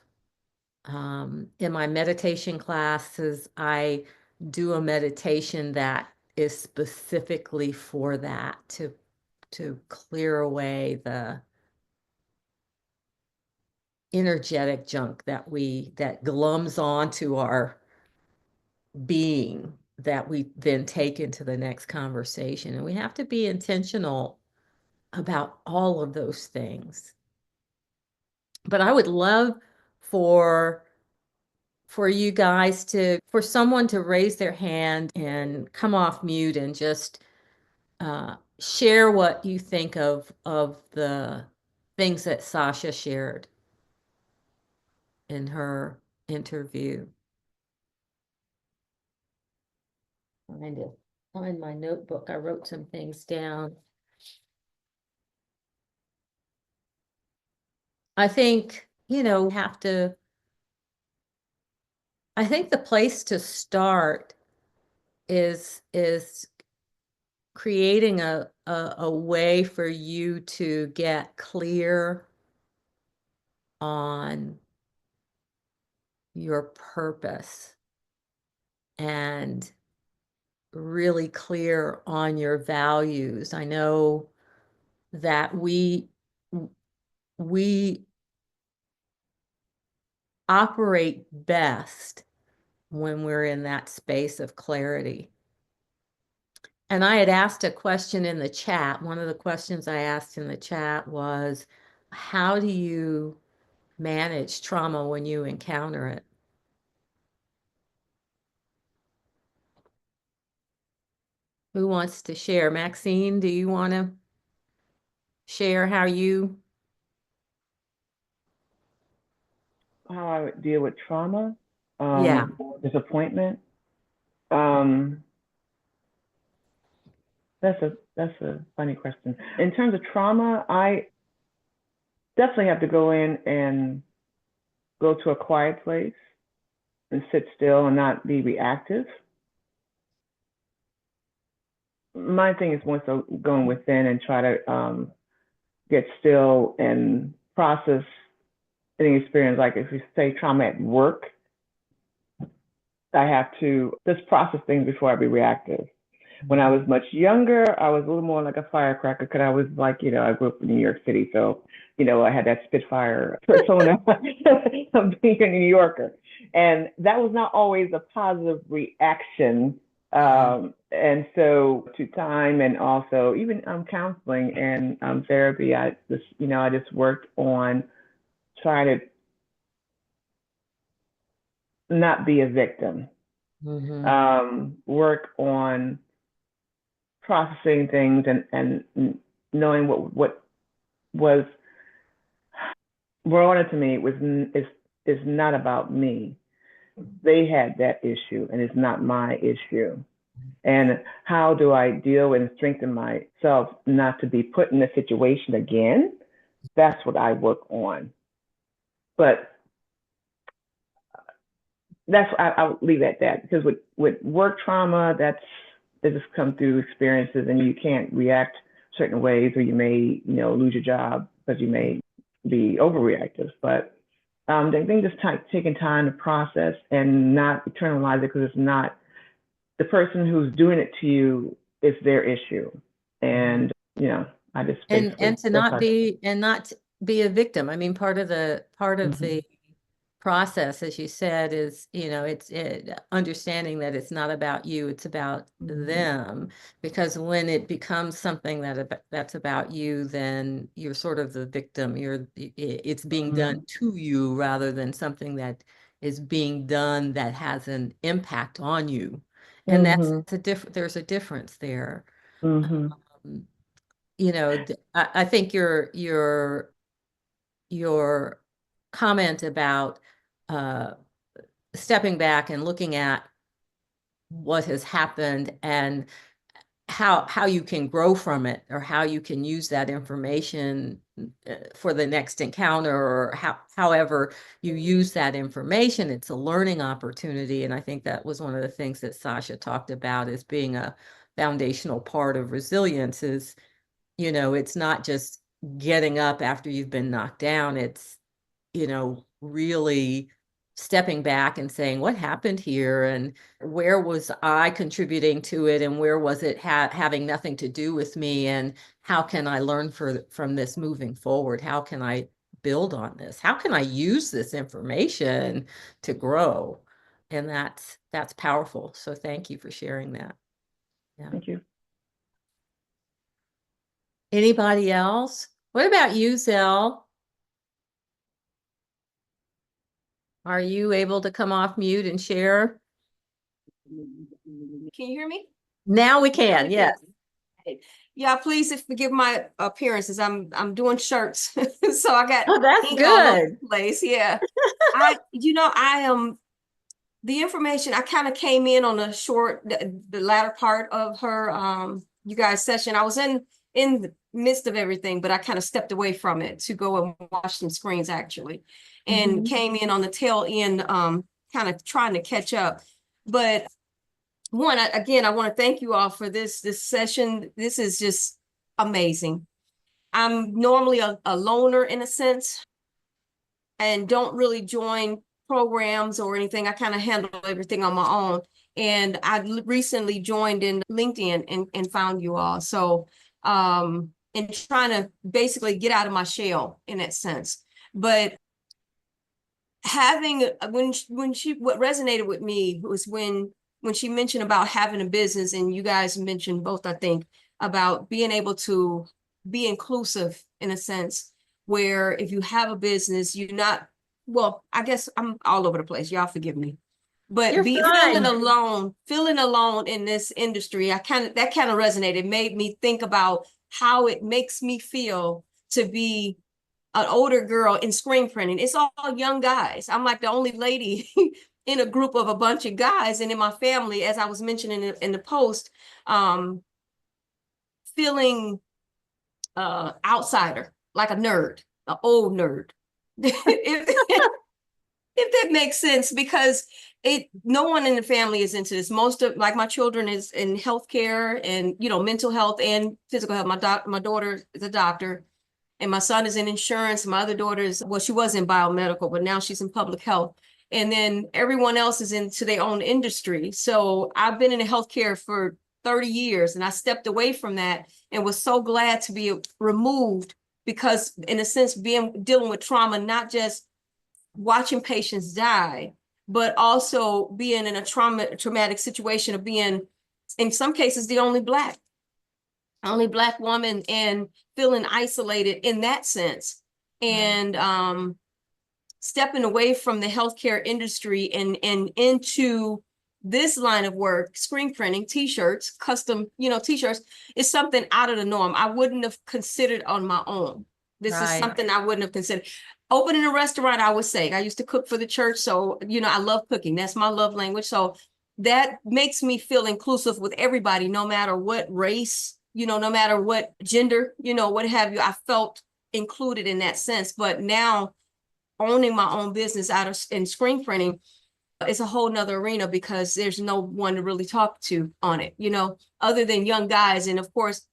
In my meditation classes, I do a meditation that is specifically for that, to clear away the energetic junk that glums onto our being, that we then take into the next conversation. And we have to be intentional about all of those things. But I would love for you guys for someone to raise their hand and come off mute and just share what you think of the things that Sasha shared in her interview. Find my notebook. I wrote some things down. I think, I think the place to start is creating a way for you to get clear on your purpose and really clear on your values. I know that we operate best when we're in that space of clarity. And I had asked a question in the chat. One of the questions I asked in the chat was, how do you manage trauma when you encounter it? Who wants to share? Maxine, do you want to share how I would deal with trauma, Yeah. disappointment. That's a funny question. In terms of trauma, I definitely have to go in and go to a quiet place and sit still and not be reactive. My thing is more so going within and try to get still and process any experience. Like if you say trauma at work, I have to just process things before I be reactive. When I was much younger, I was a little more like a firecracker because I was like, I grew up in New York City. So, I had that Spitfire persona of being a New Yorker. And that was not always a positive reaction. And so to time and also even counseling and therapy, I just worked on trying to not be a victim. Work on processing things and knowing what was brought into me is not about me. They had that issue, and it's not my issue. And how do I deal and strengthen myself not to be put in a situation again? That's what I work on. But I'll leave it at that, because with work trauma, it just comes through experiences, and you can't react certain ways, or you may lose your job because you may be overreactive. But I think just taking time to process and not internalize it, because it's not the person who's doing it to you, is their issue. And I just and to not be a victim. I mean, part of the process, as you said, is it's understanding that it's not about you, it's about them. Because when it becomes something that's about you, then you're sort of the victim. It's being done to you rather than something that is being done that has an impact on you. And there's a difference there. I think your comment about stepping back and looking at what has happened and how you can grow from it, or how you can use that information for the next encounter, or however you use that information. It's a learning opportunity. And I think that was one of the things that Sasha talked about as being a foundational part of resilience is, it's not just getting up after you've been knocked down. It's, really stepping back and saying, what happened here, and where was I contributing to it, and where was it having nothing to do with me, and how can I learn from this moving forward? How can I build on this? How can I use this information to grow? And that's powerful. So thank you for sharing that. Yeah. Thank you. Anybody else? What about you, Zell? Are you able to come off mute and share? Can you hear me? Now we can, yes. Yeah, please forgive my appearances. I'm doing shirts, so I got that's ink all over good. the place. Yeah, I am the information. I kind of came in on the latter part of her you guys session. I was in the midst of everything, but I kind of stepped away from it to go and watch some screens actually, and came in on the tail end, kind of trying to catch up. But one, I want to thank you all for this session. This is just amazing. I'm normally a loner in a sense, and don't really join programs or anything. I kind of handle everything on my own. And I recently joined in LinkedIn and found you all. So, and trying to basically get out of my shell in that sense. But having, what resonated with me was when she mentioned about having a business, and you guys mentioned both, I think, about being able to be inclusive in a sense, where if you have a business, you're not, well, I guess I'm all over the place. Y'all forgive me. But feeling alone in this industry, that kind of resonated, made me think about how it makes me feel to be an older girl in screen printing. It's all young guys. I'm like the only lady in a group of a bunch of guys. And in my family, as I was mentioning in the post, feeling outsider, like a nerd, an old nerd. If that makes sense, because no one in the family is into this. Most of, like, my children is in healthcare and mental health and physical health. My daughter is a doctor, and my son is in insurance. My other daughter is, well, she was in biomedical, but now she's in public health. And then everyone else is into their own industry. So I've been in healthcare for 30 years, and I stepped away from that and was so glad to be removed, because in a sense, dealing with trauma, not just watching patients die, but also being in a traumatic situation of being, in some cases, the only Black woman, and feeling isolated in that sense. And stepping away from the healthcare industry and into this line of work, screen printing, t-shirts, custom, t-shirts, is something out of the norm. I wouldn't have considered on my own. This is Right. something I wouldn't have considered. Opening a restaurant, I would say. I used to cook for the church, so I love cooking. That's my love language. So that makes me feel inclusive with everybody, no matter what race, no matter what gender, what have you. I felt included in that sense. But now owning my own business in screen printing, it's a whole nother arena because there's no one to really talk to on it, other than young guys. And of course,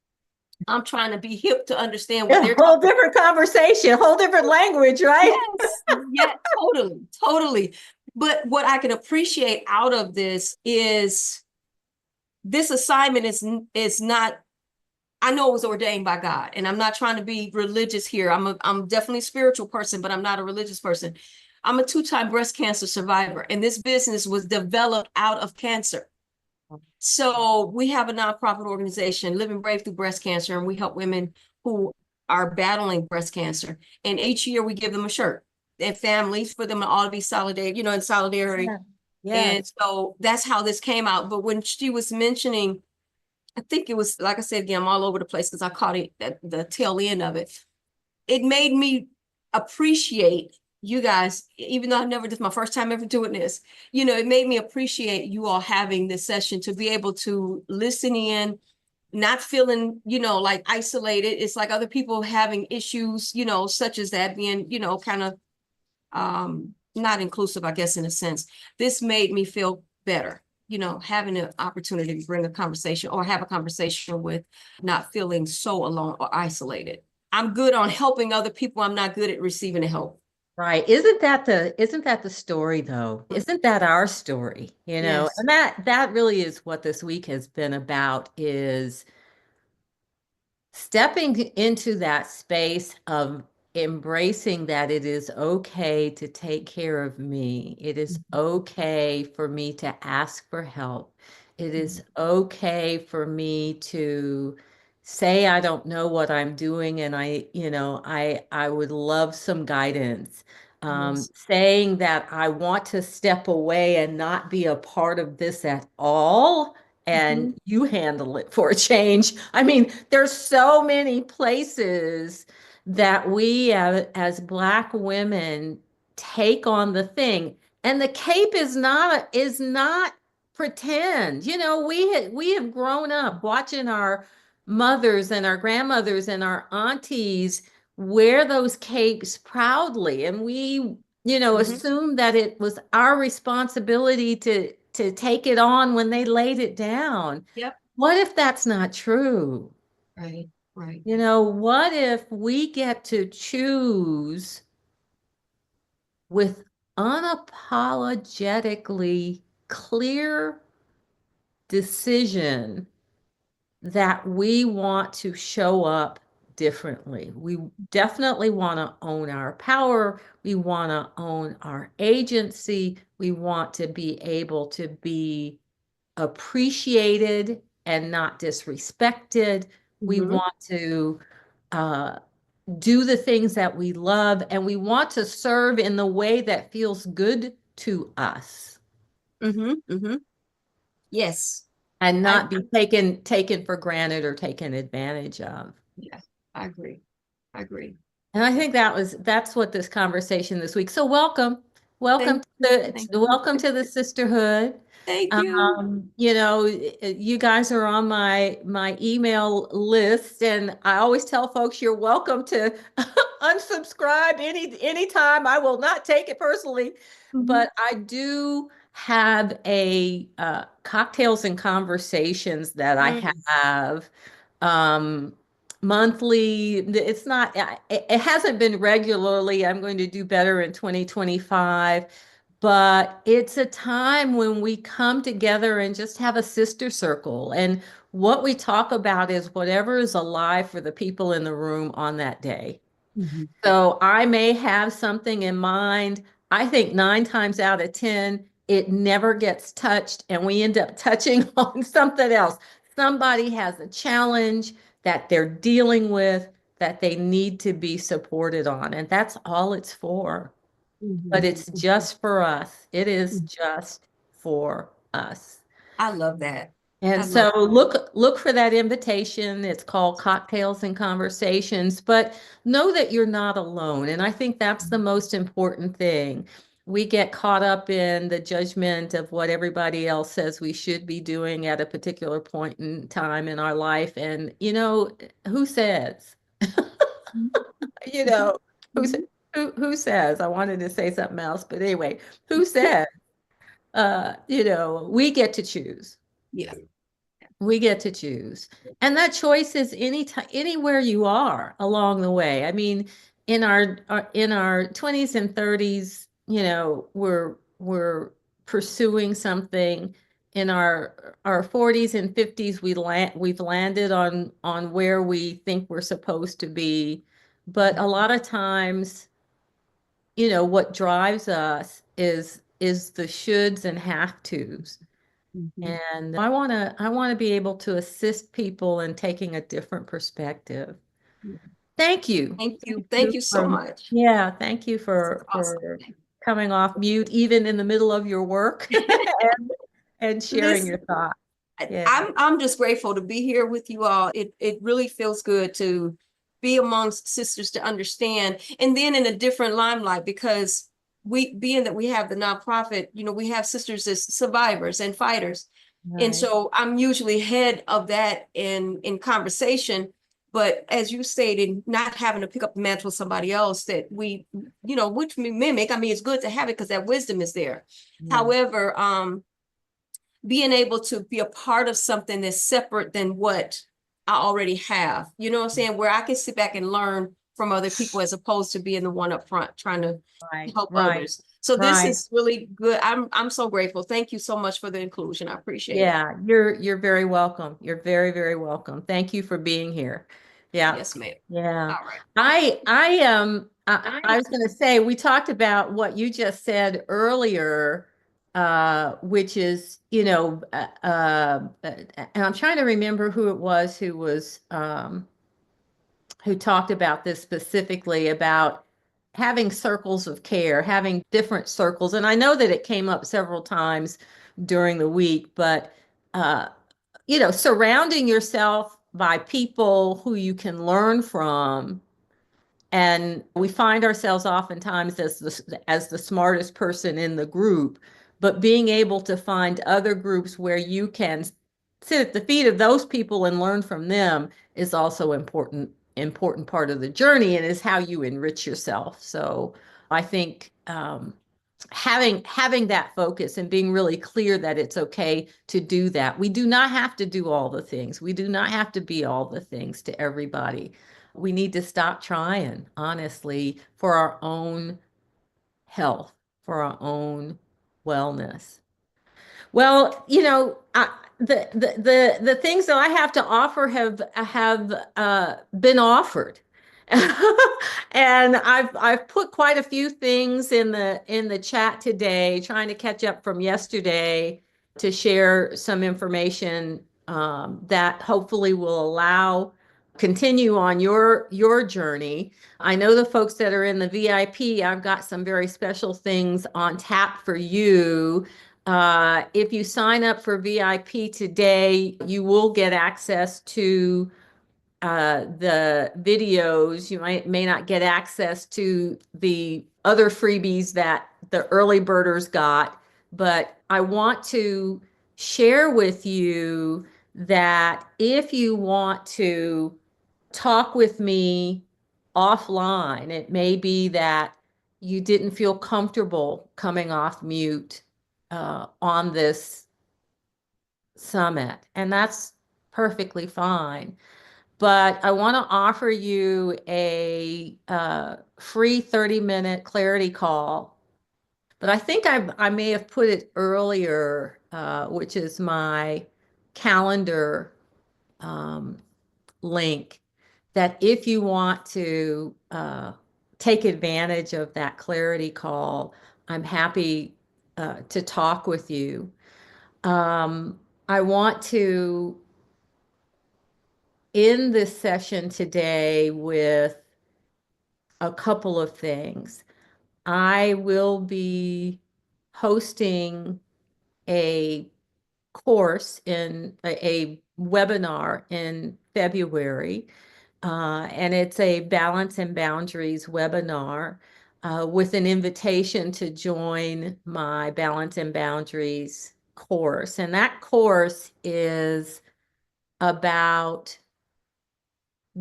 I'm trying to be hip to understand what A they're whole talking. different conversation, whole different language, right? Yes, yeah, totally, totally. But what I can appreciate out of this is this assignment is not, I know it was ordained by God, and I'm not trying to be religious here. I'm definitely a spiritual person, but I'm not a religious person. I'm a 2-time breast cancer survivor, and this business was developed out of cancer. So we have a nonprofit organization, Living Brave Through Breast Cancer, and we help women who are battling breast cancer. And each year we give them a shirt and families for them to all be solidarity, in solidarity. Yeah. And so that's how this came out. But when she was mentioning, I think it was, like I said, again, I'm all over the place because I caught it at the tail end of it. It made me appreciate you guys, even though I never, this is my first time ever doing this, it made me appreciate you all having this session to be able to listen in, not feeling, like isolated. It's like other people having issues, such as that being, kind of not inclusive, I guess, in a sense. This made me feel better, having an opportunity to bring a conversation or have a conversation with not feeling so alone or isolated. I'm good on helping other people. I'm not good at receiving the help. Right. Isn't that the story though? Isn't that our story? Yes. And that really is what this week has been about, is stepping into that space of embracing that it is okay to take care of me. It is okay for me to ask for help. It is okay for me to say I don't know what I'm doing and I would love some guidance. Yes. Saying that I want to step away and not be a part of this at all, and you handle it for a change. I mean, there's so many places that we as Black women take on the thing. And the cape is not pretend. We have grown up watching our mothers and our grandmothers and our aunties wear those capes proudly. And we assume that it was our responsibility to take it on when they laid it down. Yep. What if that's not true? Right. Right. What if we get to choose with unapologetically clear decision that we want to show up differently? We definitely want to own our power. We want to own our agency. We want to be able to be appreciated and not disrespected. We want to do the things that we love, and we want to serve in the way that feels good to us. Yes. And not be taken for granted or taken advantage of. Yeah, I agree. I agree. And I think that's what this conversation this week. So welcome Thank welcome to the sisterhood. Thank you. You guys are on my email list, and I always tell folks you're welcome to unsubscribe anytime. I will not take it personally, but I do have a cocktails and conversations that I have monthly. It hasn't been regularly. I'm going to do better in 2025. But it's a time when we come together and just have a sister circle. And what we talk about is whatever is alive for the people in the room on that day. So I may have something in mind. I think 9 times out of 10, it never gets touched, and we end up touching on something else. Somebody has a challenge that they're dealing with that they need to be supported on, and that's all it's for. But it's just for us. It is just for us. I love that. And I so love look for that invitation. It's called Cocktails and Conversations, but know that you're not alone. And I think that's the most important thing. We get caught up in the judgment of what everybody else says we should be doing at a particular point in time in our life. And, who says? You know, who, sa- who says? I wanted to say something else, but anyway, who says? We get to choose. Yeah. We get to choose. And that choice is anywhere you are along the way. I mean, in our 20s and 30s, we're pursuing something. In our 40s and 50s, we've landed on where we think we're supposed to be. But a lot of times, what drives us is the shoulds and have tos. And I want to be able to assist people in taking a different perspective. Thank you. Thank you. Thank you so much. Yeah, thank you Awesome. for coming off mute even in the middle of your work and sharing your thoughts. Yeah. I'm just grateful to be here with you all. It really feels good to be amongst sisters to understand, and then in a different limelight, because being that we have the nonprofit, we have sisters as survivors and fighters. And Right. so I'm usually head of that in conversation. But as you stated, not having to pick up the mantle of somebody else that which we mimic. I mean, it's good to have it because that wisdom is there. Yeah. However, being able to be a part of something that's separate than what I already have, you know what I'm saying? Where I can sit back and learn from other people as opposed to being the one up front trying to help others. So this is really good. I'm so grateful. Thank you so much for the inclusion. I appreciate it. Yeah, you're very welcome. You're very, very welcome. Thank you for being here. Yeah. Yes, ma'am. Yeah. All right. I was going to say, we talked about what you just said earlier, which is, and I'm trying to remember who it was who talked about this specifically about having circles of care, having different circles. And I know that it came up several times during the week, but surrounding yourself by people who you can learn from. And we find ourselves oftentimes as the smartest person in the group, but being able to find other groups where you can sit at the feet of those people and learn from them is also important part of the journey, and is how you enrich yourself. So I think having that focus and being really clear that it's okay to do that. We do not have to do all the things. We do not have to be all the things to everybody. We need to stop trying, honestly, for our own health, for our own wellness. Well, the things that I have to offer have been offered. And I've put quite a few things in the chat today, trying to catch up from yesterday to share some information that hopefully will allow continue on your journey. I know the folks that are in the VIP, I've got some very special things on tap for you. If you sign up for VIP today, you will get access to the videos. You may not get access to the other freebies that the early birders got, but I want to share with you that if you want to talk with me offline, it may be that you didn't feel comfortable coming off mute on this summit, and that's perfectly fine. But I want to offer you a free 30-minute clarity call. But I think I may have put it earlier, which is my calendar link, that if you want to take advantage of that clarity call, I'm happy to talk with you. I want to end this session today with a couple of things. I will be hosting a course in a webinar in February. And it's a Balance and Boundaries webinar with an invitation to join my Balance and Boundaries course. And that course is about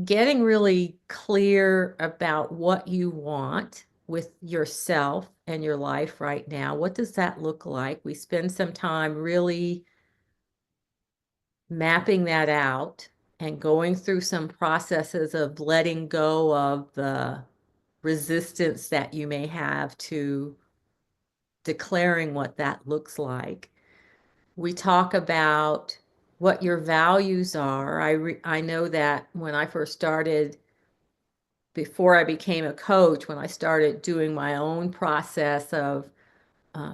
getting really clear about what you want with yourself and your life right now. What does that look like? We spend some time really mapping that out and going through some processes of letting go of the resistance that you may have to declaring what that looks like. We talk about what your values are. I know that when I first started, before I became a coach, when I started doing my own process of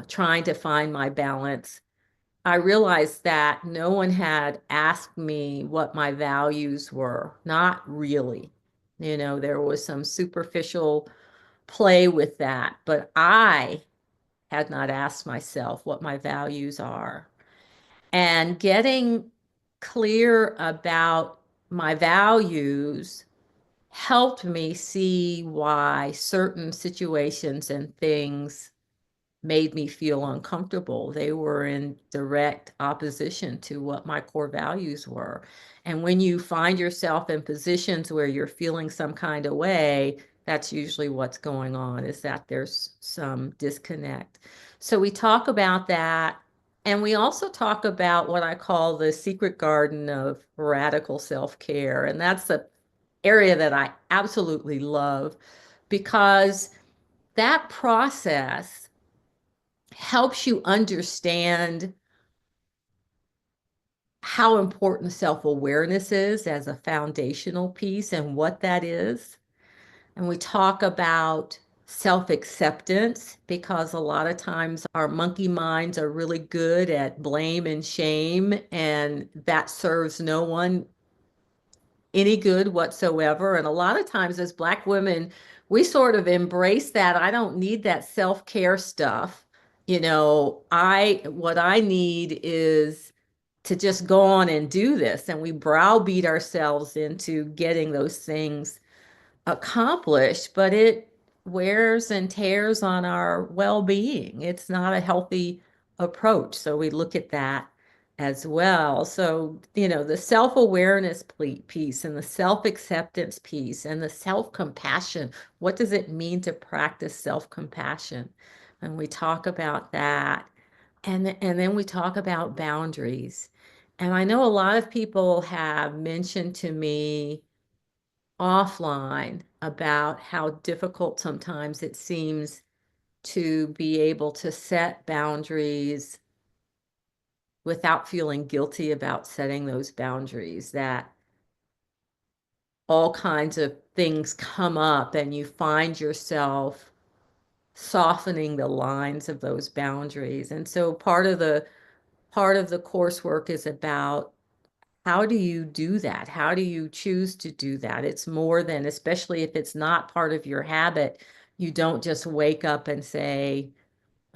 trying to find my balance, I realized that no one had asked me what my values were. Not really. You know, there was some superficial play with that, but I had not asked myself what my values are. And getting clear about my values helped me see why certain situations and things made me feel uncomfortable. They were in direct opposition to what my core values were. And when you find yourself in positions where you're feeling some kind of way, that's usually what's going on, is that there's some disconnect. So we talk about that. And we also talk about what I call the secret garden of radical self-care. And that's the area that I absolutely love, because that process helps you understand how important self-awareness is as a foundational piece and what that is. And we talk about self-acceptance, because a lot of times our monkey minds are really good at blame and shame, and that serves no one any good whatsoever. And a lot of times as Black women, we sort of embrace that. I don't need that self-care stuff. You know, what I need is to just go on and do this. And we browbeat ourselves into getting those things accomplished, but it wears and tears on our well-being. It's not a healthy approach. So we look at that as well. So, you know, the self-awareness piece and the self-acceptance piece and the self-compassion. What does it mean to practice self-compassion? And we talk about that. And then we talk about boundaries. And I know a lot of people have mentioned to me offline about how difficult sometimes it seems to be able to set boundaries without feeling guilty about setting those boundaries, that all kinds of things come up and you find yourself softening the lines of those boundaries. And so part of the coursework is about, how do you do that? How do you choose to do that? It's more than, especially if it's not part of your habit, you don't just wake up and say,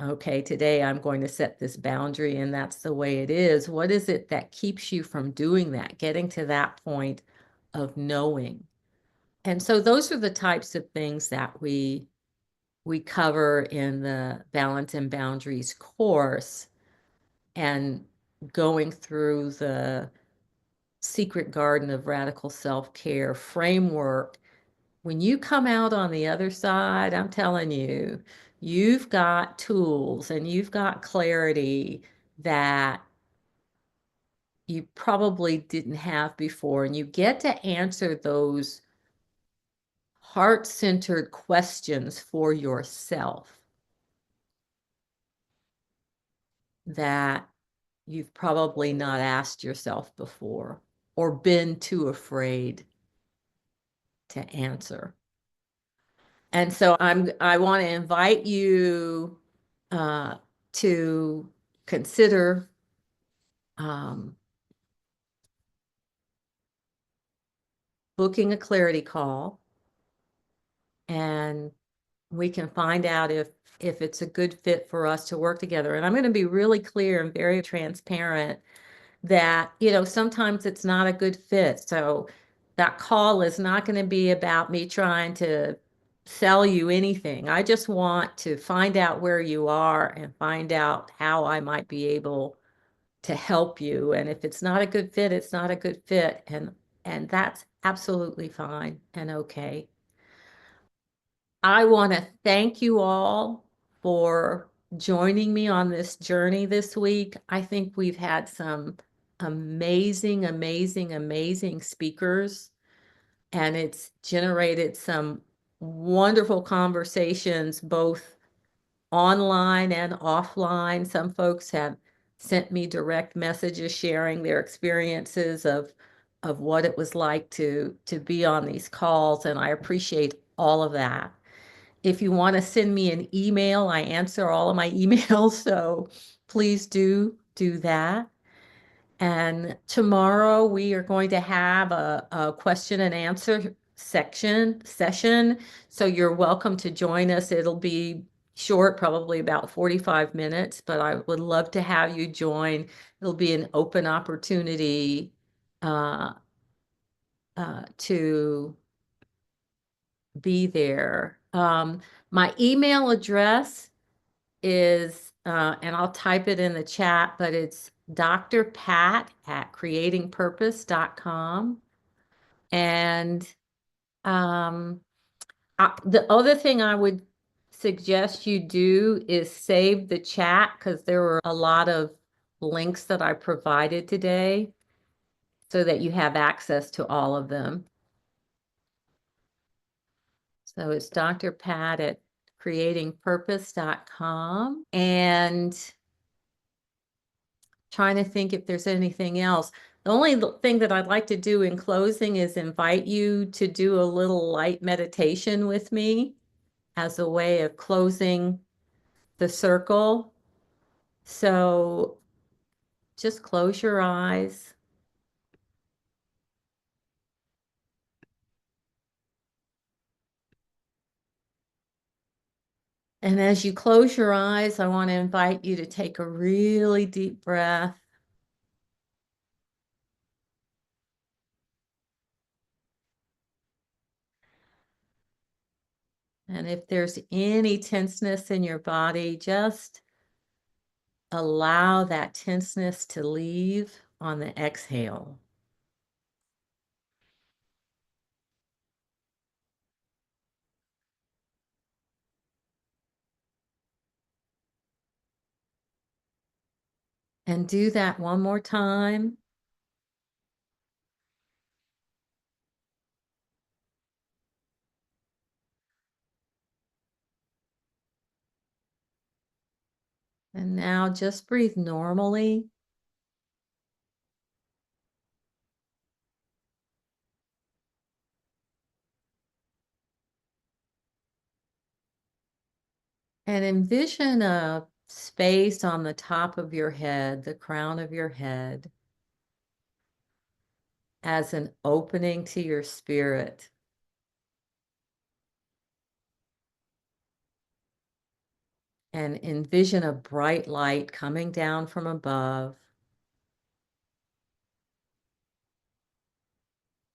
okay, today I'm going to set this boundary and that's the way it is. What is it that keeps you from doing that, getting to that point of knowing? And so those are the types of things that we cover in the Balance and Boundaries course, and going through the secret garden of radical self-care framework. When you come out on the other side, I'm telling you, you've got tools and you've got clarity that you probably didn't have before. And you get to answer those heart-centered questions for yourself that you've probably not asked yourself before, or been too afraid to answer. And so I want to invite you to consider booking a clarity call and we can find out if it's a good fit for us to work together. And I'm going to be really clear and very transparent that, sometimes it's not a good fit. So that call is not going to be about me trying to sell you anything. I just want to find out where you are and find out how I might be able to help you. And if it's not a good fit, it's not a good fit. And that's absolutely fine and okay. I want to thank you all for joining me on this journey this week. I think we've had some amazing, amazing, amazing speakers, and it's generated some wonderful conversations, both online and offline. Some folks have sent me direct messages sharing their experiences of what it was like to be on these calls, and I appreciate all of that. If you want to send me an email, I answer all of my emails, so please do that. And tomorrow we are going to have a question and answer session. So you're welcome to join us. It'll be short, probably about 45 minutes, but I would love to have you join. It'll be an open opportunity to be there. My email address is, and I'll type it in the chat, but it's drpat@creatingpurpose.com. And the other thing I would suggest you do is save the chat, because there were a lot of links that I provided today so that you have access to all of them. So it's drpat@creatingpurpose.com. And trying to think if there's anything else. The only thing that I'd like to do in closing is invite you to do a little light meditation with me as a way of closing the circle. So just close your eyes. And as you close your eyes, I want to invite you to take a really deep breath. And if there's any tenseness in your body, just allow that tenseness to leave on the exhale. And do that one more time. And now just breathe normally. And envision a space on the top of your head, the crown of your head, as an opening to your spirit. And envision a bright light coming down from above.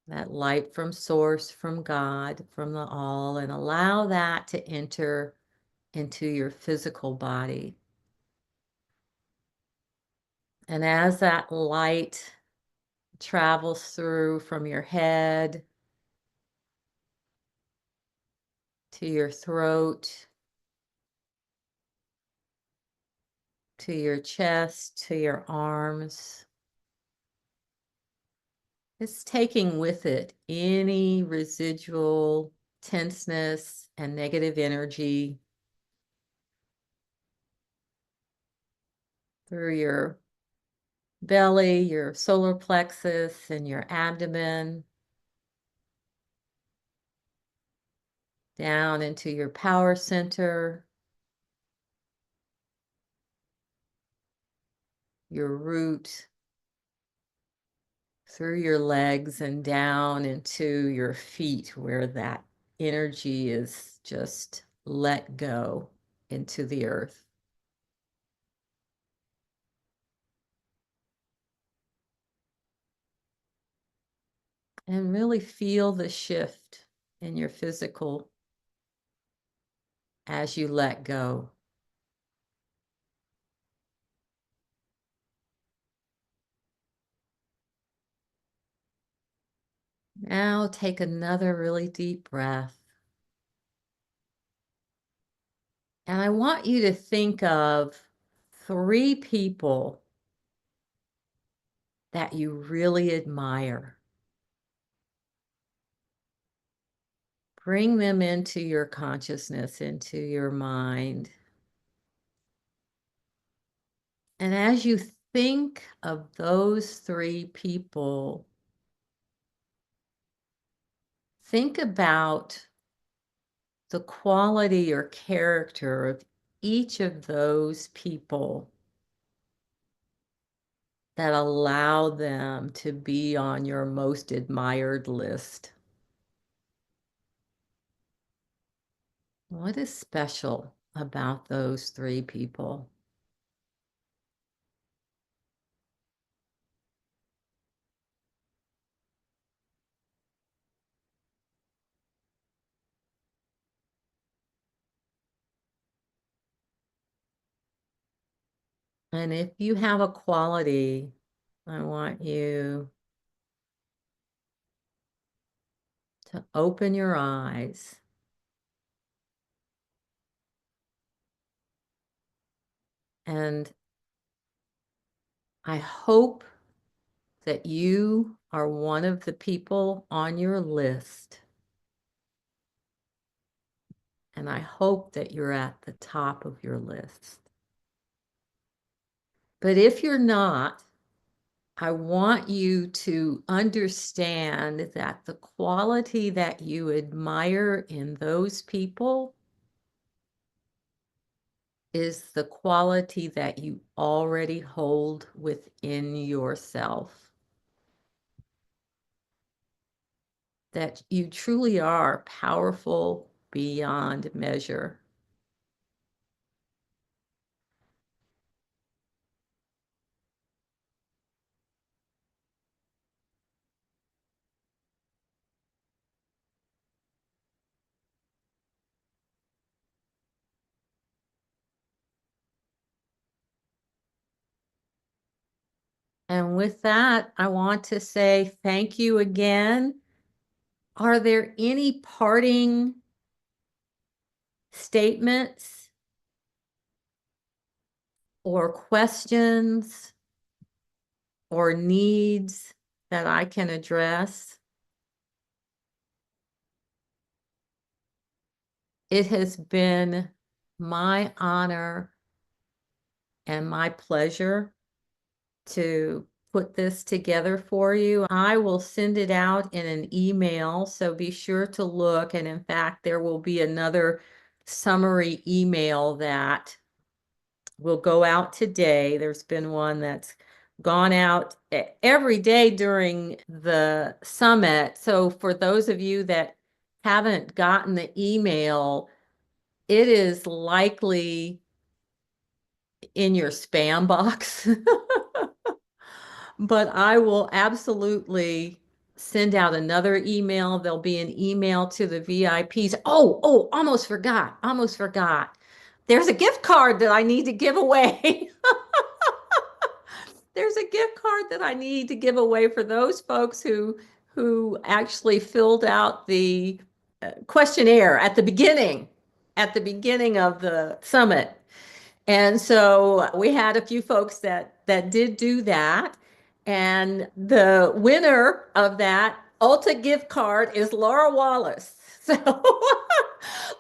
That light from source, from God, from the all, and allow that to enter into your physical body. And as that light travels through from your head to your throat, to your chest, to your arms, it's taking with it any residual tenseness and negative energy through your belly, your solar plexus, and your abdomen, down into your power center, your root, through your legs and down into your feet, where that energy is just let go into the earth. And really feel the shift in your physical as you let go. Now take another really deep breath. And I want you to think of 3 people that you really admire. Bring them into your consciousness, into your mind. And as you think of those 3 people, think about the quality or character of each of those people that allow them to be on your most admired list. What is special about those 3 people? And if you have a quality, I want you to open your eyes and I hope that you are one of the people on your list. And I hope that you're at the top of your list. But if you're not, I want you to understand that the quality that you admire in those people is the quality that you already hold within yourself. That you truly are powerful beyond measure. And with that, I want to say thank you again. Are there any parting statements or questions or needs that I can address? It has been my honor and my pleasure to put this together for you. I will send it out in an email, so be sure to look. And in fact, there will be another summary email that will go out today. There's been one that's gone out every day during the summit. So for those of you that haven't gotten the email, it is likely in your spam box. But I will absolutely send out another email. There'll be an email to the VIPs. Oh, almost forgot. There's a gift card that I need to give away. There's a gift card that I need to give away for those folks who actually filled out the questionnaire at the beginning of the summit. And so we had a few folks that did do that. And the winner of that Ulta gift card is Laura Wallace. So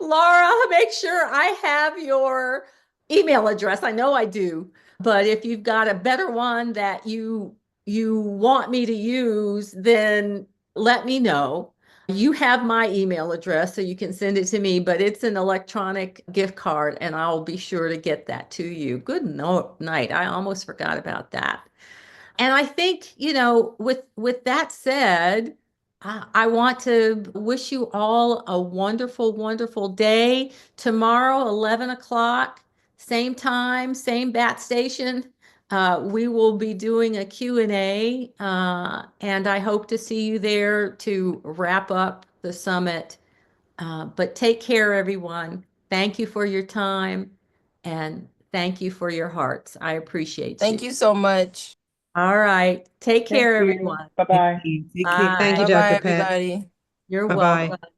Laura, make sure I have your email address. I know I do. But if you've got a better one that you want me to use, then let me know. You have my email address, so you can send it to me, but it's an electronic gift card, and I'll be sure to get that to you. Good night. I almost forgot about that. And I think, with that said, I want to wish you all a wonderful, wonderful day. Tomorrow, 11 o'clock, same time, same bat station. We will be doing a Q&A, and I hope to see you there to wrap up the summit. But take care, everyone. Thank you for your time, and thank you for your hearts. I appreciate you. Thank you so much. All right. Take care, Thank you. everyone. Bye-bye. Take care. Bye. Thank you, Bye-bye, Dr. Pat. everybody. You're Bye-bye. welcome.